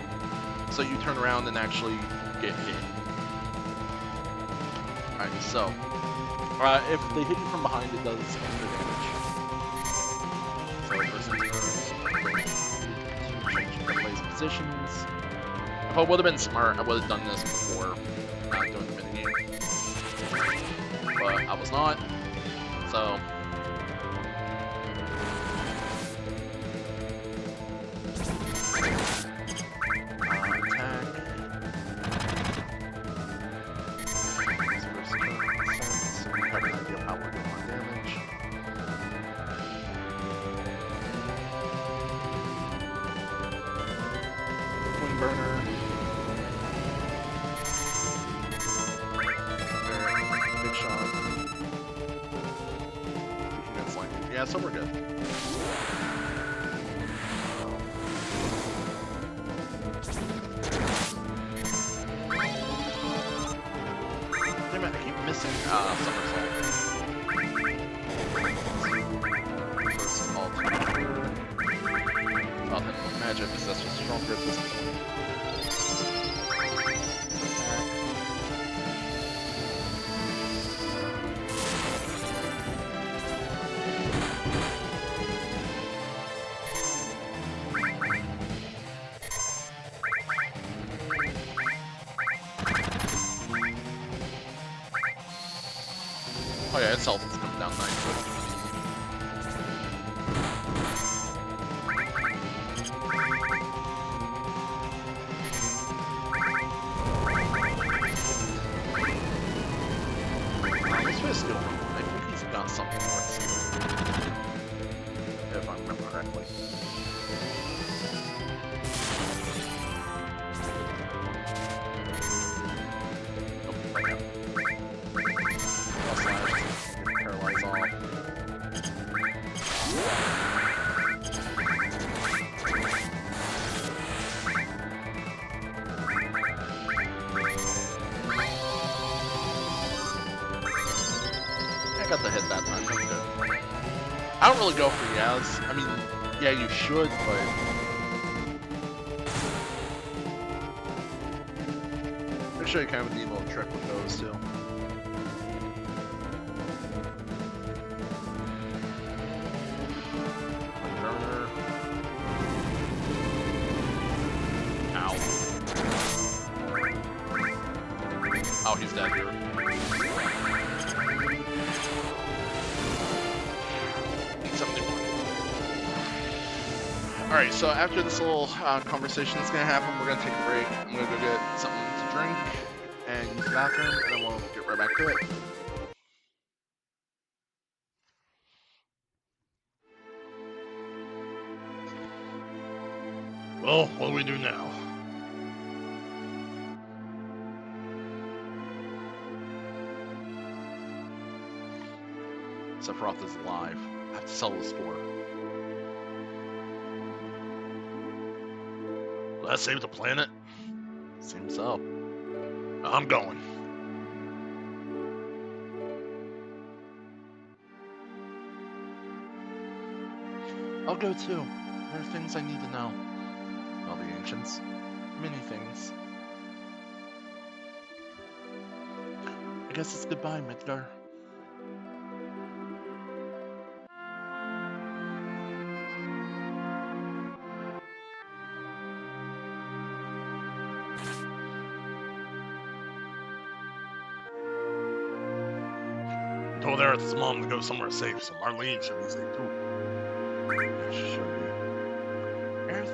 So you turn around and actually get hit. Alright, so if they hit you from behind, it does extra damage. So first things first, changing the place positions. If I would have been smart, I would have done this before not doing the minigame. But I was not, so. Burner. Good shot. Yeah, so we're good. Damn it, I keep missing somersault. First alternator. I'll hit magic because that's just stronger at this point. Oh yeah, its health is coming down nicely. Let's try skill. I think he's got something worth skill. If I remember correctly. Oh, right now. Plus slash. Paralyze off. I got the hit that time. That's good. I don't really go for Yaz. I mean, yeah, you should, but make sure you kind of need a little trick with those too. Burner. Ow. Oh, he's dead here. Alright, so after this little conversation that's going to happen, we're going to take a break. I'm going to go get something to drink and use the bathroom, and then we'll get right back to it. Well, what do we do now? Sephiroth is alive. I have to sell the store. Will that save the planet? Seems so. I'm going. I'll go too. There are things I need to know. All the ancients. Many things. I guess it's goodbye, Midgar. I told Aerith's mom to go somewhere safe, so Marlene should be safe too. Yeah, she should be. Aerith.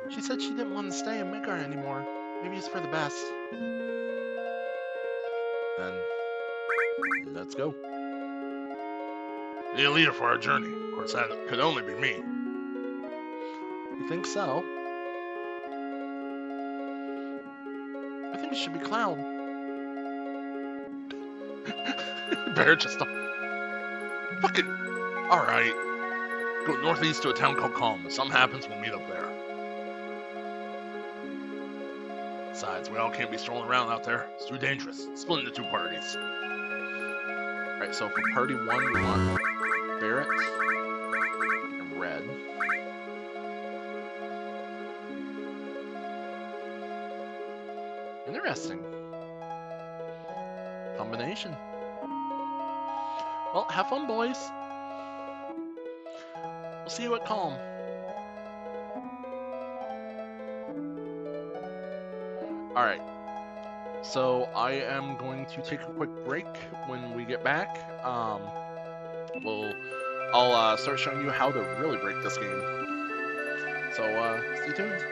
She said she didn't want to stay in Midgar anymore. Maybe it's for the best. Then, let's go. Need a leader for our journey. Of course, that could only be me. You think so? I think it should be Cloud. Bear just fucking. Alright. Go northeast to a town called Calm. If something happens, we'll meet up there. Besides, we all can't be strolling around out there. It's too dangerous. Split into 2 parties. Alright, so for party 1, we want Barret and Red. Interesting. Combination. Well, have fun, boys. We'll see you at Calm. Alright. So I am going to take a quick break. When we get back, I'll start showing you how to really break this game. So stay tuned.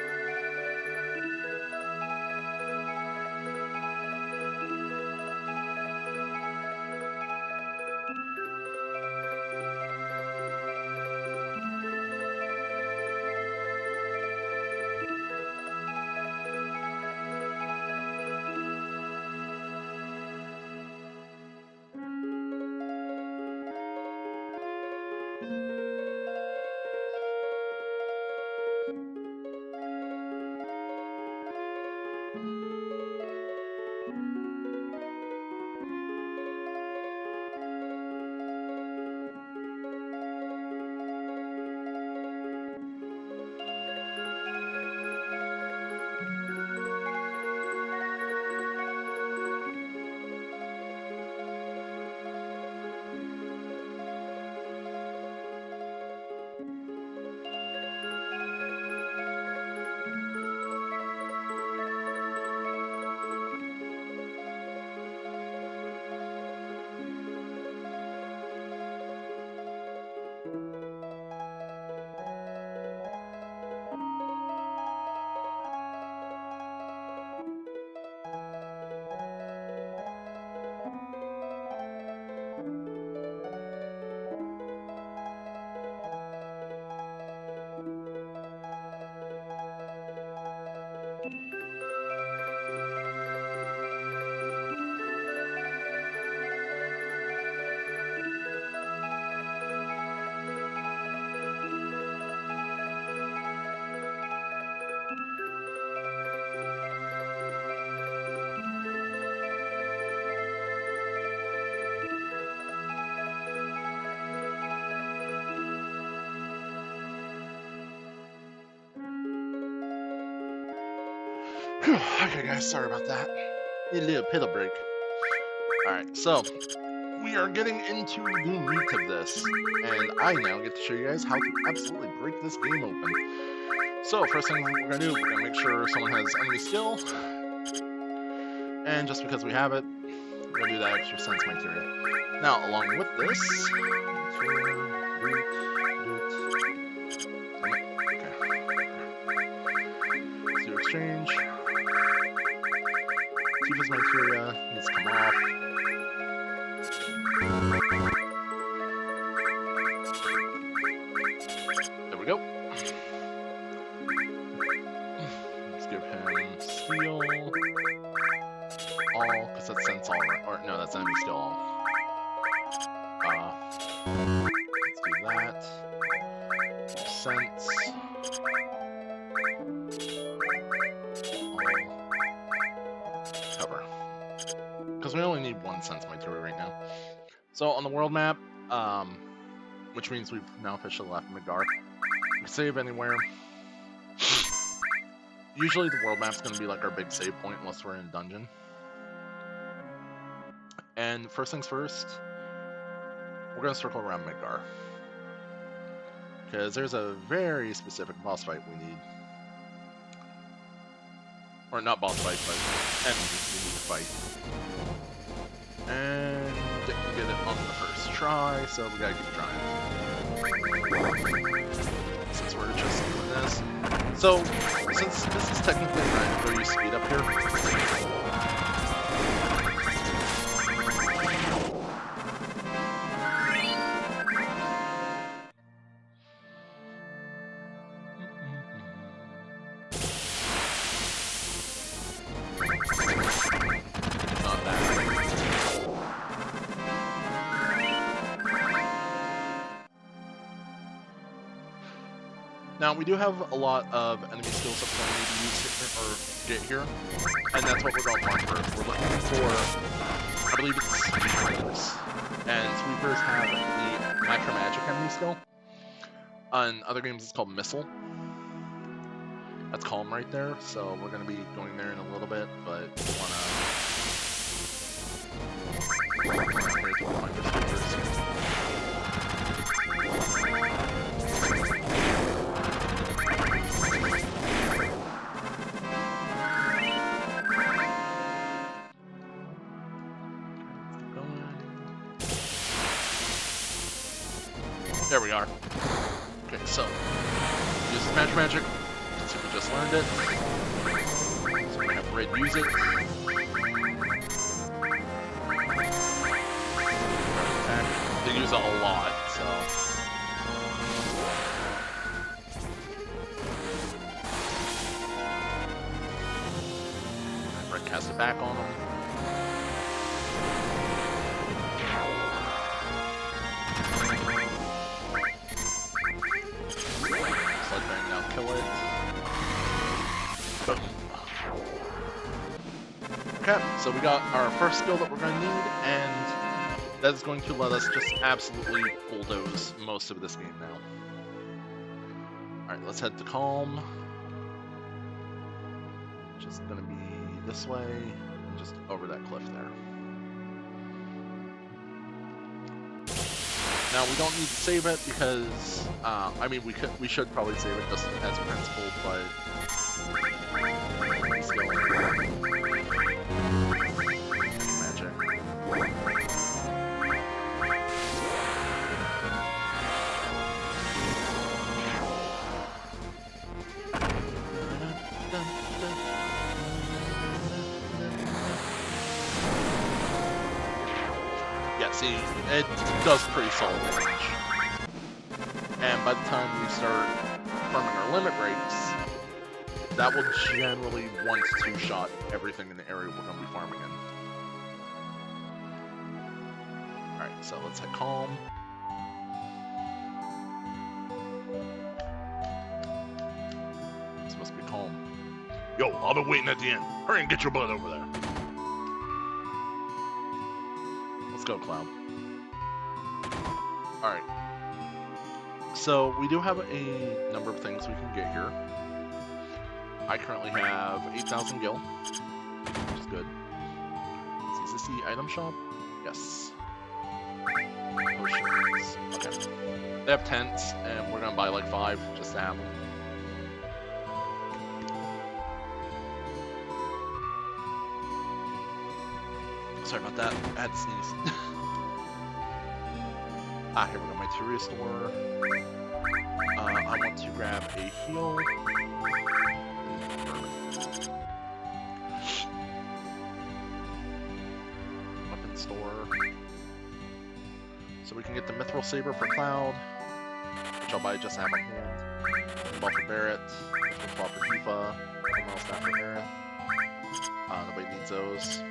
Okay, guys, sorry about that. Need a little piddle break. Alright, so we are getting into the meat of this, and I now get to show you guys how to absolutely break this game open. So, first thing we're gonna do, we're gonna make sure someone has enemy skill, and just because we have it, we're gonna do that extra sense criteria. Now, along with this, let's do exchange. Tifa's criteria needs to come off. There we go. Let's give him steel all, because that's sense all, or no, that's enemy skill all. Let's do that. Sense. All. Cover. Because we only need one sense criteria right now. So on the world map, which means we've now officially left Midgar. We can save anywhere. Usually the world map's going to be like our big save point unless we're in a dungeon. And first things first, we're going to circle around Midgar. Because there's a very specific boss fight we need. Or not boss fight, but enemy we need to fight. And didn't get it on the first try, so we gotta keep trying. Since we're just doing this. So, since this is technically right, we're use speed up here. Now, we do have a lot of enemy skills that we're going to need to use here, or get here, and that's what we're going to farm first. We're looking for, I believe it's sweepers, and sweepers have the Macro Magic enemy skill. On other games, it's called Missile. That's calm right there, so we're going to be going there in a little bit, but we want to here to find the sweepers. There we are. Okay, so use Smash Magic. Let's see if we just learned it. So we're gonna have Red use it. They use it a lot, so. Red cast it back on them. Okay, so we got our first skill that we're going to need, and that is going to let us just absolutely bulldoze most of this game now. Alright, let's head to Calm. Just going to be this way, and just over that cliff there. Now, we don't need to save it because, I mean, we should probably save it just as principle, but skill. Magic. Yeah, see, it does pretty solid damage. And by the time we start farming our limit breaks, that will generally once two-shot everything in the area we're going to be farming in. Alright, so let's hit Calm. This must be Calm. Yo, I'll be waiting at the end. Hurry and get your butt over there. Let's go, Cloud. Alright. So, we do have a number of things we can get here. I currently have 8,000 gil, which is good. Is this the item shop? Yes. Potions. Okay. They have tents, and we're gonna buy like 5 just to have them. Sorry about that. I had to sneeze. Here we go. Materia store. I want to grab a heal. Weapon store. So we can get the Mithril Saber for Cloud, which I'll buy just to have on hand. Buff for Barret. Buff for Tifa. Someone else not for Barret. Nobody needs those.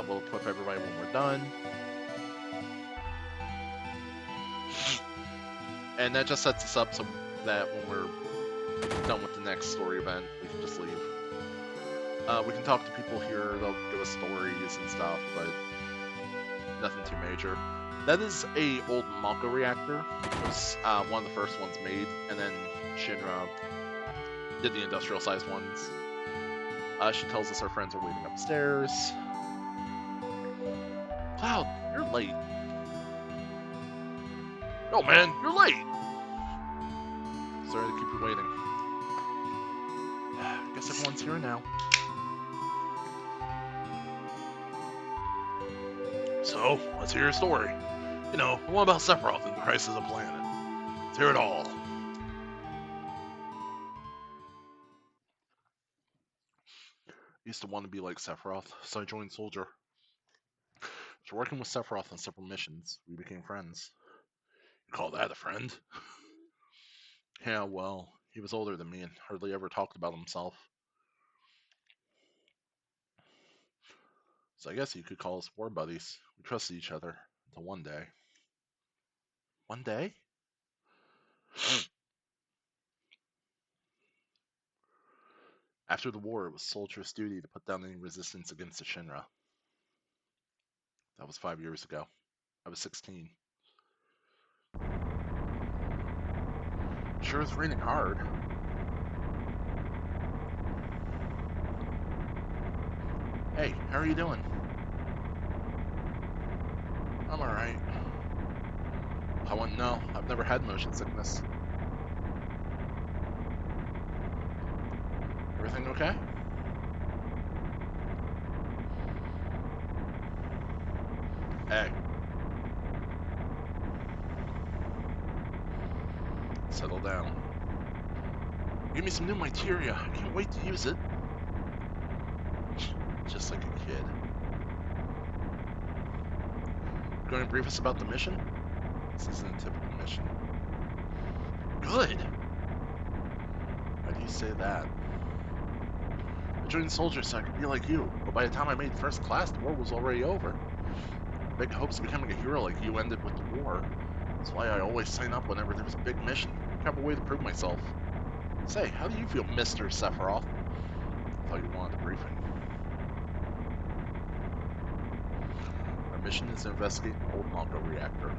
We'll equip everybody when we're done. And that just sets us up so that when we're done with the next story event, we can just leave. We can talk to people here, they'll give us stories and stuff, but nothing too major. That is a old Mako reactor. It was one of the first ones made, and then Shinra did the industrial sized ones. She tells us her friends are waiting upstairs. Cloud, you're late. Oh man, you're late! Sorry to keep you waiting. Guess everyone's here now. So, let's hear your story. You know, the one about Sephiroth and the crisis of the planet. Let's hear it all. Used to want to be like Sephiroth, so I joined Soldier. After working with Sephiroth on several missions, we became friends. You call that a friend? Yeah, well, he was older than me and hardly ever talked about himself. So I guess you could call us war buddies. We trusted each other until one day. One day? After the war, it was Soldier's duty to put down any resistance against the Shinra. That was 5 years ago. I was 16. Sure is raining hard. Hey, how are you doing? I'm alright. I wouldn't know. I've never had motion sickness. Everything okay? Hey. Settle down. Give me some new materia. I can't wait to use it. Just like a kid. Going to brief us about the mission? This isn't a typical mission. Good! Why do you say that? I joined Soldier so I could be like you, but by the time I made first class, the war was already over. My big hopes of becoming a hero like you ended with the war. That's why I always sign up whenever there's a big mission. I have a way to prove myself. Say, how do you feel, Mr. Sephiroth? I thought you wanted a briefing. Our mission is to investigate an old Mako reactor.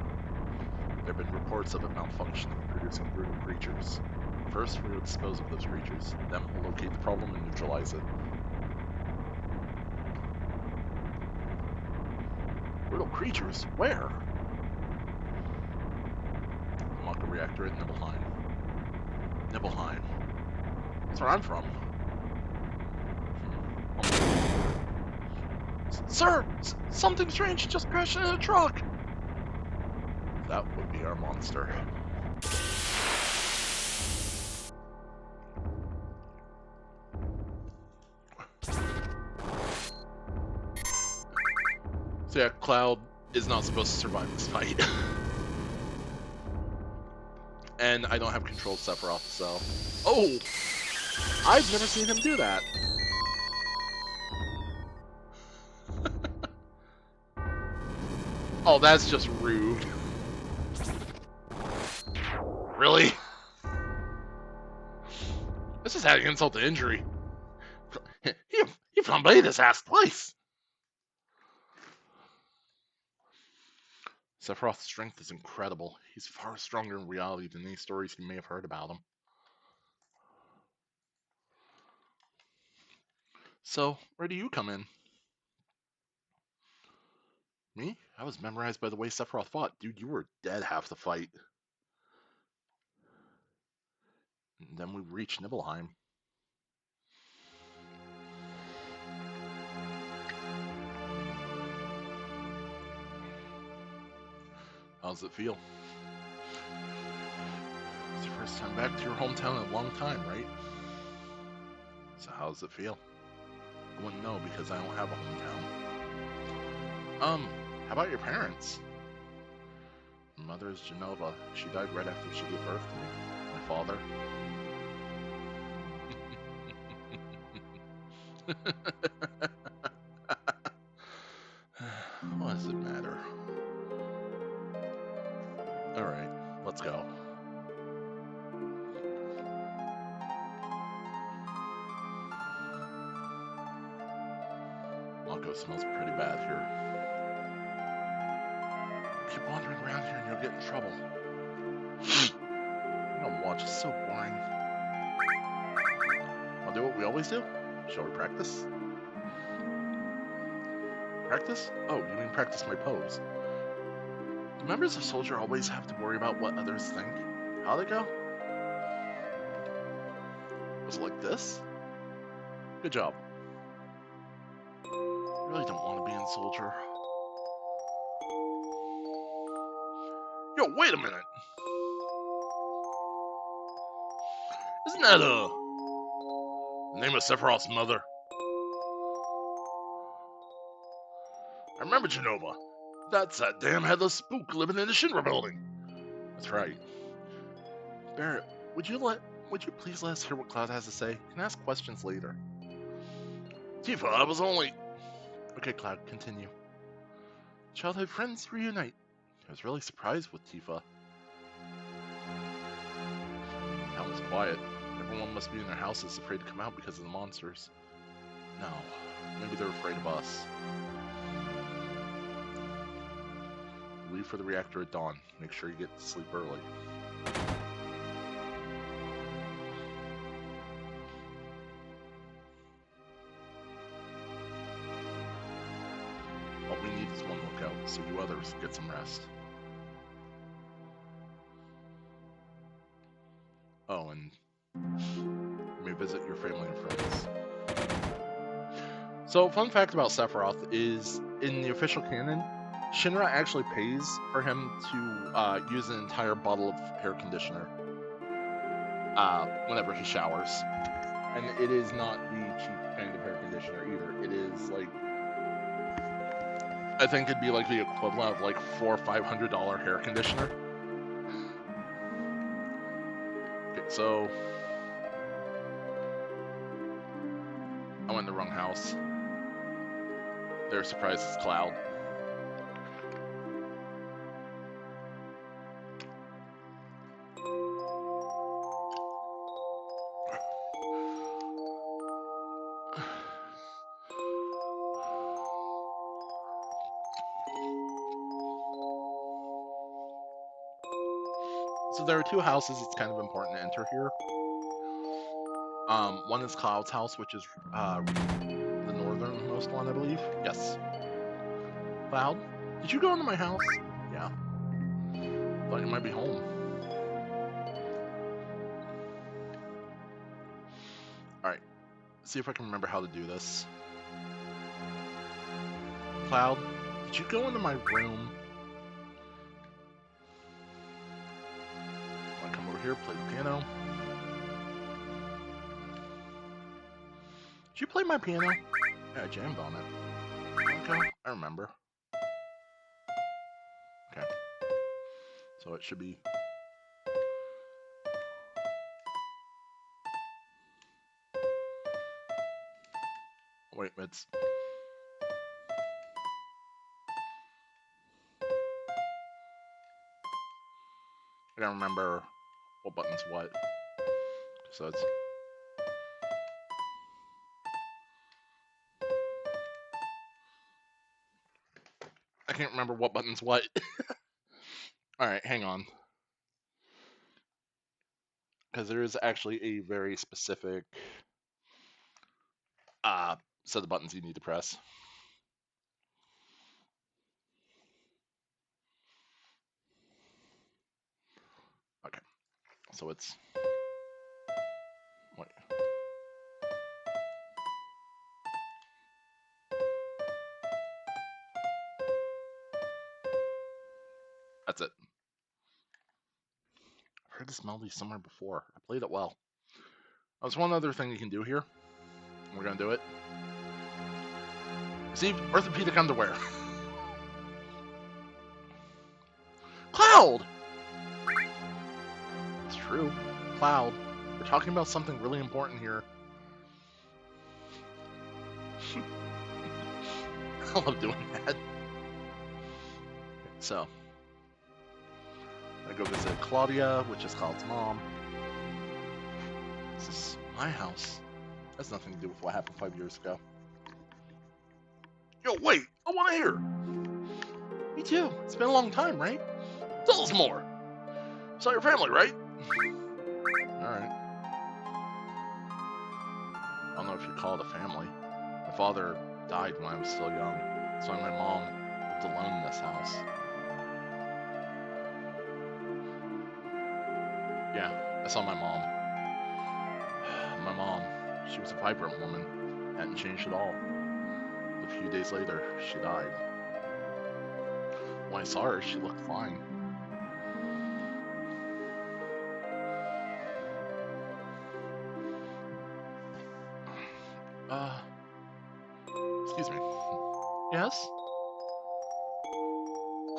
There have been reports of it malfunctioning and producing brutal creatures. First, we will dispose of those creatures. Then we'll locate the problem and neutralize it. Brutal creatures? Where? The Mako reactor at Nibelheim. Nibelheim. That's where I'm from. Sir! Something strange just crashed in a truck! That would be our monster. So yeah, Cloud is not supposed to survive this fight. And I don't have control of Sephiroth, so... Oh! I've never seen him do that! Oh, that's just rude. Really? This is adding insult to injury. You flambé this ass twice! Sephiroth's strength is incredible. He's far stronger in reality than any stories you may have heard about him. So, where do you come in? Me? I was memorized by the way Sephiroth fought. Dude, you were dead half the fight. And then we reached Nibelheim. How does it feel? It's your first time back to your hometown in a long time, right? So how does it feel? I wouldn't know because I don't have a hometown. How about your parents? My mother is Genova. She died right after she gave birth to me. My father. What does it matter? Alright, let's go. Mako smells pretty bad here. Keep wandering around here and you'll get in trouble. You don't watch, it's so boring. I'll do what we always do. Shall we practice? Practice? Oh, you mean practice my pose. Do members of Soldier always have to worry about what others think? How'd it go? Was it like this? Good job. I really don't want to be in Soldier. Yo, wait a minute! Isn't that, the name of Sephiroth's mother? I remember Genova. That's that damn headless spook living in the Shinra building. That's right. Barrett, would you please let us hear what Cloud has to say? You can ask questions later. Tifa, I was only... Okay, Cloud, continue. Childhood friends reunite. I was really surprised with Tifa. The town was quiet. Everyone must be in their houses afraid to come out because of the monsters. No, maybe they're afraid of us. Leave for the reactor at dawn. Make sure you get to sleep early. All we need is one lookout, so you others get some rest. Oh, and you may visit your family and friends. So, fun fact about Sephiroth is, in the official canon, Shinra actually pays for him to use an entire bottle of hair conditioner whenever he showers. And it is not the cheap kind of hair conditioner either. It is like, I think it'd be like the equivalent of like $400 or $500 hair conditioner. Okay, so I went in the wrong house. They're surprised it's Cloud. So there are two houses it's kind of important to enter here. One is Cloud's house, which is the northernmost one, I believe. Yes. Cloud, did you go into my house? Yeah. Thought you might be home. Alright. See if I can remember how to do this. Cloud, did you go into my room? I come over here, play the piano. Did you play my piano? Yeah, I jammed on it. Okay, I remember. Okay. So it should be... Wait, it's... I gotta remember what button's what. So it's... I can't remember what button's what. Alright, hang on. Because there is actually a very specific set of buttons you need to press. Okay, so it's... Wait. That's it. I've heard this melody somewhere before. I played it well. There's one other thing you can do here. We're gonna do it. Receive orthopedic underwear. Cloud! It's true. Cloud. We're talking about something really important here. I love doing that. So, I go visit Claudia, which is Cloud's mom. This is my house. Has nothing to do with what happened 5 years ago. Yo, wait! I want to hear! Me too. It's been a long time, right? Tell us more! Saw your family, right? Alright. I don't know if you call it a family. My father died when I was still young, so my mom lived alone in this house. Yeah, I saw my mom. My mom, she was a vibrant woman. Hadn't changed at all. A few days later, she died. When I saw her, she looked fine. Excuse me. Yes?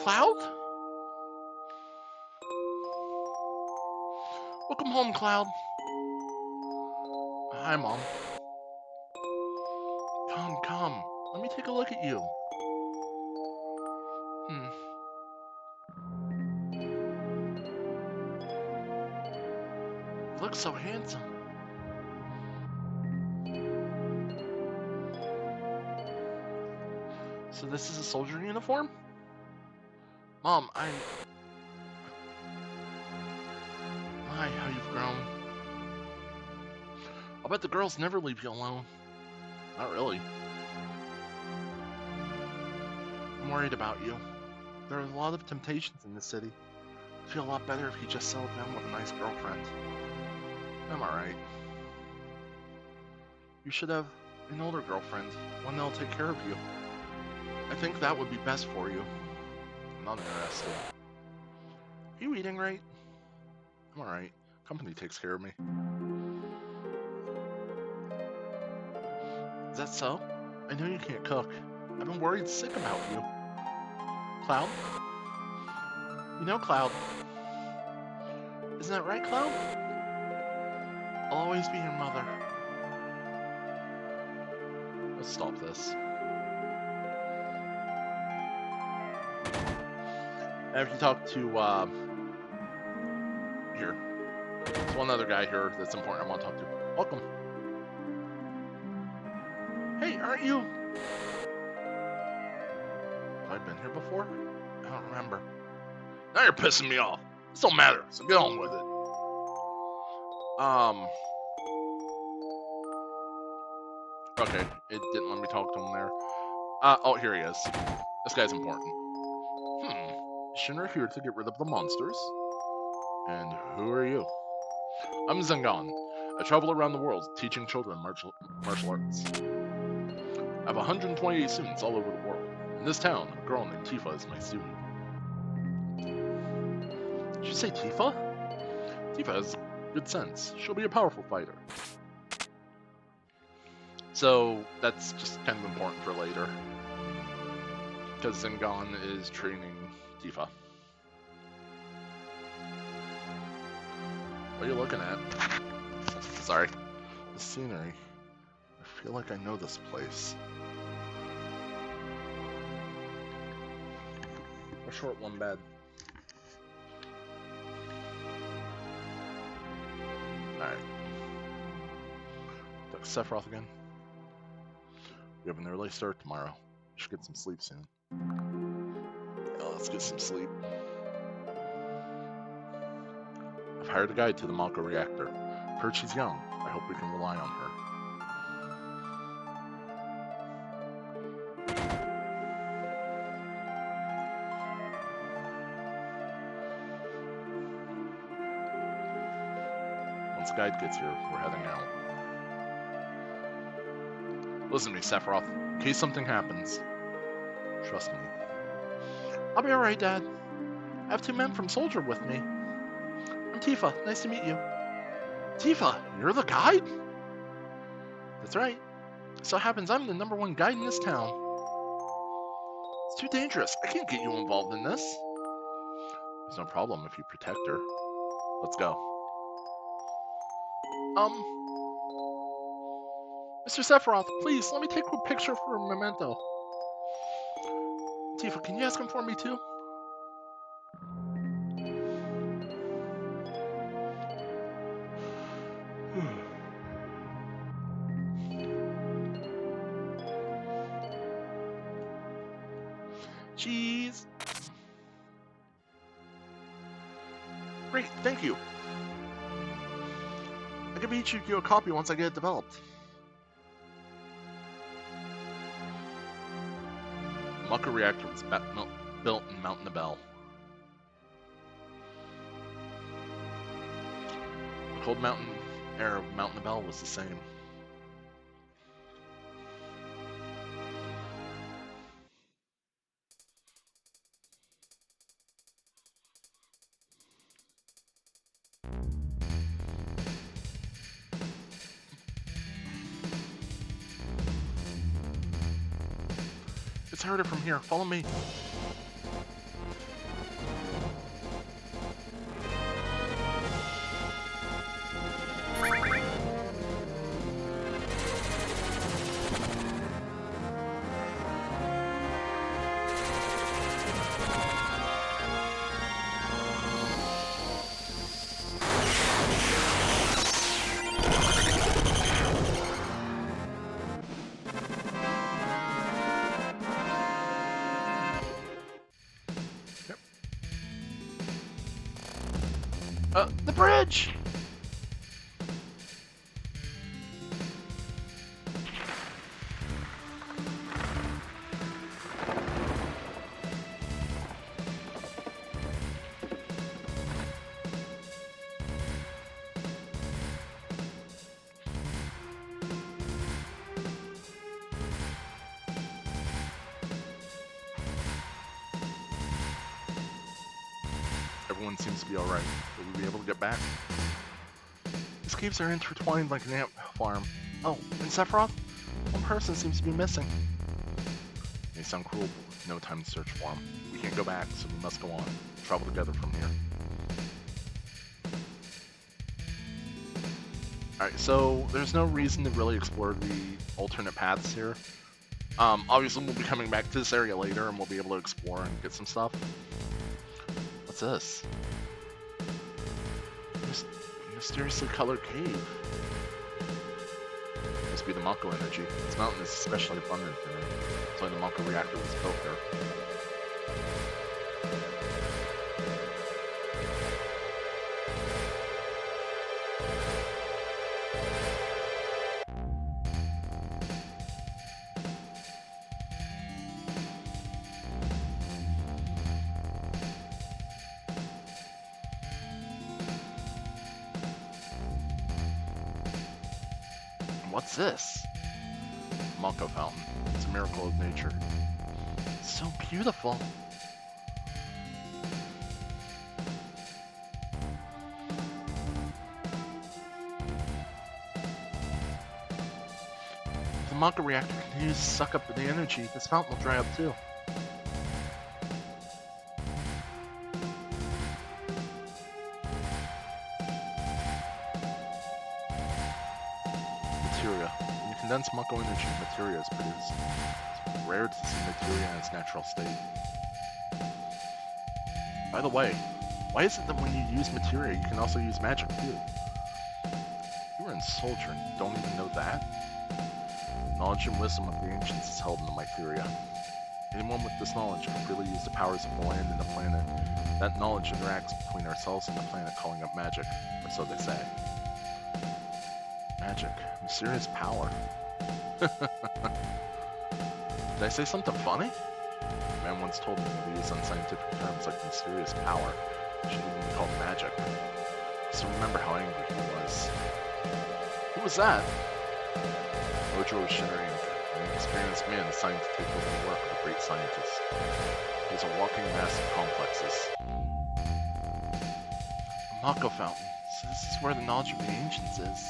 Cloud? Welcome home, Cloud. Hi, Mom. Come. Let me take a look at you. You look so handsome. So this is a soldier uniform? Mom, My, how you've grown. I'll bet the girls never leave you alone. Not really. I'm worried about you. There are a lot of temptations in this city. I'd feel a lot better if you just settled down with a nice girlfriend. I'm alright. You should have an older girlfriend, one that'll take care of you. I think that would be best for you. I'm not interested. Are you eating right? I'm alright. Company takes care of me. Is that so? I know you can't cook. I've been worried sick about you. Cloud? You know, Cloud. Isn't that right, Cloud? I'll always be your mother. Let's stop this. And if you talk to, here. There's one other guy here that's important I want to talk to. Welcome. Hey, aren't you? Have I been here before? I don't remember. Now you're pissing me off. It don't matter, so get on with it. Okay, it didn't let me talk to him there. Oh, here he is. This guy's important. Shinra here to get rid of the monsters. And who are you? I'm Zengon. I travel around the world teaching children martial arts. I have 128 students all over the world. In this town, a girl named Tifa is my student. Did you say Tifa? Tifa has good sense. She'll be a powerful fighter. So that's just kind of important for later. Because Zengon is training Tifa. What are you looking at? Sorry. The scenery. I feel like I know this place. A short one bed. Alright. Dr. Sephiroth again. We have an early start tomorrow. We should get some sleep soon. Oh, let's get some sleep. hired a guide to the Mako reactor. Heard she's young. I hope we can rely on her. Once the guide gets here, we're heading out. Listen to me, Sephiroth. In case something happens, trust me. I'll be alright, Dad. I have 2 men from Soldier with me. I'm Tifa. Nice to meet you. Tifa, you're the guide? That's right. So it happens I'm the #1 guide in this town. It's too dangerous. I can't get you involved in this. There's no problem if you protect her. Let's go. Mr. Sephiroth, please, let me take a picture for a memento. Tifa, can you ask him for me too? Jeez. Great, thank you. I can beat you a copy once I get it developed. The Mako reactor was built in Mount Nibel. The cold mountain air of Mount Nibel was the same. It's harder from here. Follow me. The bridge! Everyone seems to be alright. Will we be able to get back? These caves are intertwined like an ant farm. Oh, and Sephiroth? One person seems to be missing. May sound cruel, but no time to search for him. We can't go back, so we must go on. Travel together from here. Alright, so there's no reason to really explore the alternate paths here. Obviously we'll be coming back to this area later and we'll be able to explore and get some stuff. What's this? Mysteriously colored cave. Must be the Mako energy. This mountain is especially abundant there. That's why the Mako reactor was built there. What's this? Mako fountain. It's a miracle of nature. It's so beautiful. If the Mako reactor continues to suck up the energy, this fountain will dry up too. When you condense Mako energy, materia is produced. It's rare to see materia in its natural state. By the way, why is it that when you use materia, you can also use magic too? You were in Soldier and don't even know that? Knowledge and wisdom of the ancients is held in the materia. Anyone with this knowledge can freely use the powers of the land and the planet. That knowledge interacts between ourselves and the planet, calling up magic, or so they say. Magic. Mysterious power. Did I say something funny? A man once told me that we use unscientific terms like mysterious power. It should even be called magic. So remember how angry he was. Who was that? Hojo was shimmering, an experienced man assigned to take over the work of a great scientist. He was a walking mass of complexes. A Mako fountain. So this is where the knowledge of the ancients is.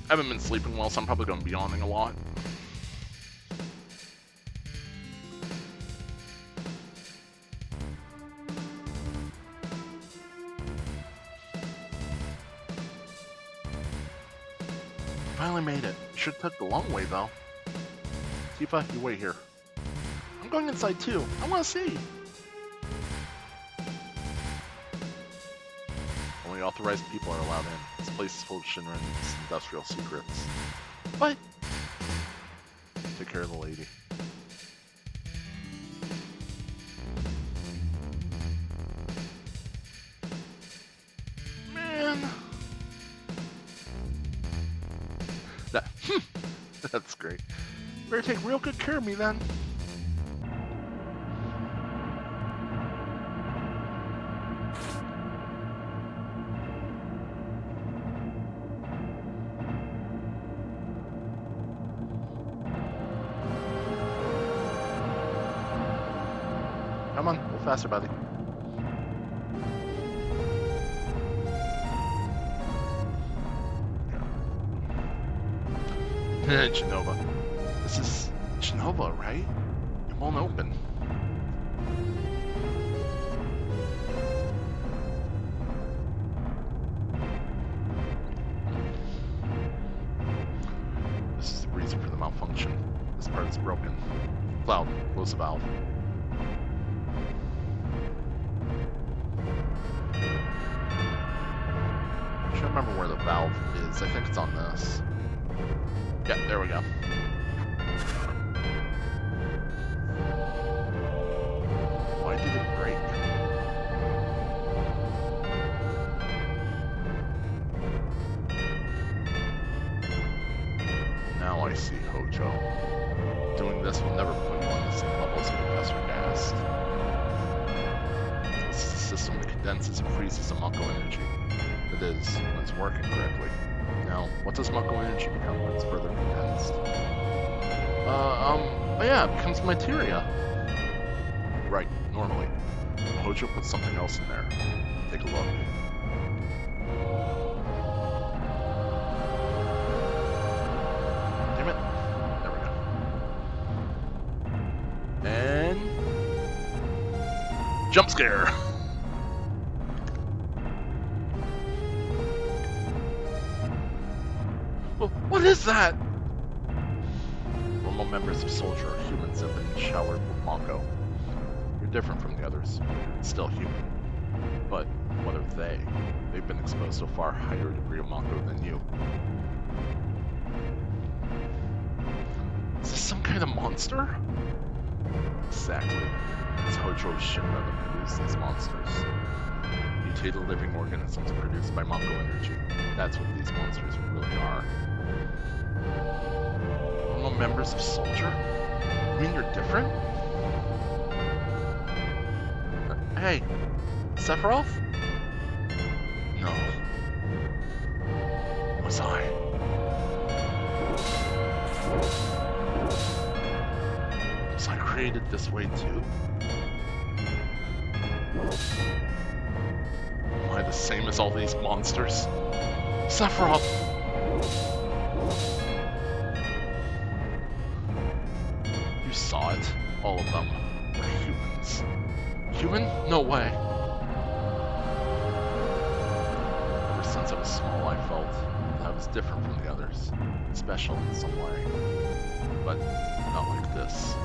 I haven't been sleeping well, so I'm probably going to be yawning a lot. Finally made it. Sure took the long way, though. Tifa, you wait here. I'm going inside, too. I want to see. Only authorized people are allowed in. This place is full of Shinran's industrial secrets. What? Take care of the lady. Man. That's great. Better take real good care of me then. Come on, a little faster, buddy. Genova. This is Genova, right? It won't open. This is the reason for the malfunction. This part is broken. Cloud, close the valve. I'm trying to remember where the valve is. I think it's on this. Yeah, there we go. Why did it break? Now I see, Hojo. Doing this will never put you on the same level as Professor Gast. This is a system that condenses and freezes the Mako energy. It is, when it's working correctly. Now, what does Mako energy become when it's further condensed? Oh yeah, it becomes materia. Right, normally. Hojo puts something else in there. Take a look. Damn it. There we go. And... jump scare! What is that? Normal members of Soldier or humans have been showered with Mako. You're different from the others. You're still human. But what are they? They've been exposed to a far higher degree of Mako than you. Is this some kind of monster? Exactly. It's Hojo's Shinra that produces these monsters. Mutated living organisms produced by Mako energy. That's what these monsters really are. Normal members of Soldier? You mean you're different? Hey, Sephiroth? No. Was I? Was I created this way too? Am I the same as all these monsters? Sephiroth! You saw it. All of them were humans. Human? No way. Ever since I was small, I felt that I was different from the others. Special in some way. But not like this.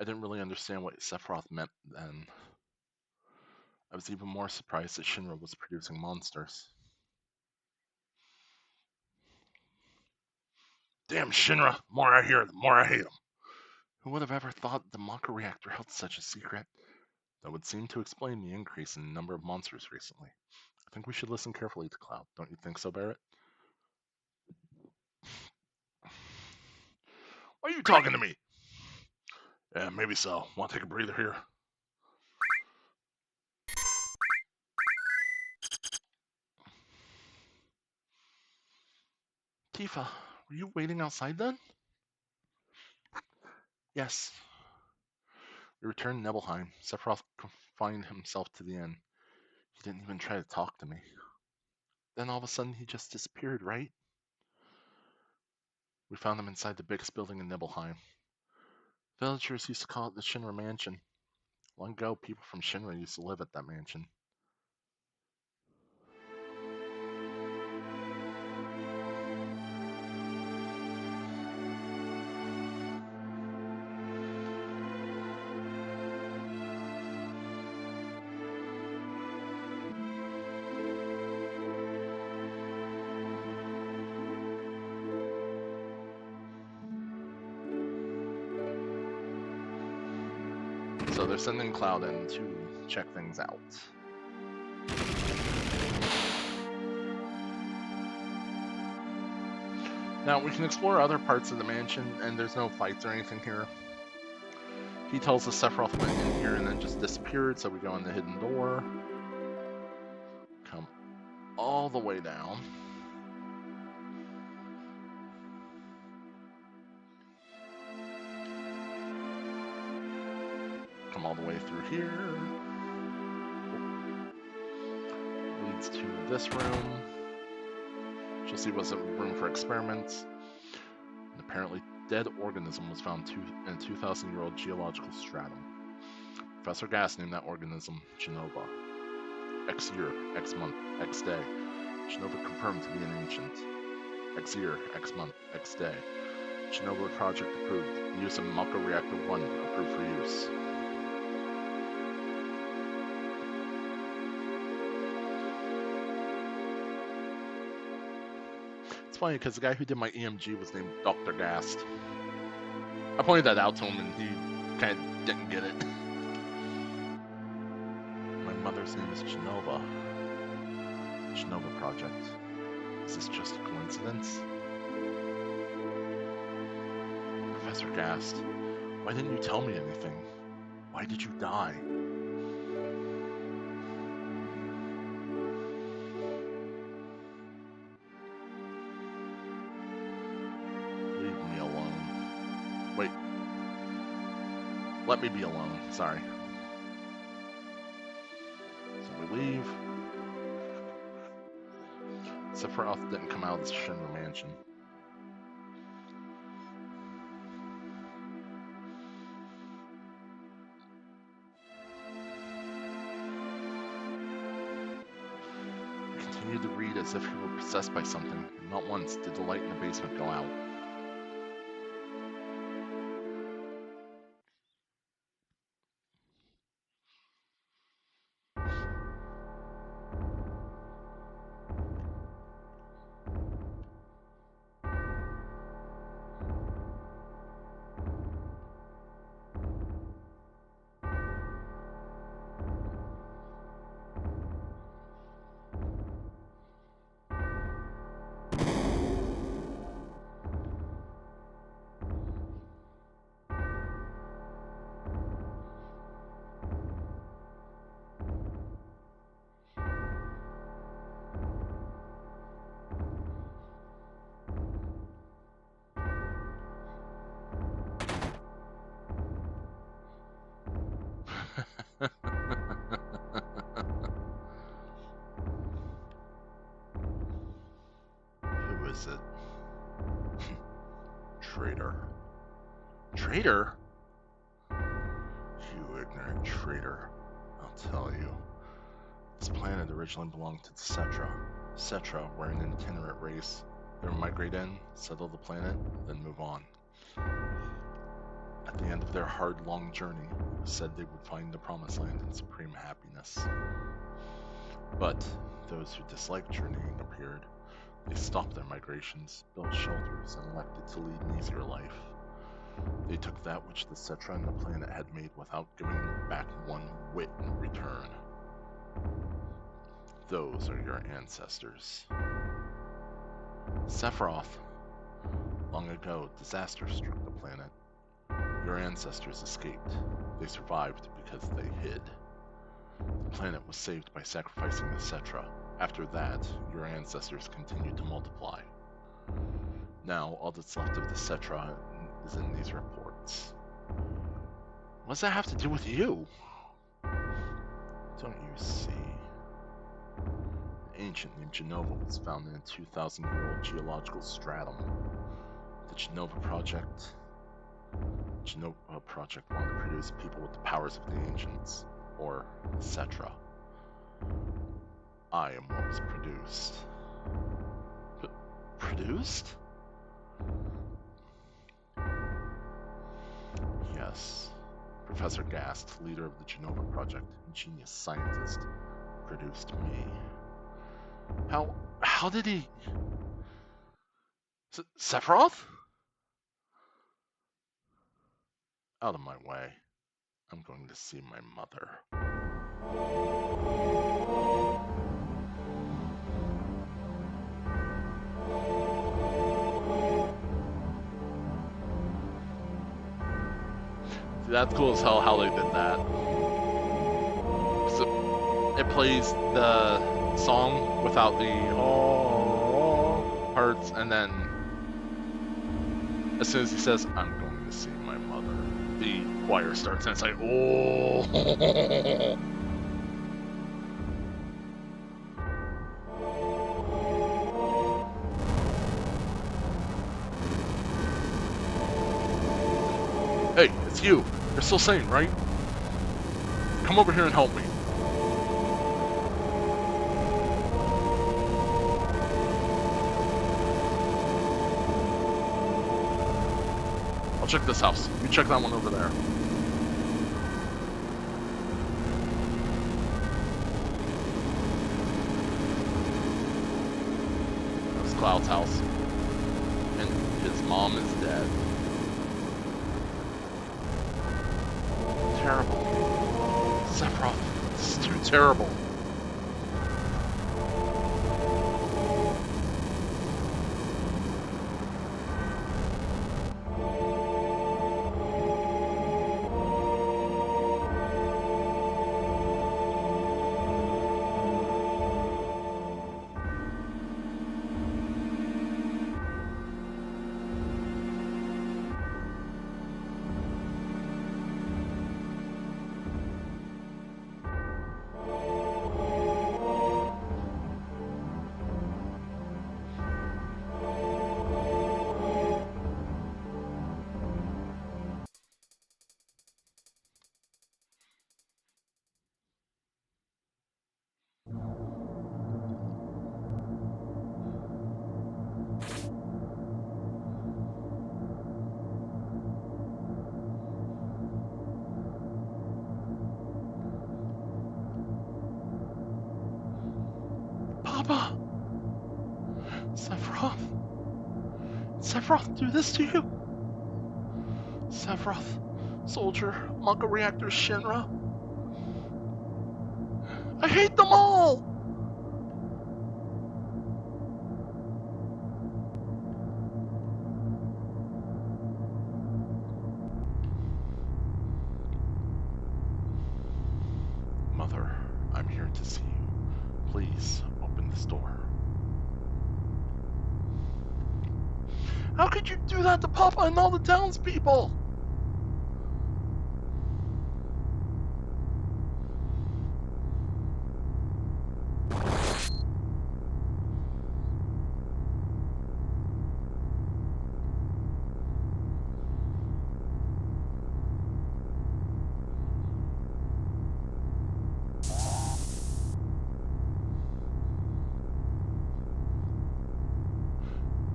I didn't really understand what Sephiroth meant then. I was even more surprised that Shinra was producing monsters. Damn Shinra! The more I hear, the more I hate him. Who would have ever thought the Maka reactor held such a secret? That would seem to explain the increase in the number of monsters recently. I think we should listen carefully to Cloud. Don't you think so, Barrett? Why are you talking to me? Yeah, maybe so. Want to take a breather here? Tifa, were you waiting outside then? Yes. We returned to Nibelheim. Sephiroth confined himself to the inn. He didn't even try to talk to me. Then all of a sudden he just disappeared, right? We found him inside the biggest building in Nibelheim. Villagers used to call it the Shinra Mansion. Long ago, people from Shinra used to live at that mansion. So they're sending Cloud in to check things out. Now, we can explore other parts of the mansion, and there's no fights or anything here. He tells us Sephiroth went in here and then just disappeared, so we go in the hidden door. Come all the way down. Come all the way through here. Leads to this room. Which you'll see was a room for experiments. An apparently dead organism was found in a 2,000-year-old geological stratum. Professor Gas named that organism Genova. X year, X month, X day. Genova confirmed to be an ancient. X year, X month, X day. Genova project approved. Use of Mako Reactor 1 approved for use. It's funny because the guy who did my EMG was named Dr. Gast. I pointed that out to him and he kind of didn't get it. My mother's name is Genova. Genova Project. Is this just a coincidence? Professor Gast, why didn't you tell me anything? Why did you die? Leave me alone. Wait. Let me be alone. Sorry. So we leave. Sephiroth didn't come out of the Shinra Mansion. He continued to read as if he were possessed by something, and not once did the light in the basement go out. Who is it? Traitor. Traitor? You ignorant traitor. I'll tell you. This planet originally belonged to the Cetra. Cetra were an itinerant race. They would migrate in, settle the planet, then move on. At the end of their hard, long journey, it was said they would find the promised land and supreme happiness. But those who disliked journeying appeared. They stopped their migrations, built shelters, and elected to lead an easier life. They took that which the Cetra and the planet had made without giving back one whit in return. Those are your ancestors. Sephiroth. Long ago, disaster struck the planet. Your ancestors escaped. They survived because they hid. The planet was saved by sacrificing the Cetra. After that, your ancestors continued to multiply. Now, all that's left of the Cetra is in these reports. What does that have to do with you? Don't you see? An ancient named Genova was found in a 2,000-year-old geological stratum. The Genova Project wanted to produce people with the powers of the ancients, or Cetra. I am what was produced. Produced? Yes. Professor Gast, leader of the Genova Project, ingenious scientist, produced me. How did he... Sephiroth? Out of my way. I'm going to see my mother. See, that's cool as hell how they did that. So it plays the song without the parts, and then as soon as he says, I'm going to see my mother, the choir starts, and it's like, oh. Hey, it's you. You're still sane, right? Come over here and help me. I'll check this house. You check that one over there. That's Cloud's house. And his mom is dead. Terrible. Sephiroth, this is too terrible. Papa! Sephiroth! Sephiroth, do this to you? Sephiroth, Soldier, Mako Reactor, Shinra. I hate them all! Mother, I'm here to see you. Please, open this door. How could you do that to Papa and all the townspeople?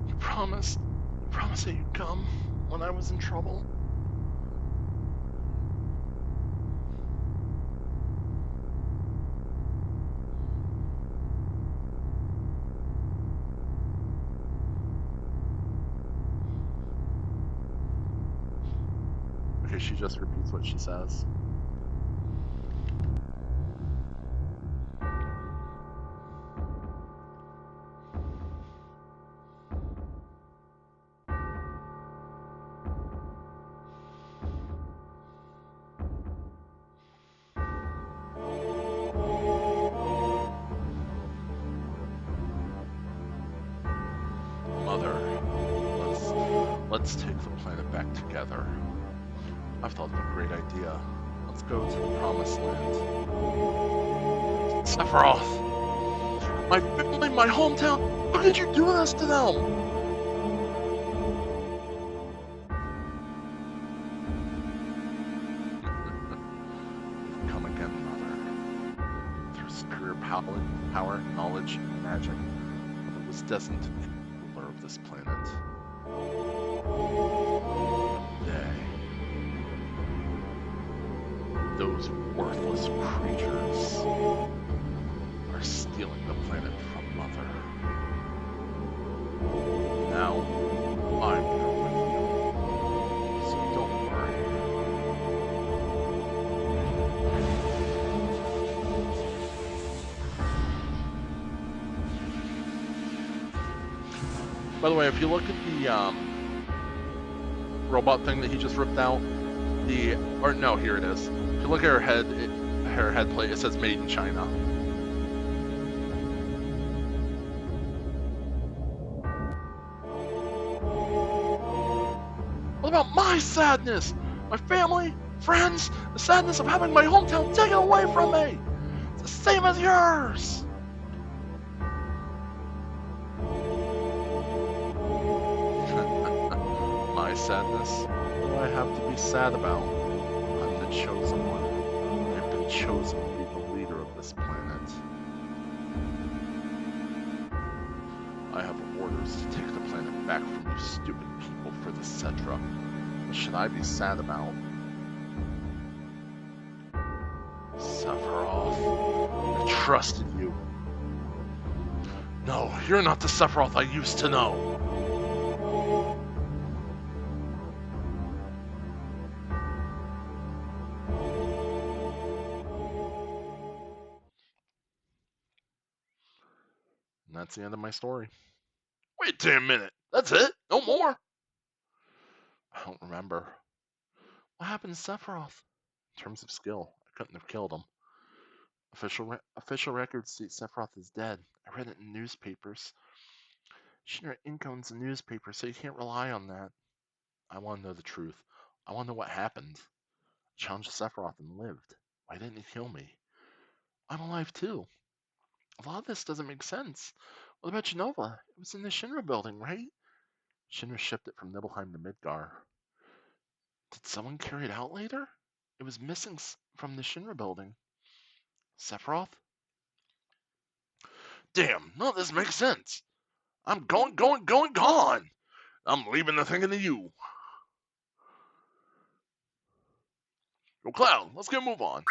You promised that you'd come when I was in trouble. she just repeats what she says. Mother, let's take the planet back together. I've thought of a great idea. Let's go to the promised land. Sephiroth! My family, my hometown! How did you do this to them? You've come again, Mother. Through superior power, knowledge, and magic, Mother was destined to be the ruler of this planet. Those worthless creatures are stealing the planet from Mother. Now, I'm here with you, so don't worry. By the way, if you look at the robot thing that he just ripped out, here it is. If you look at her head, her head plate, it says "Made in China." What about my sadness? My family, friends, the sadness of having my hometown taken away from me. It's the same as yours. My sadness? What do I have to be sad about? I'm the chosen one. I've been chosen to be the leader of this planet. I have orders to take the planet back from you stupid people for the Cetra. What should I be sad about? Sephiroth, I trusted you. No, you're not the Sephiroth I used to know. And that's the end of my story. Wait a minute. That's it? No more? I don't remember. What happened to Sephiroth? In terms of skill, I couldn't have killed him. Official records state Sephiroth is dead. I read it in newspapers. Shinra Inc. owns the newspaper, so you can't rely on that. I want to know the truth. I want to know what happened. I challenged Sephiroth and lived. Why didn't he kill me? I'm alive too. A lot of this doesn't make sense. What about Genova? It was in the Shinra building, right? Shinra shipped it from Nibelheim to Midgar. Did someone carry it out later? It was missing from the Shinra building. Sephiroth? Damn, none of this makes sense. I'm gone. I'm leaving the thing into you. Yo, Cloud, let's get a move on.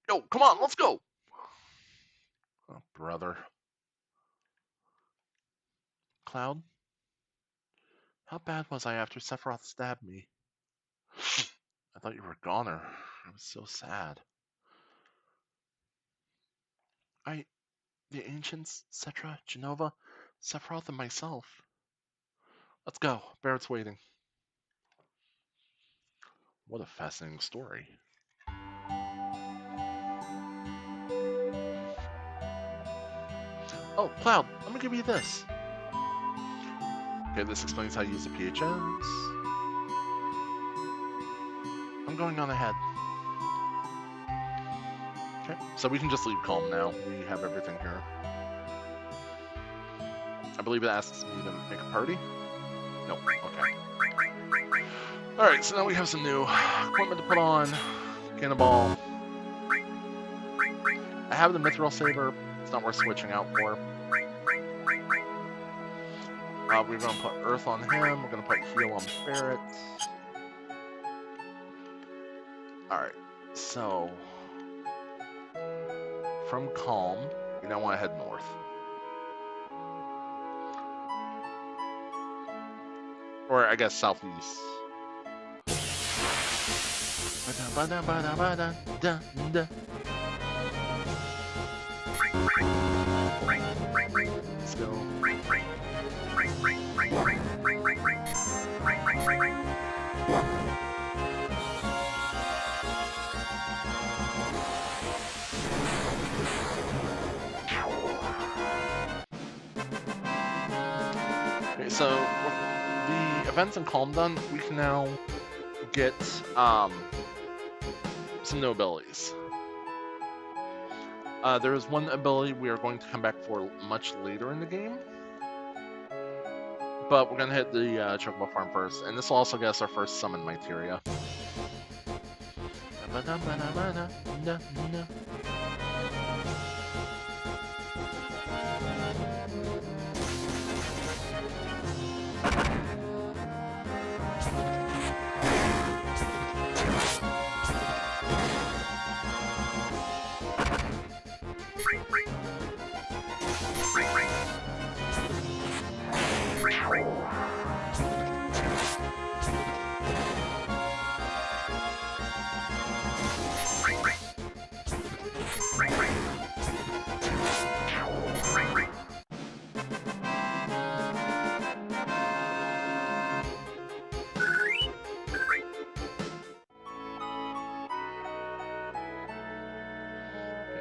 Yo, come on, let's go. Oh, brother. Cloud? How bad was I after Sephiroth stabbed me? I thought you were a goner. I was so sad. The ancients, Cetra, Genova, Sephiroth, and myself. Let's go. Barrett's waiting. What a fascinating story. Oh, Cloud, let me give you this. Okay, this explains how you use the PHMs. I'm going on ahead. Okay, so we can just leave calm now. We have everything here. I believe it asks me to make a party. Nope, okay. Alright, so now we have some new equipment to put on. Cannonball. I have the Mithril Saber. It's not worth switching out for. We're going to put Earth on him. We're going to put Heal on Barrett. Alright, so from Calm, we now want to head north. Or I guess southeast. Let's go. Okay, so with the events in Calm done, we can now get some new abilities. There is one ability we are going to come back for much later in the game, but we're going to hit the Chocobo Farm first, and this will also get us our first summon Materia.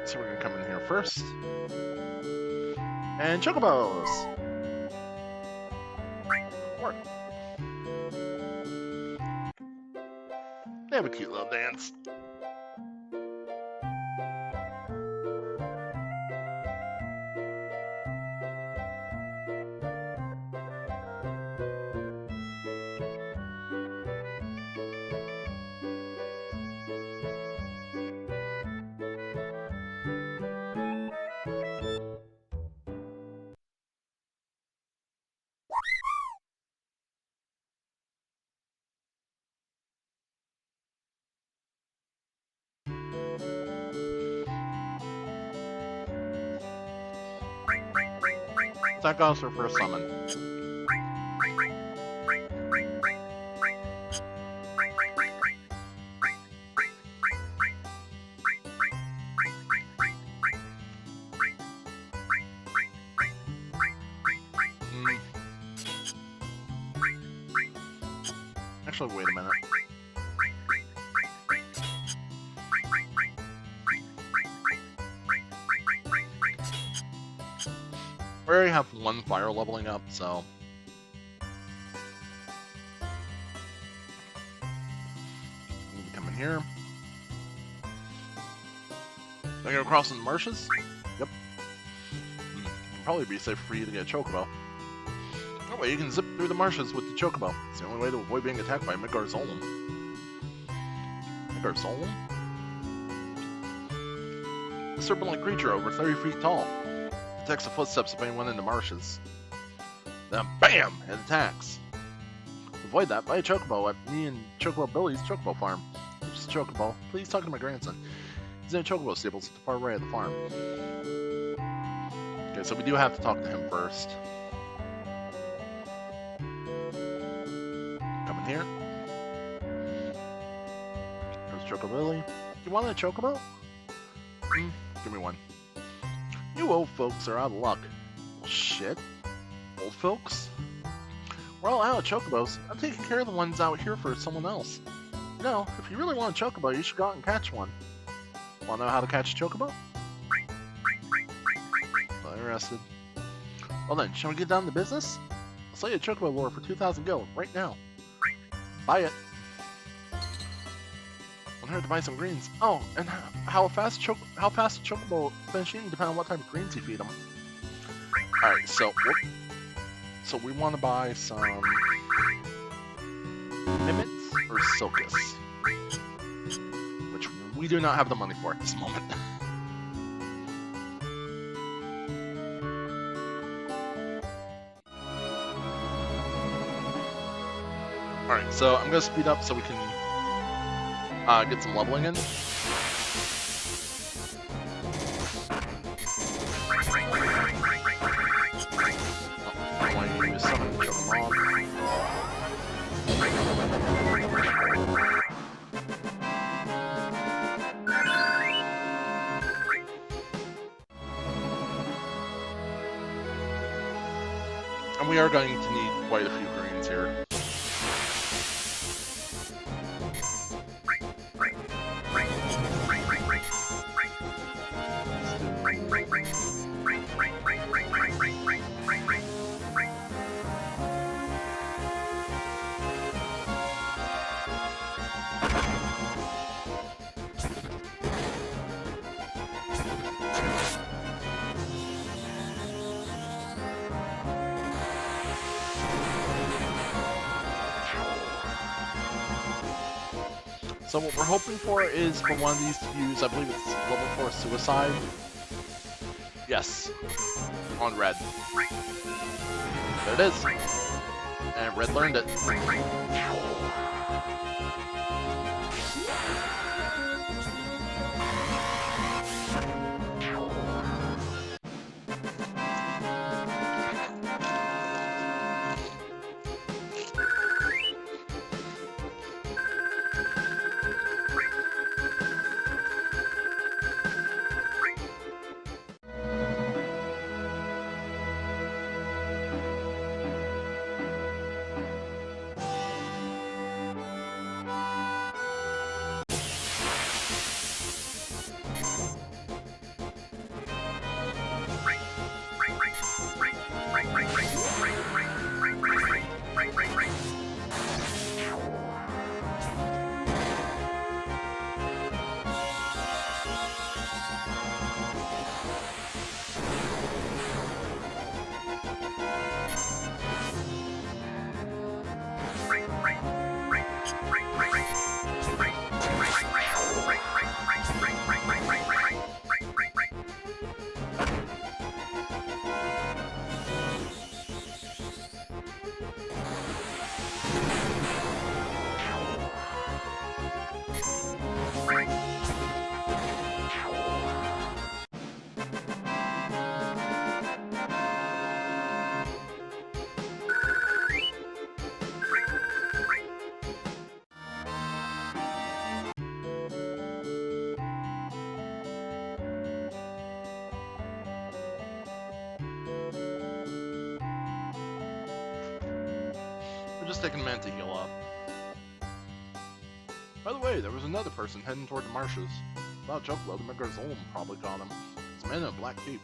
So we're gonna come in here first. And Chocobos! Work. They have a cute little dance. That goes for first summon. Actually, wait a minute. We already have one fire leveling up, so... Need to come in here. Am I gonna cross in the marshes? Yep. It'd probably be safe for you to get a Chocobo. That way you can zip through the marshes with the Chocobo. It's the only way to avoid being attacked by Midgardsormr. Midgardsormr? A serpent-like creature over 30 feet tall. Detects the footsteps of anyone in the marshes. Then BAM! It attacks. To avoid that, buy a Chocobo at me and Chocobo Billy's Chocobo Farm. Just a Chocobo. Please talk to my grandson. He's in a Chocobo stables at the far right of the farm. Okay, so we do have to talk to him first. Come in here. There's Chocobo Billy. You want a Chocobo? Give me one. You old folks are out of luck. Well, shit. Old folks? We're all out of Chocobos. I'm taking care of the ones out here for someone else. You know, if you really want a Chocobo, you should go out and catch one. Want to know how to catch a Chocobo? Not interested. Well then, shall we get down to business? I'll sell you a Chocobo lure for 2,000 gil right now. Buy it. I'm here to buy some greens. Oh, and how fast a Chocobo finish eating depends on what type of greens you feed them. Alright, so we want to buy some Mimets or Silkus, which we do not have the money for at this moment. Alright, so I'm going to speed up so we can get some leveling in. I want to use summon Chocomon. And we are going to need quite a few greens here. So what we're hoping for is for one of these to use, I believe it's level 4 suicide. Yes, on red. There it is. And red learned it. We're just taking a minute to heal up. By the way, there was another person heading toward the marshes. Without joke, though, the Megazolm probably caught him. It's a man in a black cape.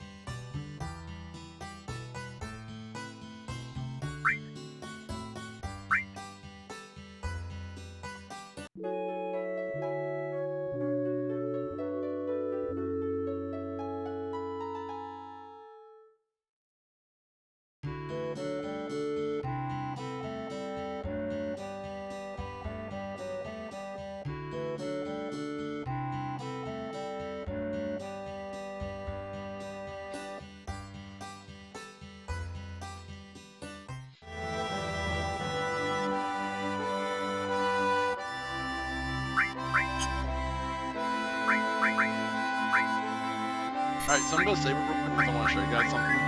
Alright, so I'm gonna save it real quick because I want to show you guys something.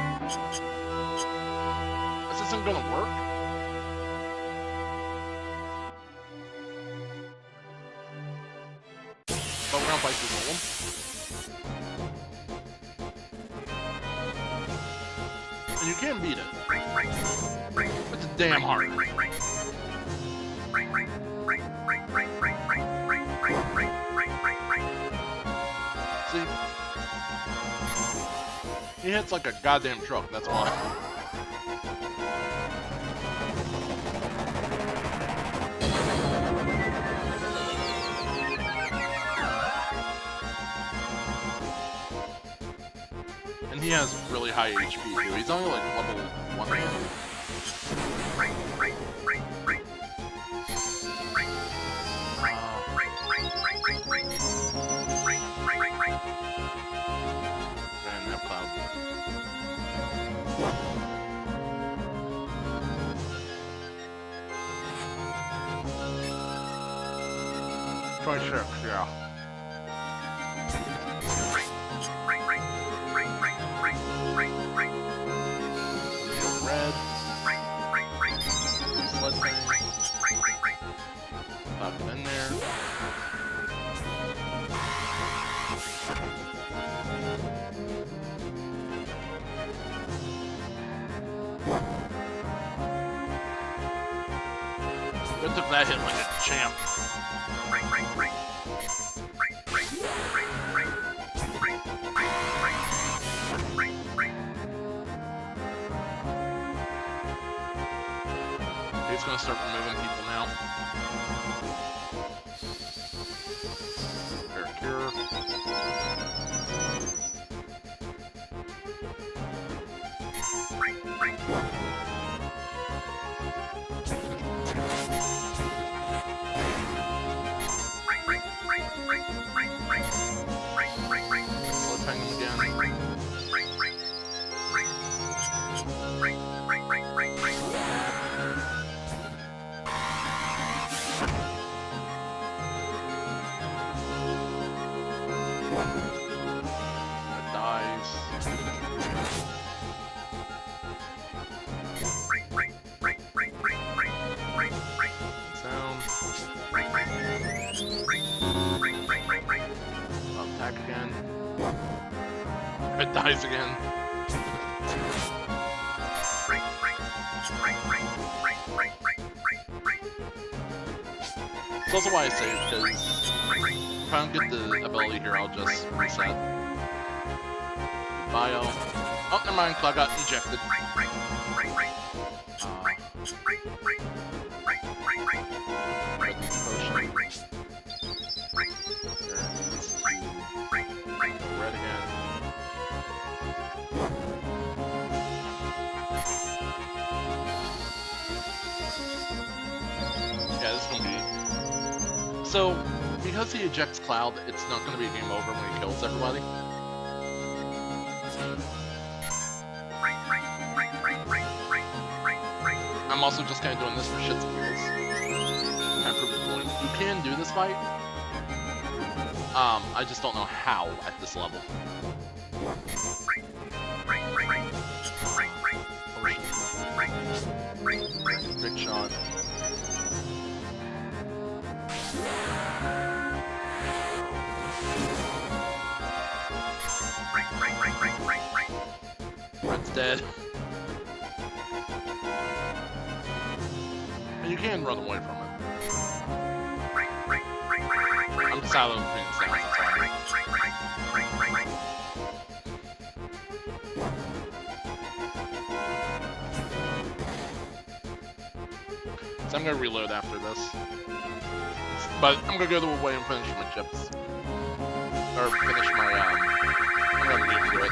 This isn't gonna work. But we're gonna fight this golem. And you can beat it. It's damn hard. See? He hits like a goddamn truck, that's why. And he has really high HP too. He's only like level 1 now. Try 6, yeah. Red. Sled tank. Pop it in there. took that hit like a champ. He's gonna start removing people now. Air cure. Let's hang him again. That dies. Sound. Attack again. It dies again. It's also why I save, because if I don't get the ability here, I'll just reset. Bio. Oh, never mind, Cloud got injected. Red again. Yeah, this is gonna be... So, because he ejects Cloud, it's not gonna be a game over when he kills everybody. I'm also just kind of doing this for shits and giggles. You can do this fight. I just don't know how at this level. Big shot. Red's dead. And you can run away from it. I'm silent between sounds, that's why. So I'm gonna reload after this. But I'm gonna go away and finish my chips. Or finish my, I'm gonna move to it.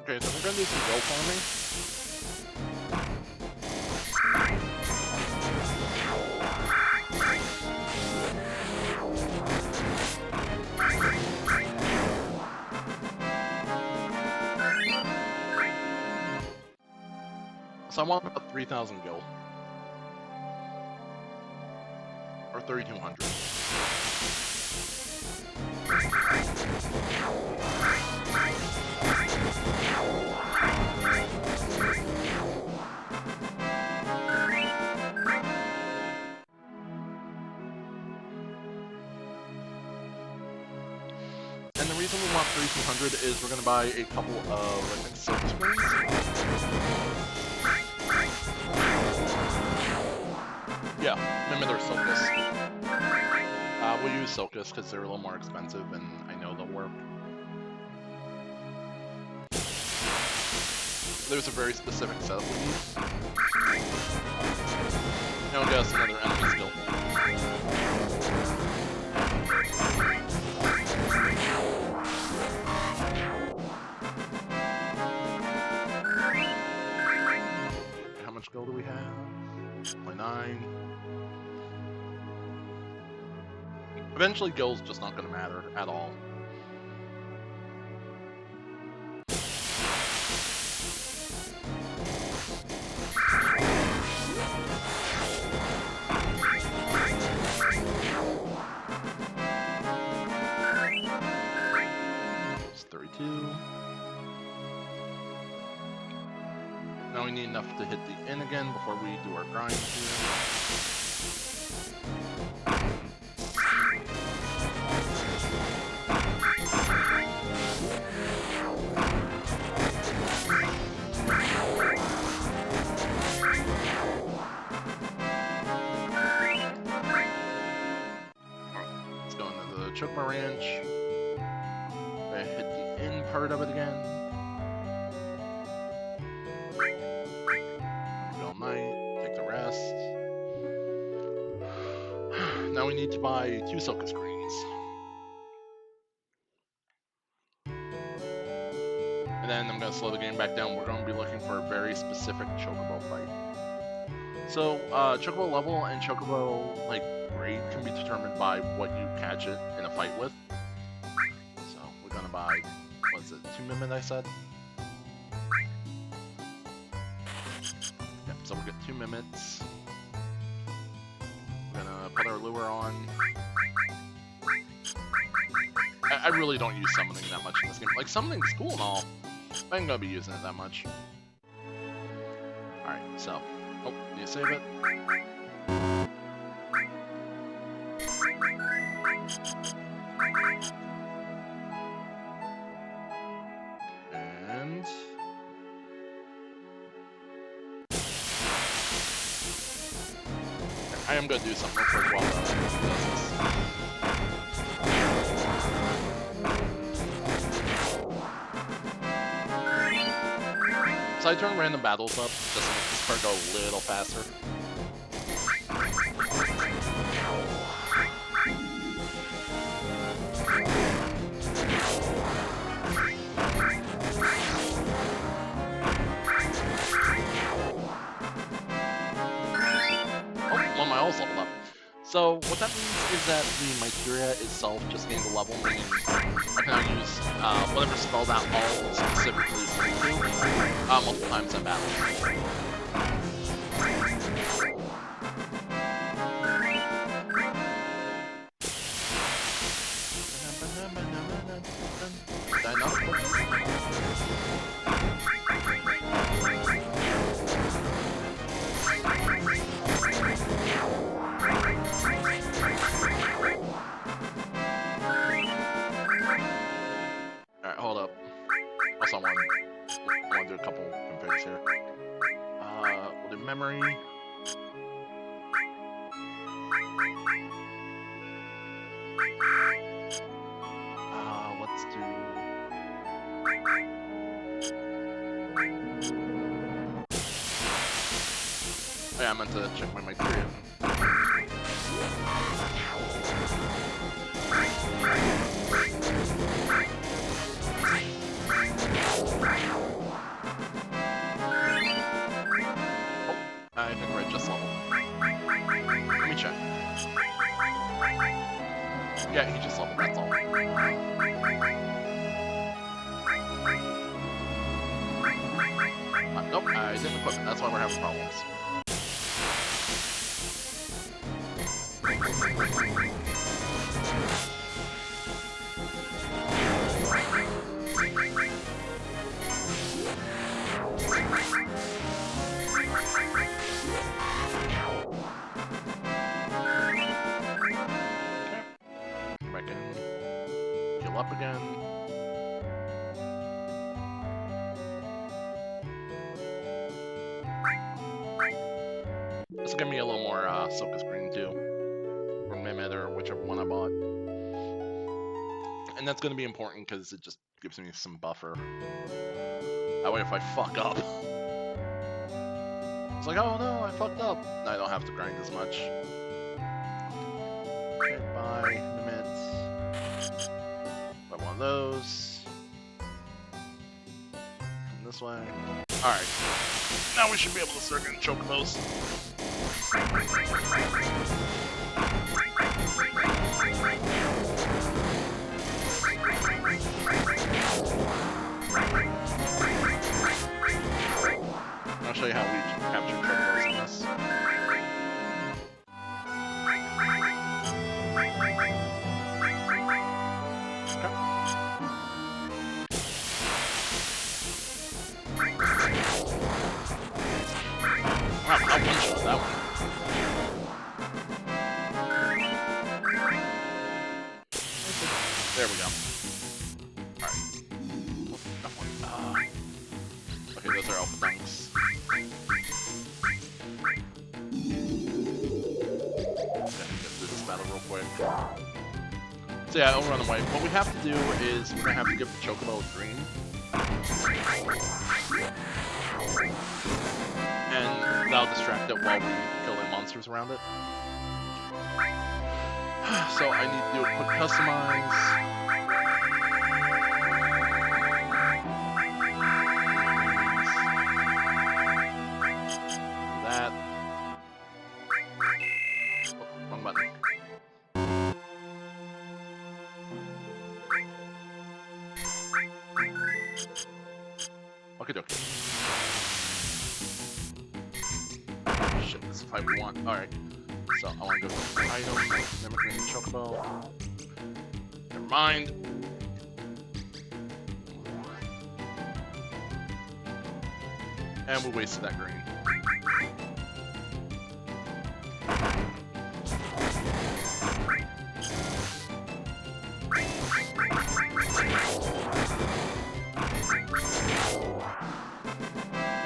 Okay, so we're gonna do some goal farming. So I want about 3,000 gil. Or 3,200. And the reason we want want 3,200 is we're gonna buy a couple of, I think, silk screens. Yeah, maybe they're Silkus. We'll use Silkus because they're a little more expensive and I know they'll work. There's a very specific setup we need. Now we got us another enemy skill. How much gold do we have? 0.9. Eventually, gold's just not going to matter at all. It's 32. Now we need enough to hit the inn again before we do our grind here. Chokma Ranch. Gonna hit the inn part of it again. All night. Take the rest. Now we need to buy 2 Silkus screens. And then I'm gonna slow the game back down. We're gonna be looking for a very specific Chocobo fight. So, Chocobo level and Chocobo, like, grade can be determined by what you catch it in a fight with. So we're gonna buy, what is it, 2 Mimid I said? Yep, so we'll get 2 Mimids. We're gonna put our lure on. I really don't use summoning that much in this game. Like, summoning's cool and all, but I ain't gonna be using it that much. Alright, so, oh, need to save it. And I am gonna do something real quick while does this. So I turn random battles up just to make this part go a little faster. Leveled up. So what that means is that the Materia itself just gained a level, meaning I can now use whatever spell that all specifically linked to multiple times in battle. Is that enough? I want to do a couple configs here. We'll do memory. Let's do... Oh yeah, I meant to check my Materia. I think we're at just level. Let me check. Yeah, he just leveled, that's all. Nope, I didn't equip it, that's why we're having problems. Up again. This will give me a little more Silkus Green too, or Mimid, or whichever one I bought. And that's going to be important because it just gives me some buffer. That way if I fuck up, it's like, oh no, I fucked up. I don't have to grind as much. Okay, buy Mimids. Buy one of those. Come this way. Alright. Now we should be able to start getting Chocobos. I'll show you how we capture Chocobos in this. Wow, I'll one-shot that one. There we go. Alright. That one. Okay, those are Alpha Dunks. Get through this battle real quick. So yeah, I'll run away. What we have to do is we're gonna have to give the Chocobo a green. And that'll distract it while we kill the monsters around it. So I need to do a quick customize. That. Oh, wrong button. Okay, dokie. Shit, this is the fight we want. Alright. So I want to go to item, Mimicry and Chocobo. Never mind. And we wasted that green.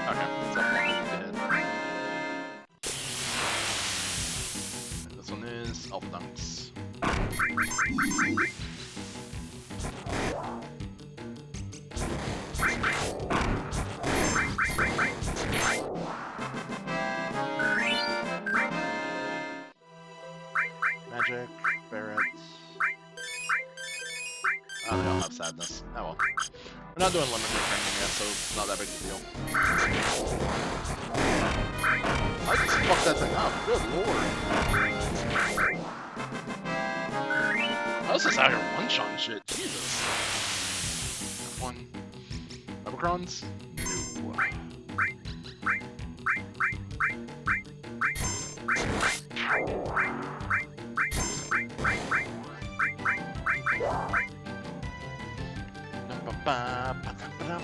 Okay, that's all I need to hit. This one is Alpha Dunks. Magic, Barret. Oh, they all have sadness. Oh well. We're not doing limit break training yet, so it's not that big of a deal. I just fucked that thing up. Good lord. I was just out here one-shotting shit. Jesus. One. Leprechauns? No.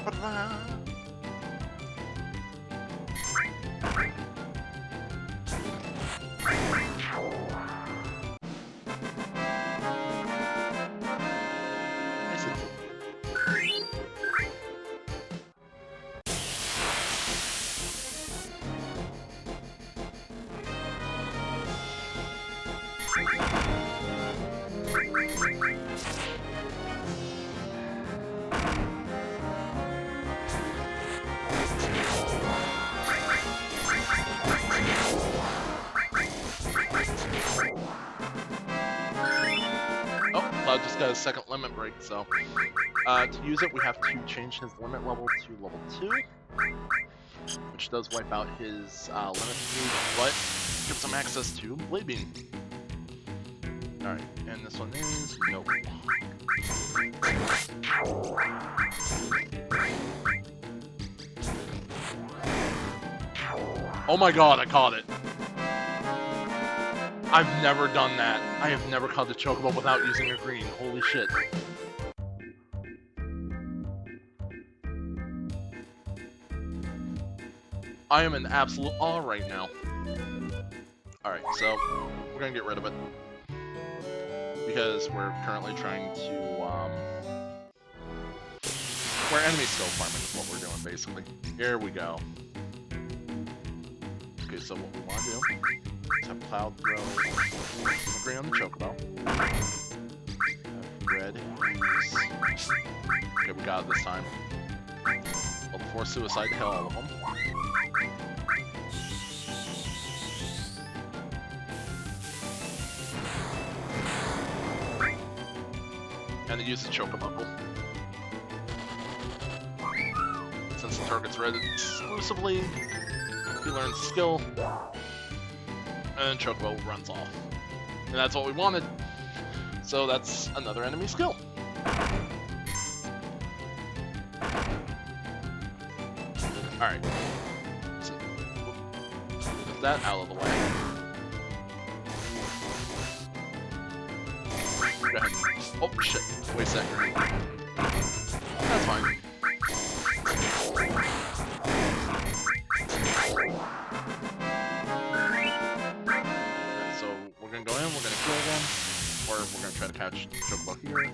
Cloud just got a second limit break, so to use it we have to change his limit level to level 2, which does wipe out his limit gauge, but gives him access to Blade Beam. Alright, and this one is nope. Oh my god, I caught it! I've never done that. I have never caught the Chocobo without using a green. Holy shit. I am in absolute awe right now. Alright, so we're gonna get rid of it. Because we're currently trying to, we're enemy skill farming is what we're doing, basically. Here we go. Okay, Okay, so what we want to do is have Cloud throw green on the Chocobo. Red. Okay, we got it this time. Level 4 Suicide to kill all of them. And it uses Chocobo. Since the target's red exclusively, he learns skill, and Chocobo runs off. And that's what we wanted. So that's another enemy skill. Alright. So, get that out of the way. Go ahead. Oh, shit. Wait a second. That's fine. So, we're gonna go in, we're gonna kill again. Or we're gonna try to catch Chocobo here.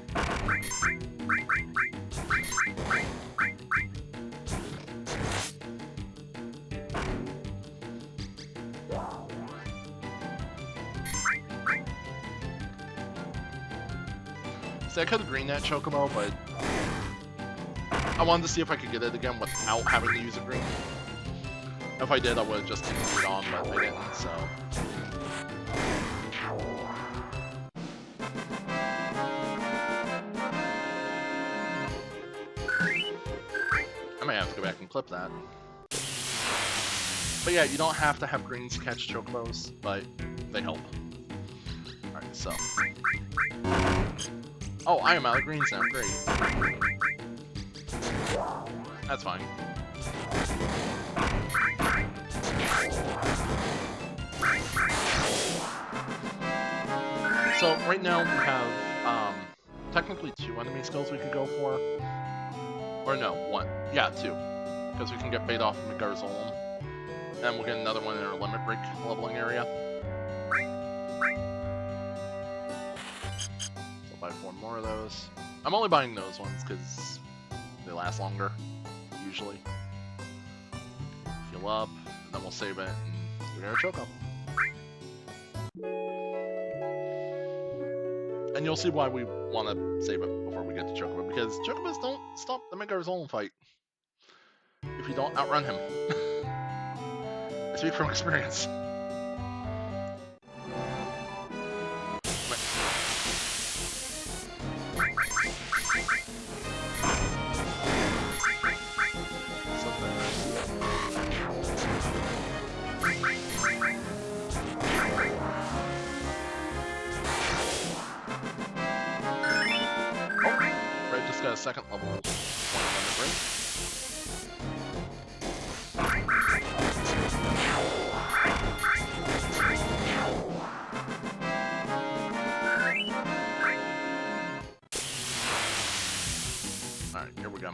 See, I could have greened that Chocobo, but I wanted to see if I could get it again without having to use a green. If I did, I would have just continued on, but I didn't, so... I may have to go back and clip that. But yeah, you don't have to have greens to catch Chocobos, but they help. Alright, so... Oh, I am out of greens now, great. That's fine. So, right now we have, technically 2 enemy skills we could go for. Or no, 1. Yeah, 2. Because we can get bait off from Midgar's and we'll get another one in our limit break leveling area. Buy 4 more of those. I'm only buying those ones because they last longer, usually. Heal up, and then we'll save it, and we got our Choco. And you'll see why we want to save it before we get to Chocobo, because Chocobos don't stop the Midgar's fight if you don't outrun him. I speak from experience. A second level point limit break. Alright, here we go.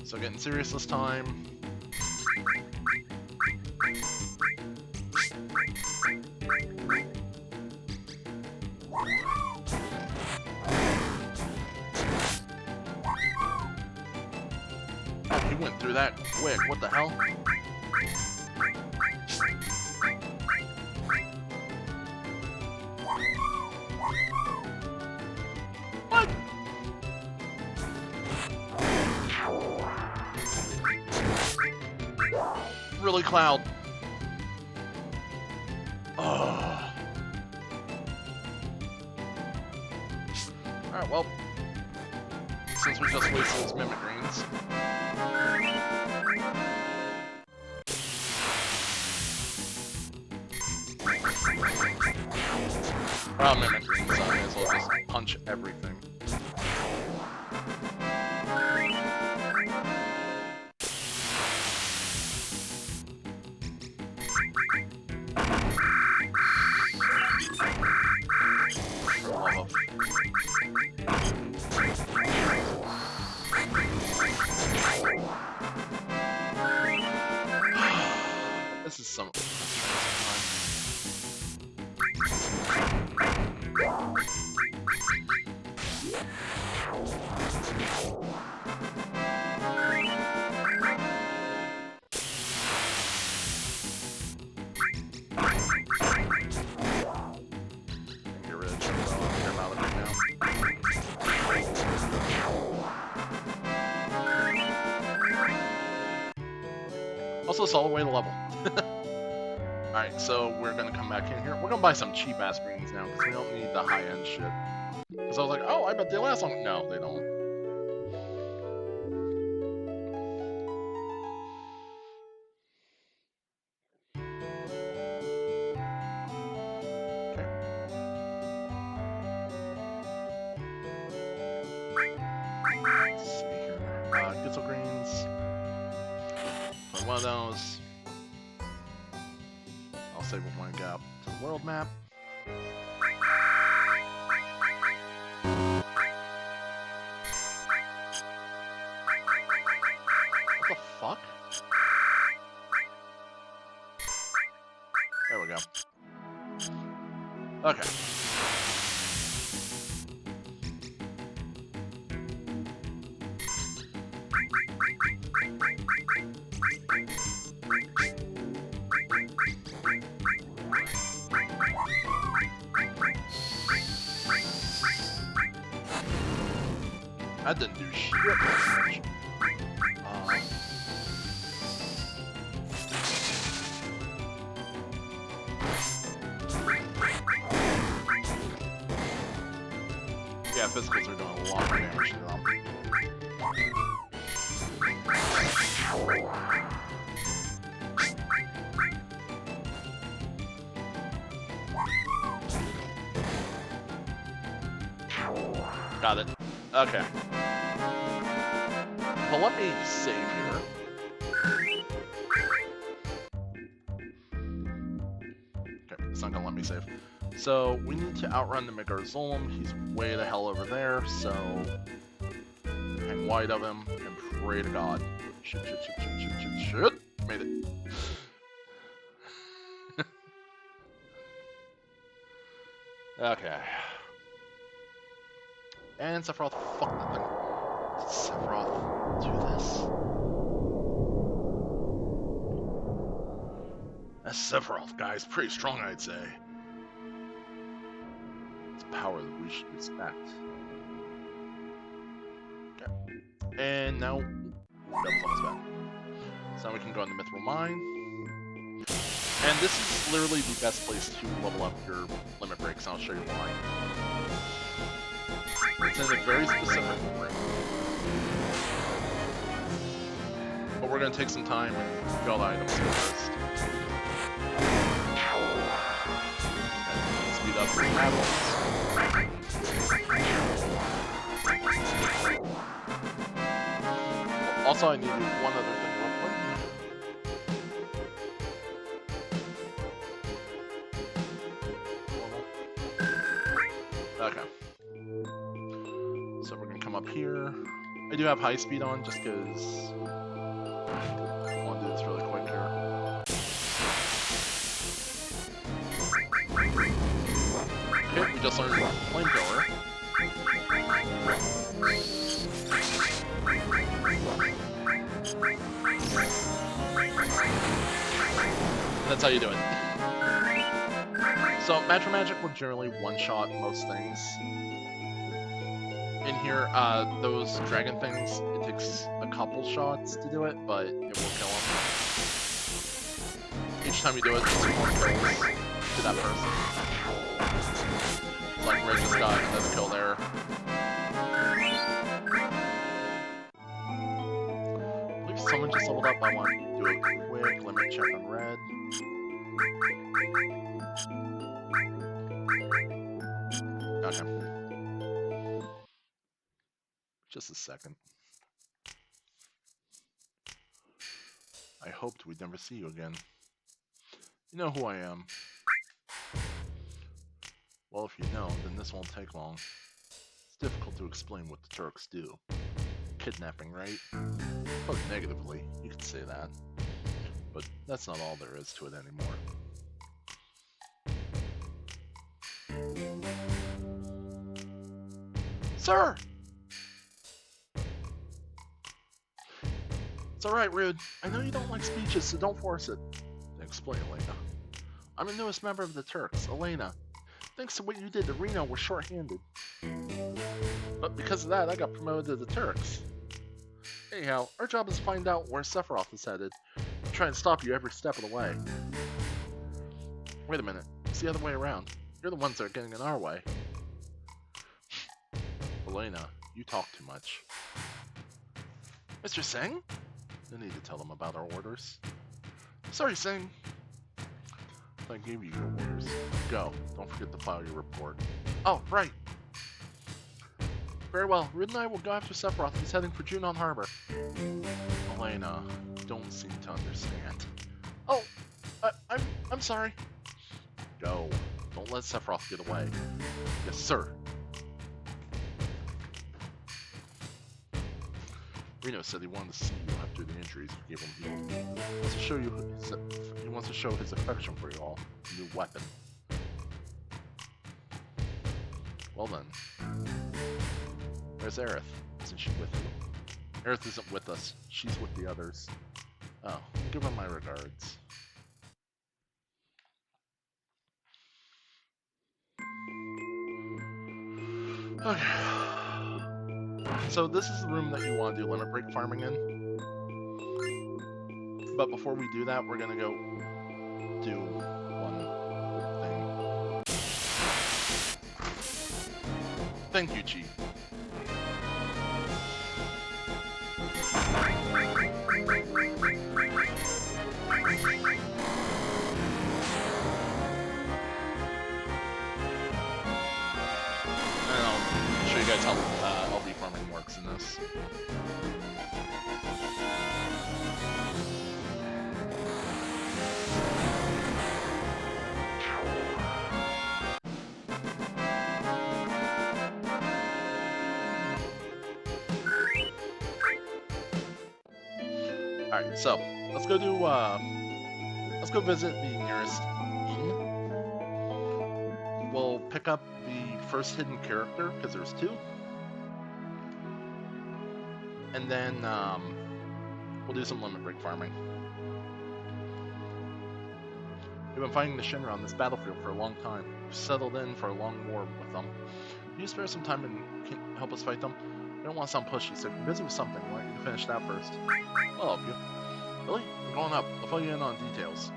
So getting serious this time. He went through that quick, what the hell? What? Really, Cloud? Oh. Alright, well, since we just wasted those Mimic Greens. Well, Mimic Greens, so I may as well just punch everything. This is some... Also, it's all the way to level. Alright, so we're gonna come back in here. We're gonna buy some cheap ass greens now, because we don't need the high-end shit. Because I was like, oh, I bet they last long. No, they don't. Okay. Let's see here. Get some greens. Put one of those. I'll save it when I get up to the world map. What the fuck? There we go. Okay. That didn't do shit. Yeah, physicals are doing a lot of damage to them. Got it. Okay. Well, let me save here. Okay, it's not gonna let me save. So, we need to outrun the Megarzolem. He's way the hell over there, so... hang wide of him and pray to God. Shit. Made it. Okay. And Sephiroth, fuck that thing. Sephiroth, do this. That Sephiroth guy's pretty strong, I'd say. It's power that we should respect. Okay. And now, that's almost back. So now we can go in the Mithril Mine. And this is literally the best place to level up your limit breaks, and I'll show you why. It's in a very specific room. But we're going to take some time and get all the items first. And speed up your battles. Also, I need to do one other thing real quick. Okay. So we're going to come up here. I do have high speed on just because I want to do this really quick here. Okay, we just learned Flamethrower. That's how you do it. So, Matcha Magic will generally one-shot most things. In here, those dragon things, it takes a couple shots to do it, but it will kill them. Each time you do it, it's more kills to that person. Like Ray just got another kill there. I believe someone just leveled up. I want to do a quick limit check on red. Okay. Just a second. I hoped we'd never see you again. You know who I am. Well, if you know, then this won't take long. It's difficult to explain what the Turks do. Kidnapping, right? Put negatively, you could say that. But that's not all there is to it anymore. Sir! It's alright, Rude. I know you don't like speeches, so don't force it. Explain, Elena. I'm the newest member of the Turks, Elena. Thanks to what you did to Reno, we're short-handed. But because of that, I got promoted to the Turks. Anyhow, our job is to find out where Sephiroth is headed. I'm trying to stop you every step of the way. Wait a minute. It's the other way around. You're the ones that are getting in our way. Elena, you talk too much. Mr. Singh? No need to tell them about our orders. Sorry, Singh. I gave you your orders. Go. Don't forget to file your report. Oh, right. Very well. Rid and I will go after Sephiroth. He's heading for Junon Harbor. Elena, don't seem to understand. Oh, I'm sorry. Go. Don't let Sephiroth get away. Yes, sir. Reno said he wanted to see you after the injuries you gave him healed. He wants to show his affection for you all. A new weapon. Well then. Where's Aerith? Isn't she with you? Aerith isn't with us. She's with the others. Oh, give her my regards. Okay. So this is the room that you want to do limit break farming in. But before we do that, we're gonna go do one thing. Thank you, Chi. And I'll show you guys how LB farming works in this. Alright, so let's go visit the nearest inn. We'll pick up the first hidden character, because there's two. And then we'll do some limit break farming. We've been fighting the Shinra on this battlefield for a long time. We've settled in for a long war with them. Can you spare some time and help us fight them? I don't want to sound pushy, so if you're busy with something, why don't you finish that first? I'll help you. Really? I'm going up. I'll fill you in on details.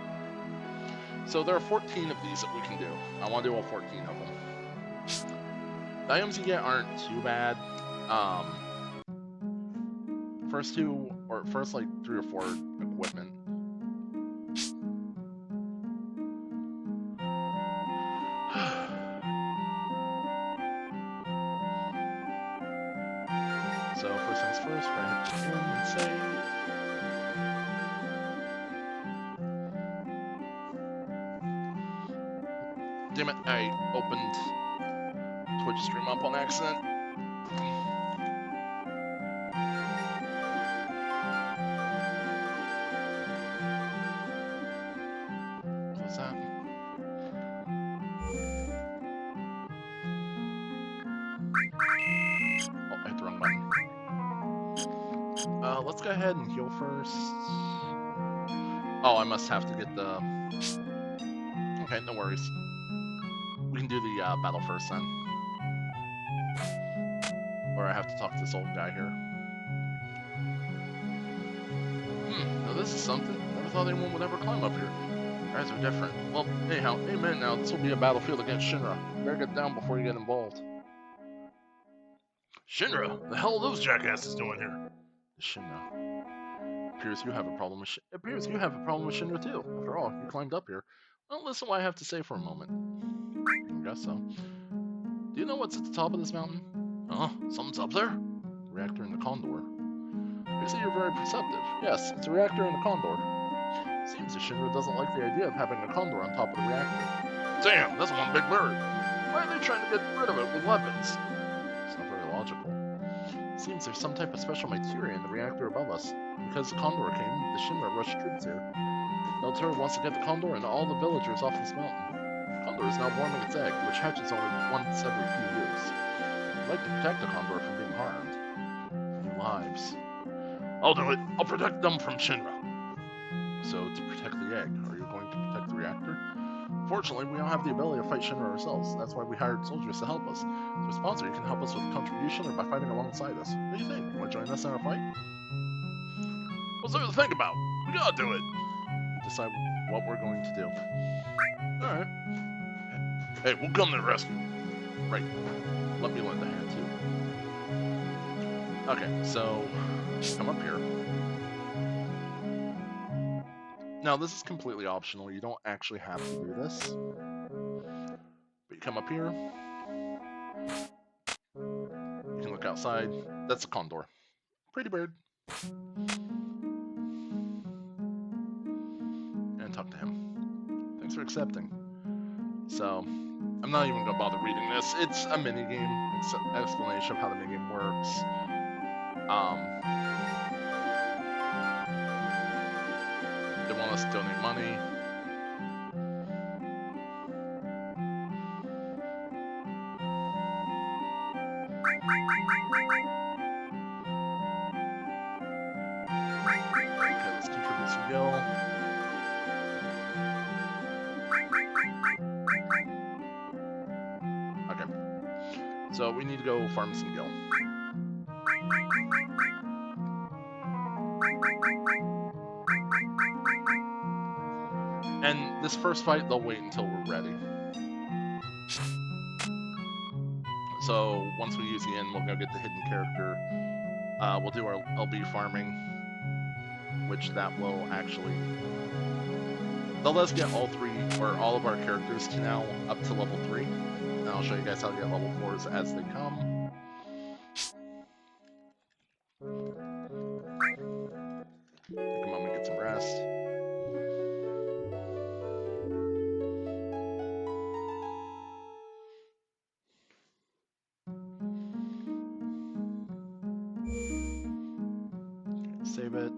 So there are 14 of these that we can do. I want to do all 14 of them. The items you get aren't too bad. First like 3 or 4 equipment. So first things first, we're gonna hit begin and save. Damn it, I opened Twitch stream up on accident. What's that? Oh, I hit the wrong button. Let's go ahead and heal first. Oh, I must have to get the... Okay, no worries. We can do the battle first then. Or I have to talk to this old guy here. Now this is something. Never thought anyone would ever climb up here. Guys are different. Well, anyhow, amen now. This will be a battlefield against Shinra. You better get down before you get involved. Shinra? The hell are those jackasses doing here? Shinra. Appears you have a problem with Shinra too. After all, you climbed up here. Well, listen to what I have to say for a moment. I guess so. Do you know what's at the top of this mountain? Huh? Something's up there? The reactor in the Condor. I see you're very perceptive. Yes, it's a reactor in the Condor. Seems the Shinra doesn't like the idea of having a Condor on top of the reactor. Damn, that's one big bird. Why are they trying to get rid of it with weapons? It's not very logical. Seems there's some type of special materia in the reactor above us. Because the Condor came, the Shinra rushed troops here. Military wants to get the Condor and all the villagers off this mountain. The Condor is now warming its egg, which hatches only once every few years. I'd like to protect the Condor from being harmed. Few lives. I'll do it. I'll protect them from Shinra. So, to protect the egg, are you going to protect the reactor? Fortunately, we don't have the ability to fight Shinra ourselves. That's why we hired soldiers to help us. So a sponsor, you can help us with a contribution or by fighting alongside us. What do you think? Want to join us in our fight? What's there to think about? We gotta do it. We decide what we're going to do. Alright. Hey, we'll come to the rescue. Right. Let me lend a hand too. Okay, so come up here. Now this is completely optional. You don't actually have to do this. But you come up here. You can look outside. That's a condor. Pretty bird. And talk to him. Thanks for accepting. So, I'm not even gonna bother reading this. It's a mini game. It's an explanation of how the mini game works. They want us to donate money. Okay, let's contribute some gil. Okay. So we need to go farm some gil. And this first fight, they'll wait until we're ready. So once we use the inn, we'll go get the hidden character. We'll do our LB farming, which that will actually... They'll let us get all of our characters to now up to level 3. And I'll show you guys how to get level 4s as they come. Take a moment, get some rest. Save it.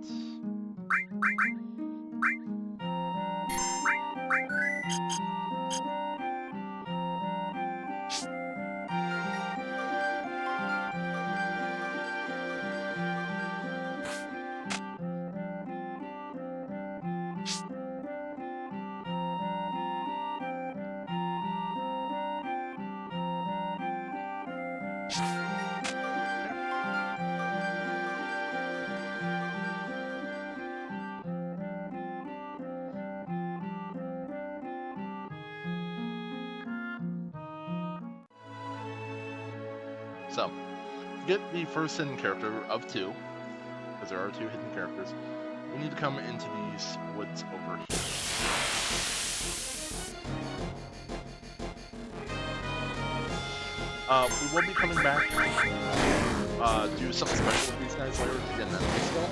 So, to get the first hidden character of 2, because there are 2 hidden characters, we need to come into these woods over here. We will be coming back, do something special with these guys later to get an enemy skill.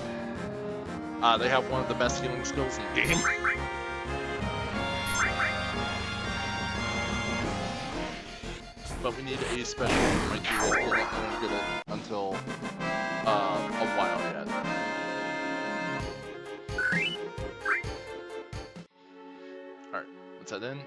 They have one of the best healing skills in the game. But we need a special might do it, we won't get it until a while yet. Alright, let's head in.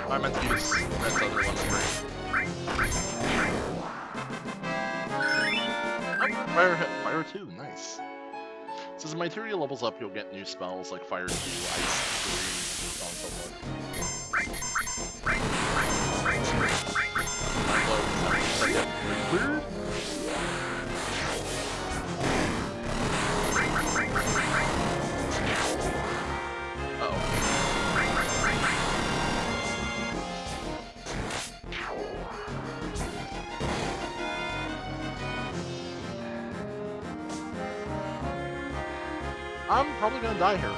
I meant to use Red's other one spray. Oh, fire 2, nice. So as the material levels up, you'll get new spells like Fire 2, Ice 3, so on and so forth. I'm probably gonna die here.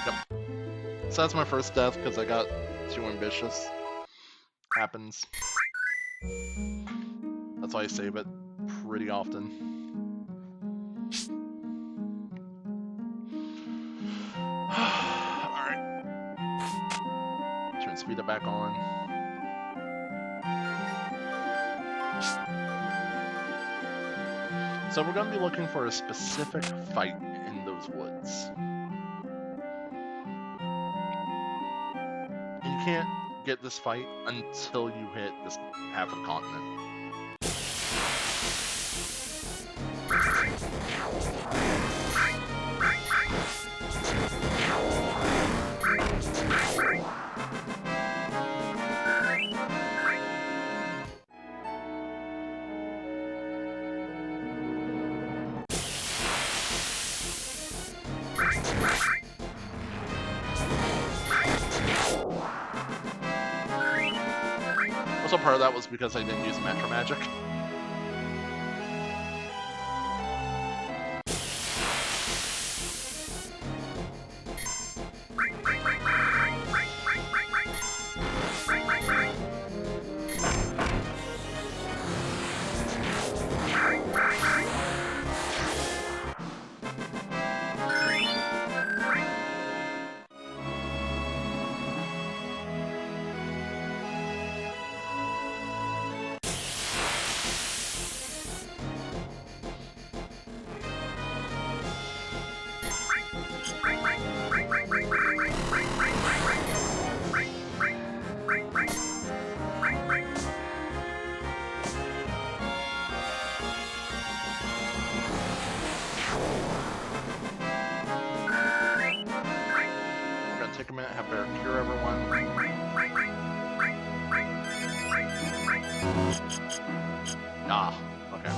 Yep. So that's my first death because I got too ambitious. Happens. That's why I save it pretty often. Alright. Turn speed up back on. So we're going to be looking for a specific fight in those woods. And you can't get this fight until you hit this half of the continent. Also, part of that was because I didn't use Metro Magic. Take a minute, have Bear cure everyone. Ah, okay.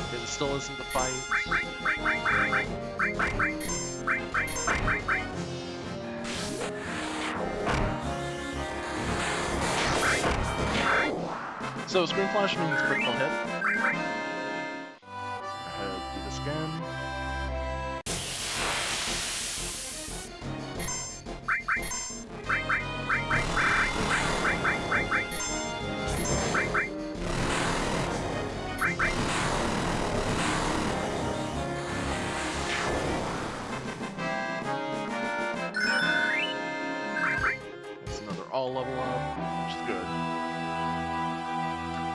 Okay, this still isn't the fight. So Screen Flash means critical hit. Do this again. That's another all level up, which is good.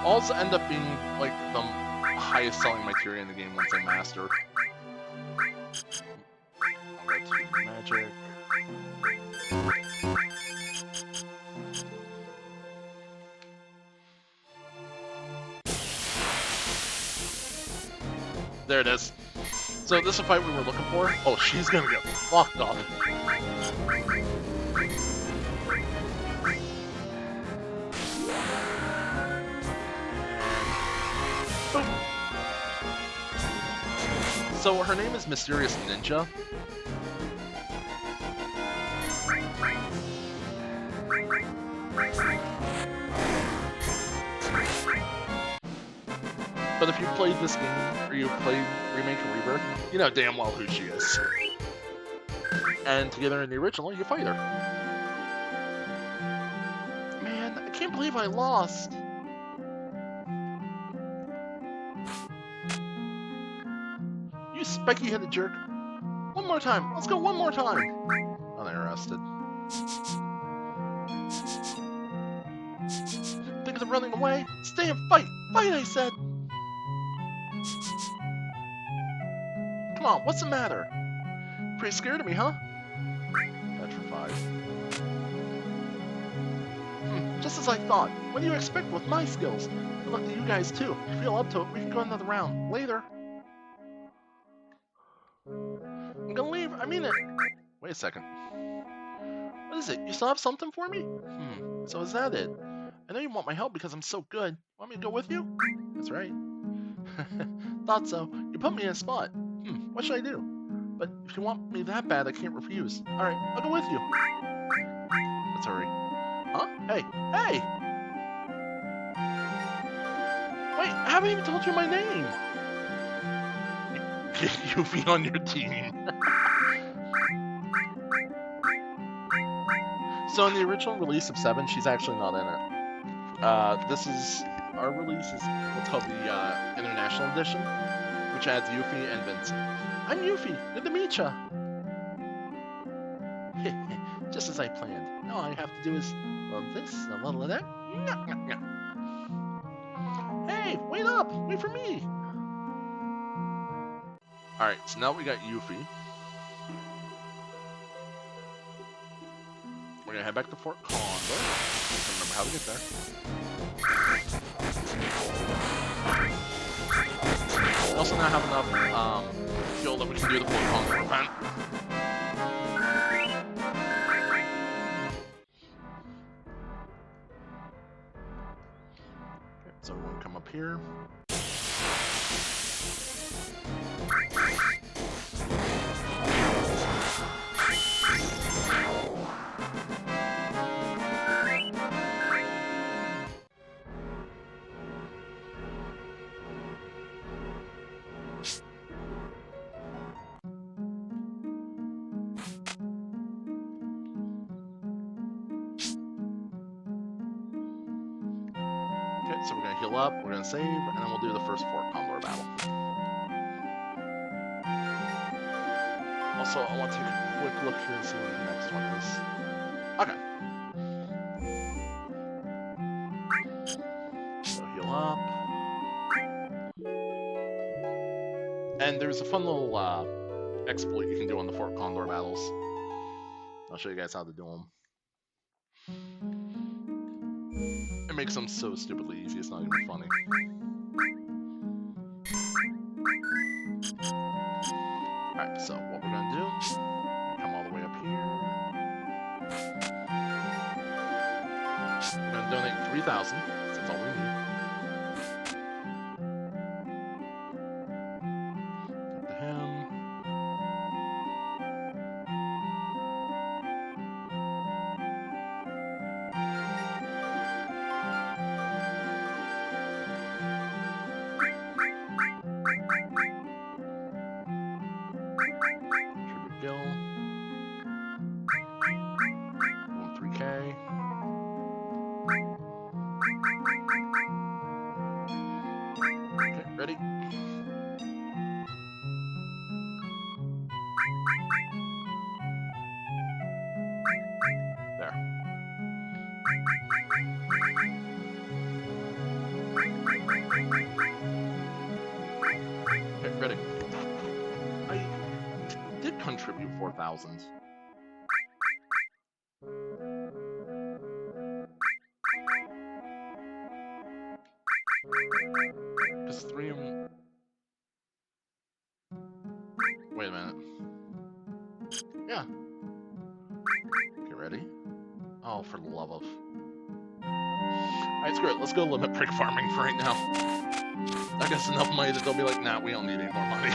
Alls end up being like the highest selling materia in the game once I master. I'll go to magic. There it is. So this is a fight we were looking for. Oh, she's gonna get fucked up. So her name is Mysterious Ninja. But if you've played this game, or you've played Remake and Rebirth, you know damn well who she is. And together in the original, you fight her. Man, I can't believe I lost. You spiky-headed jerk. One more time. Let's go one more time. Uninterested. Thinking of running away? Stay and fight. Fight, I said. Come on, what's the matter? Pretty scared of me, huh? Petrified. Just as I thought. What do you expect with my skills? Good luck to you guys, too. If you feel up to it, we can go another round. Later. I'm gonna leave. I mean it. Wait a second. What is it? You still have something for me? So is that it? I know you want my help because I'm so good. Want me to go with you? That's right. Thought so. You put me in a spot. What should I do? But if you want me that bad, I can't refuse. Alright, I'll go with you. Let's hurry. Huh? Hey! Hey! Wait, I haven't even told you my name! Yuffie on your team. So in the original release of 7, she's actually not in it. This is our release is what's called the International Edition, which adds Yuffie and Vincent. I'm Yuffie. Good to meet ya. Just as I planned. Now all I have to do is love this, a little of that. Hey, wait up! Wait for me! Alright, so now we got Yuffie. We're gonna head back to Fort Condor. Remember how to get there. We also now have enough fuel that we can do the Fort Condor event. Okay, so everyone come up here. Okay, so we're gonna heal up, we're gonna save, and then we'll do the first Fort Condor battle. Also, I want to take a quick look here and see what the next one is. Okay. So heal up. And there's a fun little exploit you can do on the Fort Condor battles. I'll show you guys how to do them. It makes them so stupidly easy, it's not even funny. Alright, so what we're gonna do, we're gonna come all the way up here. We're gonna donate 3,000, that's all we need. Up to him. Gil. 3K. Okay, ready? There. Okay, ready. I did contribute 4,000. Because 3 of them... Wait a minute. Yeah. Okay, ready? Oh, for the love of... Alright, screw it. Let's go limit break farming for right now. I guess enough money that they'll be like, nah, we don't need any more money.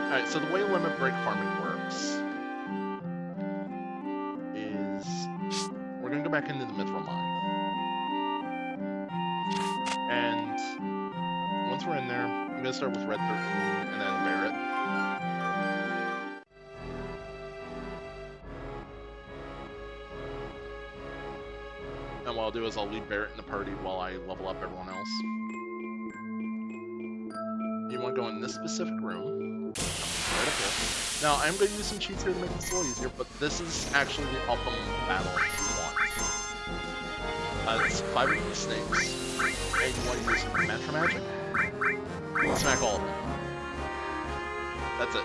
Alright, so the way limit break farming works is we're going to go back into the Mithril Mine. And once we're in there, I'm going to start with Red 13 and then Barret. And what I'll do is I'll leave Barret in the party while I level up everyone else. You want to go in this specific room. Right up here. Now, I'm going to use some cheats here to make this a little easier, but this is actually the optimum battle you want. It's 5 of these snakes, and you want to use Mantra Magic. Smack all of them. That's it.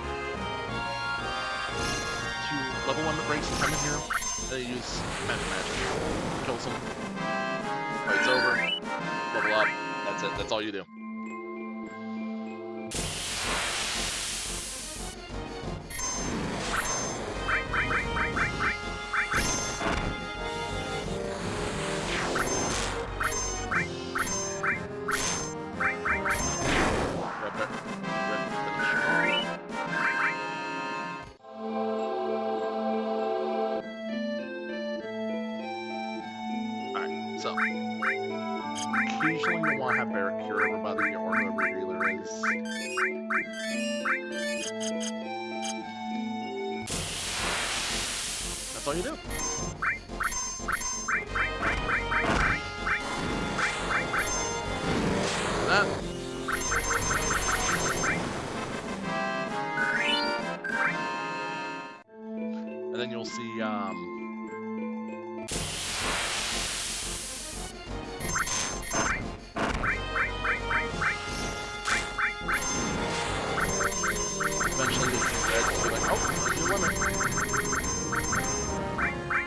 2 level limit breaks and come in here, and then you use Mantra Magic. Kills them. Fight's over. Level up. That's it. That's all you do. So, occasionally you want to have Barret cure everybody, or whoever your healer is. That's all you do. that. And then you'll see, eventually you'll see red be like, oh, there's your limit.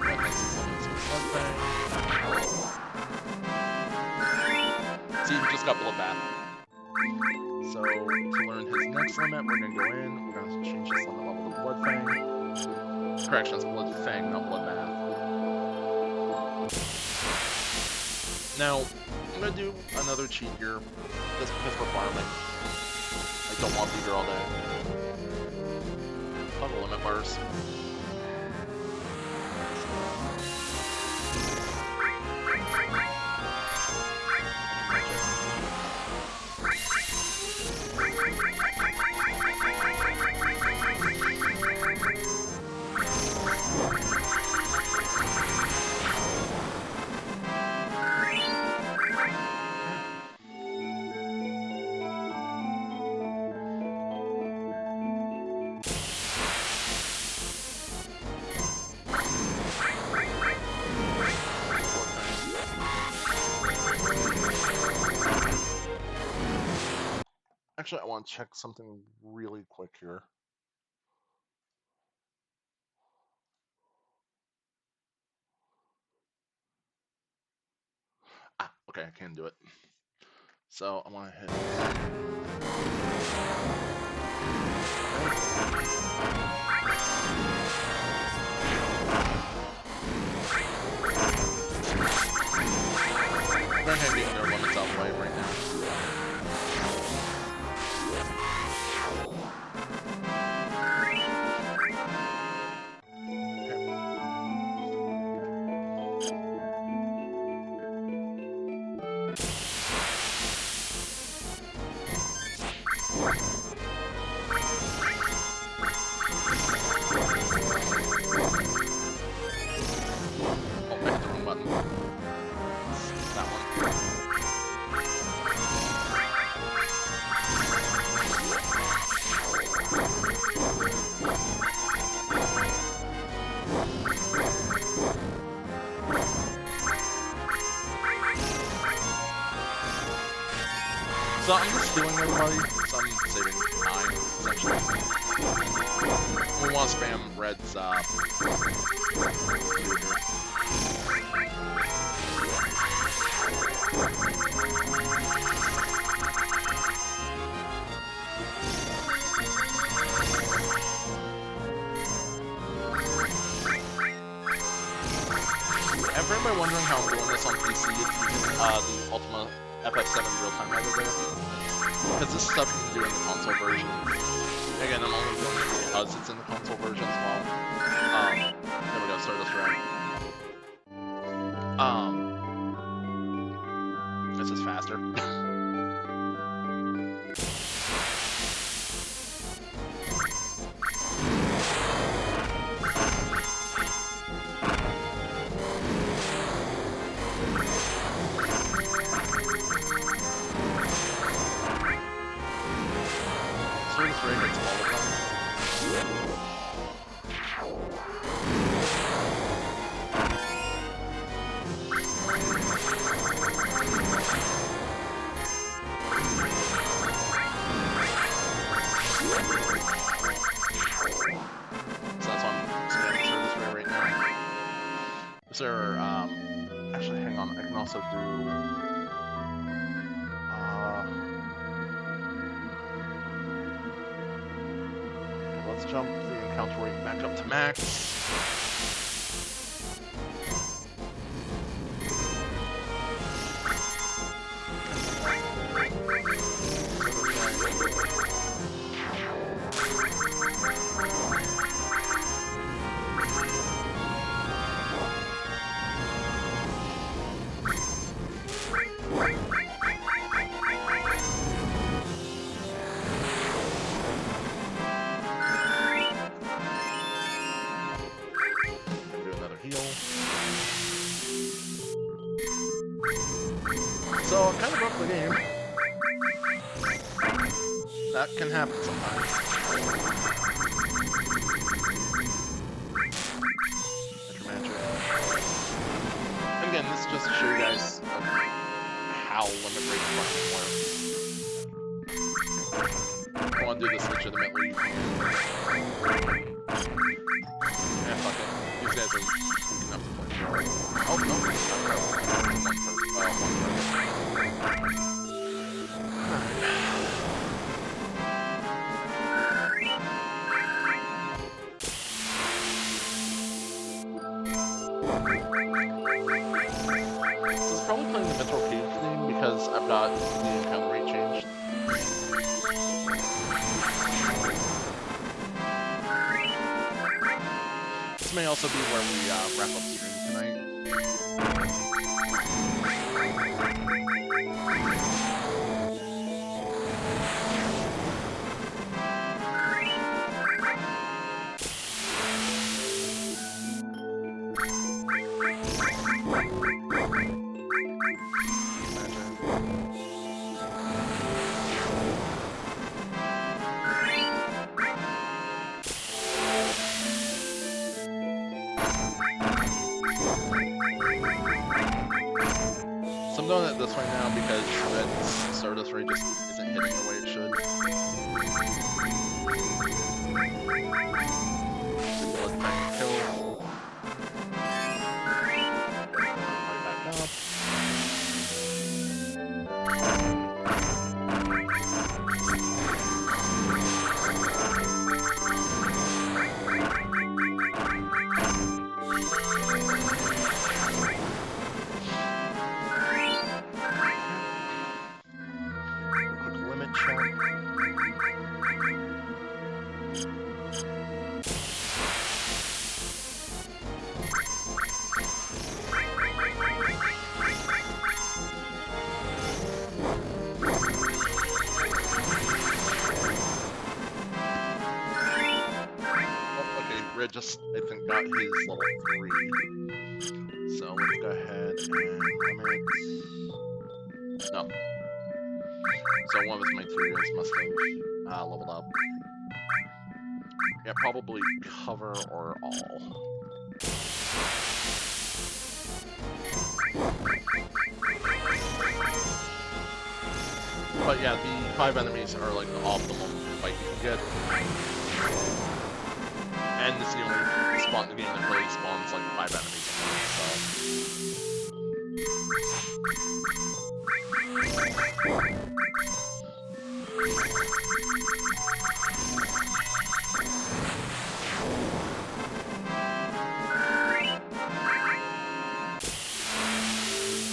Red has his limits with blood thing. See, he just got bloodbath. So, to learn his next limit, we're gonna go in, we're gonna change his limit level to blood fang. Correction, it's blood fang, not bloodbath. Now, I'm gonna do another cheat here, just because we're farming. I don't want to be here all day. Toggle limit bars. Actually, I want to check something really quick here. Ah, okay, I can do it. So I want to hit. Go ahead and get their limits out of the way right now. So I'm just healing everybody, so I'm saving time, essentially. We want to spam Red's, And for anybody wondering how I'm doing this on PC, it's using the Ultima FF7 real-time editor. Because this stuff you can do in the console version. Again, I'm only doing it because it's in the console version as well. There we go, start this round. This is faster. Service rate hits all of them. So that's why I'm spamming service rate right now. Is there, actually, hang on, I can also do, let's jump the encounter rate back up to max. So I kind of broke the game. That can happen sometimes. Magic. And again, this is just to show you guys how limit break fucking works. If you want to do this legitimately, you can. Yeah, fuck it. These guys are weak enough to play. Oh, no. One person. So it's probably playing the Mental Cage theme because I've got the encounter rate changed. This may also be where we wrap up stream tonight. So I'm doing it this way now because Red's Stardust Ray just isn't hitting the way it should. Blood Fang kill. Right back up. Red just, I think, got his level 3. So let's go ahead and limit. No. So one of his materials must have leveled up. Yeah, probably cover or all. But yeah, the 5 enemies are like the optimum fight you can get. And this is the only spot in the game that really spawns like 5 enemies at once, so.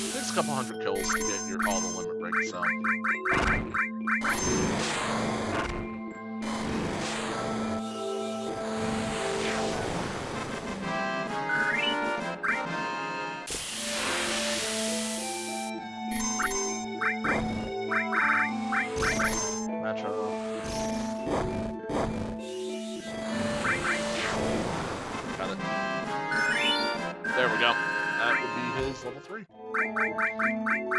It takes a couple hundred kills to get all the limit breaks, so. Got it. There we go. That would be his level 3. So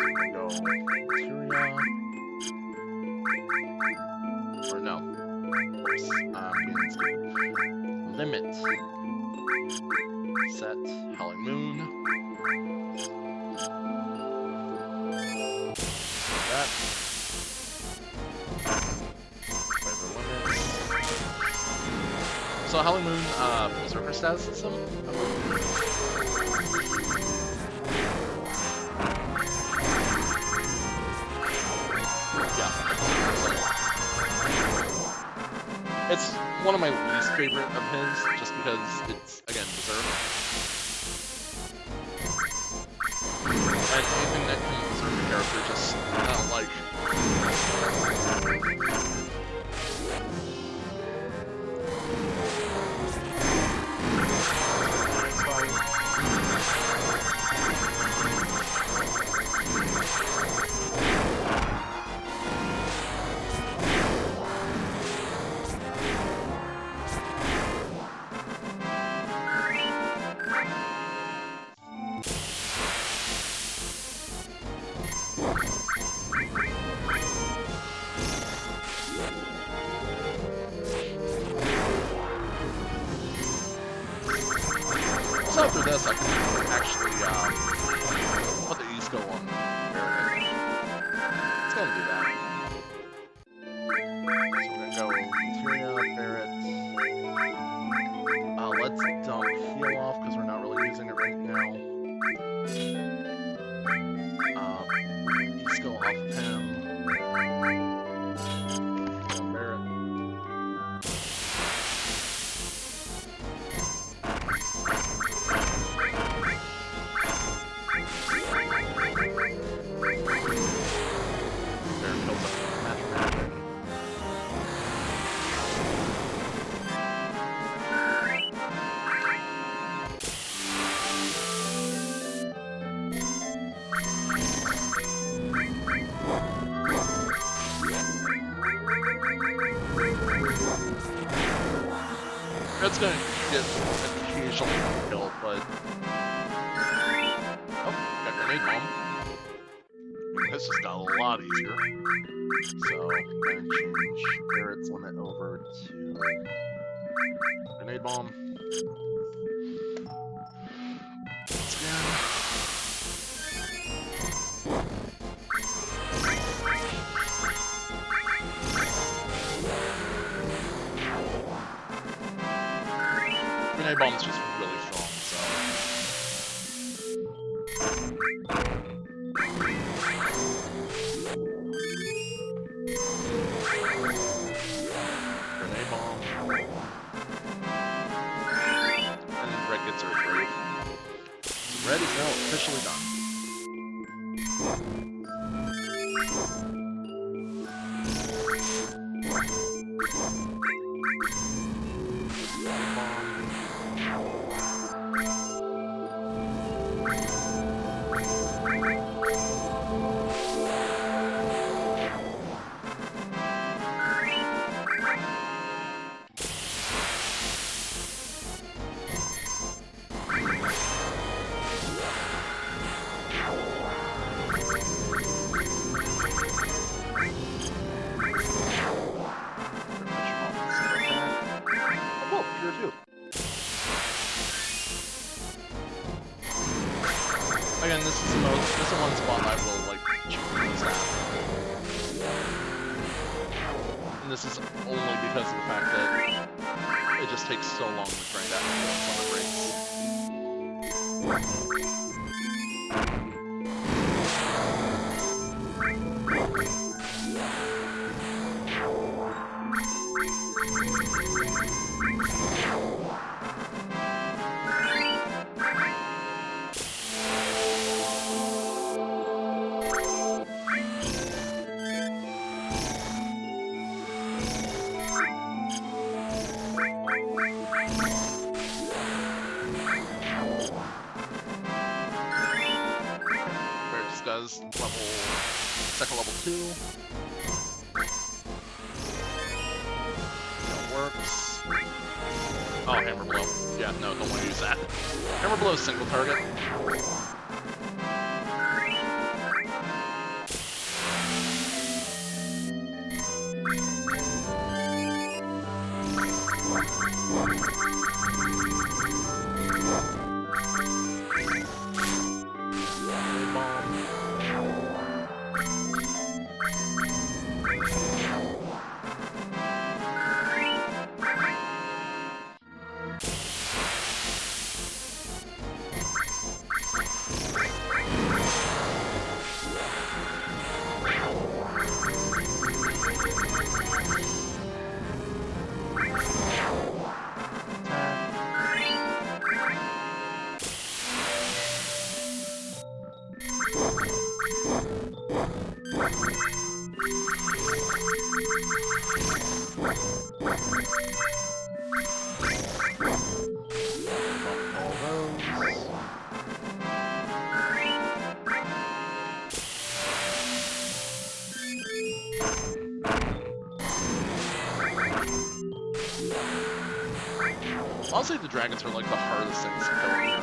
we can go Materia. Or no. Oops. Limit. Set. Howling Moon. That. So Howling Moon, Berserker status system? Yeah. It's one of my least favorite of his, just because it's, again, Berserk. And anything that can Berserk a character, just, I don't like. this, I can actually put the E-skill on Barrett. Let's go and do that. So we're gonna go Materia, Barrett. Let's don't heal off because we're not really using it right now. E-skill off of him. Barrett. That's gonna get occasionally killed, but oh, got grenade bomb. This just got a lot easier. So I'm gonna change Barrett's limit over to grenade bomb. Once again. Grenade bomb's just really strong, so. Grenade bomb. And then Red gets her brave. So Red is now officially done. Again, this is the one spot I will like choose at. And this is only because of the fact that it just takes so long to grind out once on the breaks. Does second level 2. That works. Oh, hammer blow. Yeah, no, don't want to use that. Hammer blow is single target. Honestly, the dragons are like the hardest things to kill here.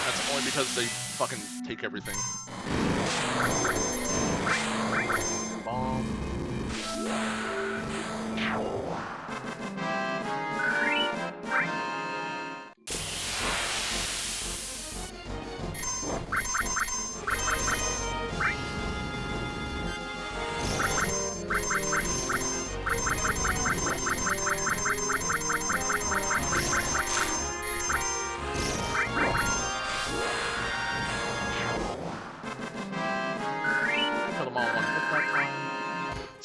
That's only because they fucking take everything. Bomb.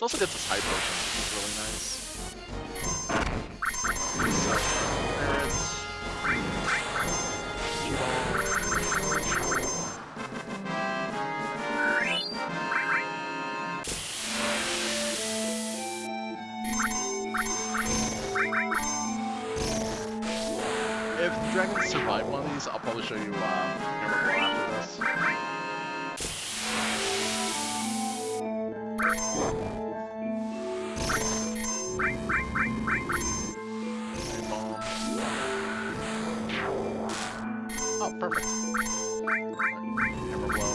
This also gets us high potions, which is really nice. So, if dragons survive one of these, I'll probably show you Hammer Blow after this. Oh, perfect. Hammer Blow.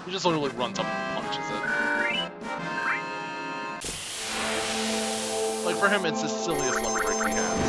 He just literally runs up and punches it. Like, for him, it's the silliest limit break he has.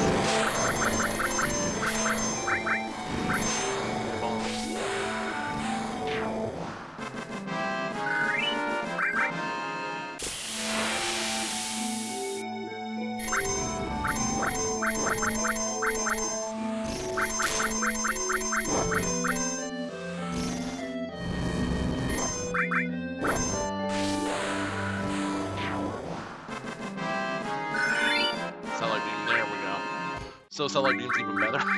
Satellite Beam, there we go. So Satellite Beam's even better. Alright,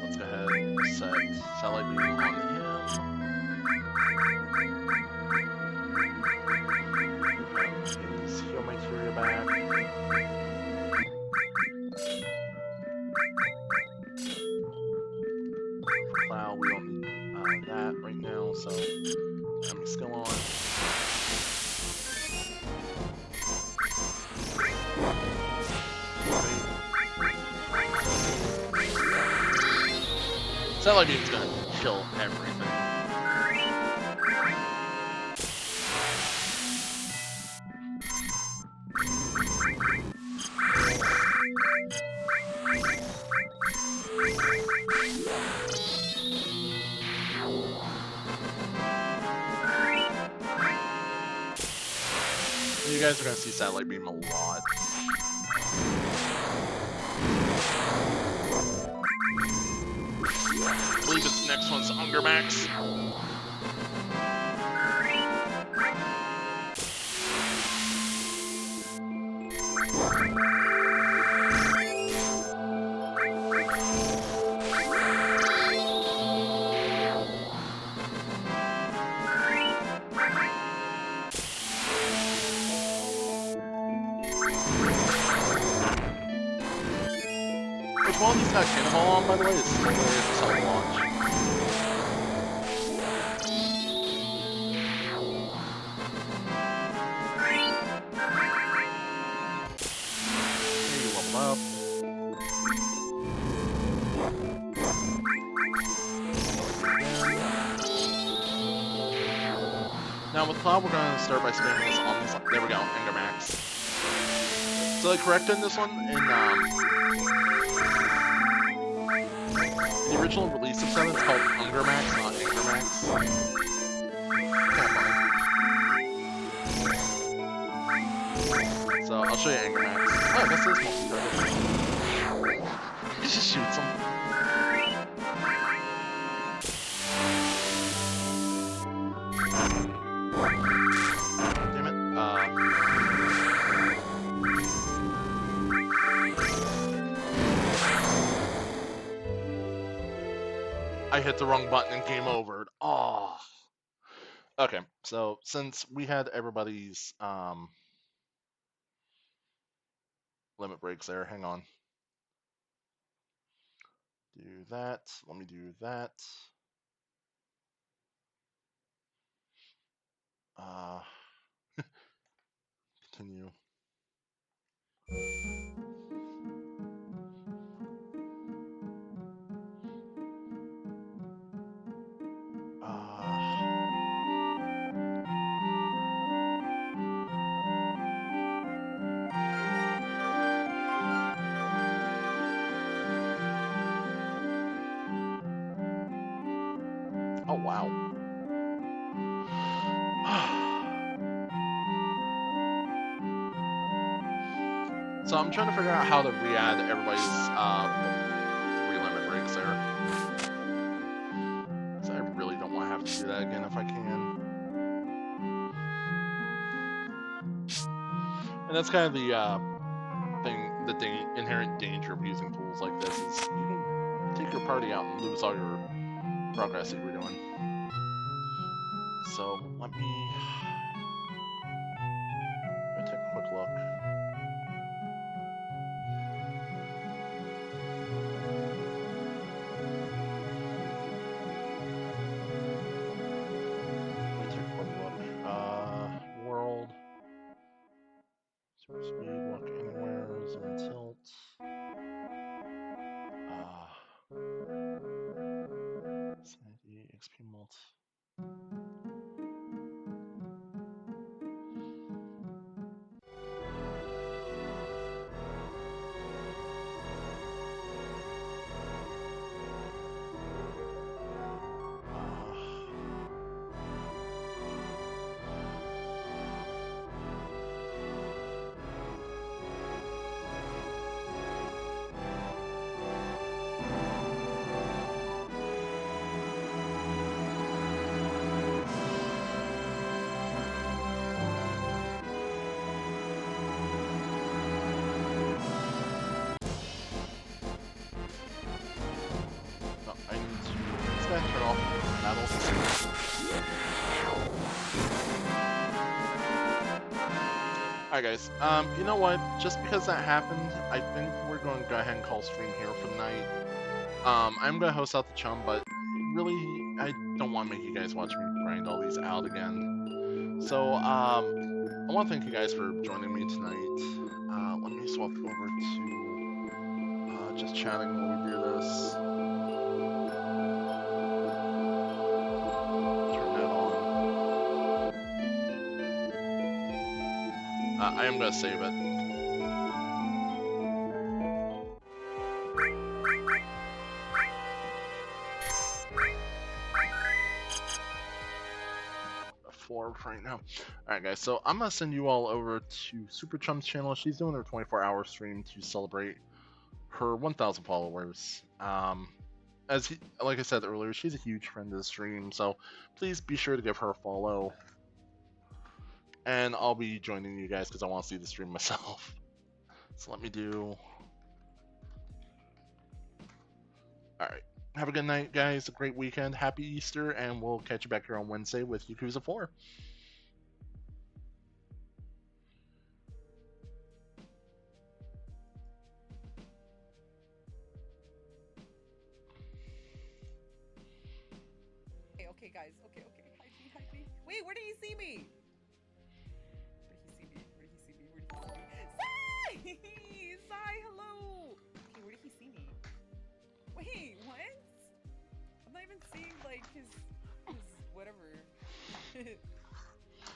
let's go ahead and set Satellite Beam on him. Get this heal materia back. For Cloud, we don't need that right now, so enemy skill on. Satellite Beam's gonna kill everything. You guys are gonna see Satellite Beam a lot. I believe this next one's Hunger Max. Which one of these got Cannonball on, by the way? It's hilarious as hell to watch. You level up. Now with Cloud, we're going to start by spamming this on this. There we go, Anger Max. So I corrected this one in the original release of 7, it's called Hunger Max, not Anger Max. Kinda funny. So I'll show you Anger Max. Oh, I guess it is multi-target. He just shoots him. Damn it. I hit the wrong button and game over. Oh. Okay, so since we had everybody's limit breaks there, hang on. Do that. Let me do that. Continue. Oh, wow. So I'm trying to figure out how to re-add everybody's 3 limit breaks there. So I really don't want to have to do that again if I can. And that's kind of the inherent danger of using tools like this is you can take your party out and lose all your progress that you were doing. So let me take a quick look. World. Super speed, walk anywhere, zoom and tilt. Sanity, XP mult. I need to turn off battle. Alright guys, you know what? Just because that happened, I think we're going to go ahead and call stream here for the night. I'm going to host out the chum, but really, I don't want to make you guys watch me grind all these out again. So, I want to thank you guys for joining me tonight. Let me swap over to just chatting while we do this. I am going to save it. Right now. Alright guys, so I'm going to send you all over to Super Chum's channel. She's doing her 24-hour stream to celebrate her 1,000 followers. Like I said earlier, she's a huge friend of the stream, so please be sure to give her a follow. And I'll be joining you guys because I want to see the stream myself. So let me do... Alright. Have a good night, guys. A great weekend. Happy Easter, and we'll catch you back here on Wednesday with Yakuza 4. Okay, guys. Okay. Hide me. Wait, where did he see me? Where did he see me? Sai! Sai, hello! Okay, where did he see me? Wait, what? I'm not even seeing, like, his whatever.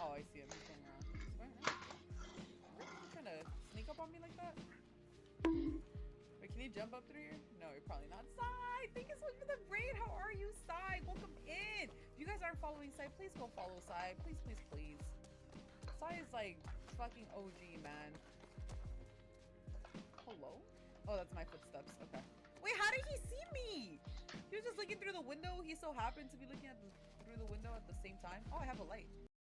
Oh, I see him. He's going around. Really? You trying to sneak up on me like that? Wait, can you jump up through here? No, you're probably not. Sai! Thank you so much for the raid! How are you, Sai? Welcome in! If you guys aren't following Sai, please go follow Sai. Please. Sai is like fucking OG, man. Hello? Oh, that's my footsteps. Okay. Wait, how did he see me? He was just looking through the window. He so happened to be looking through the window at the same time. Oh, I have a light.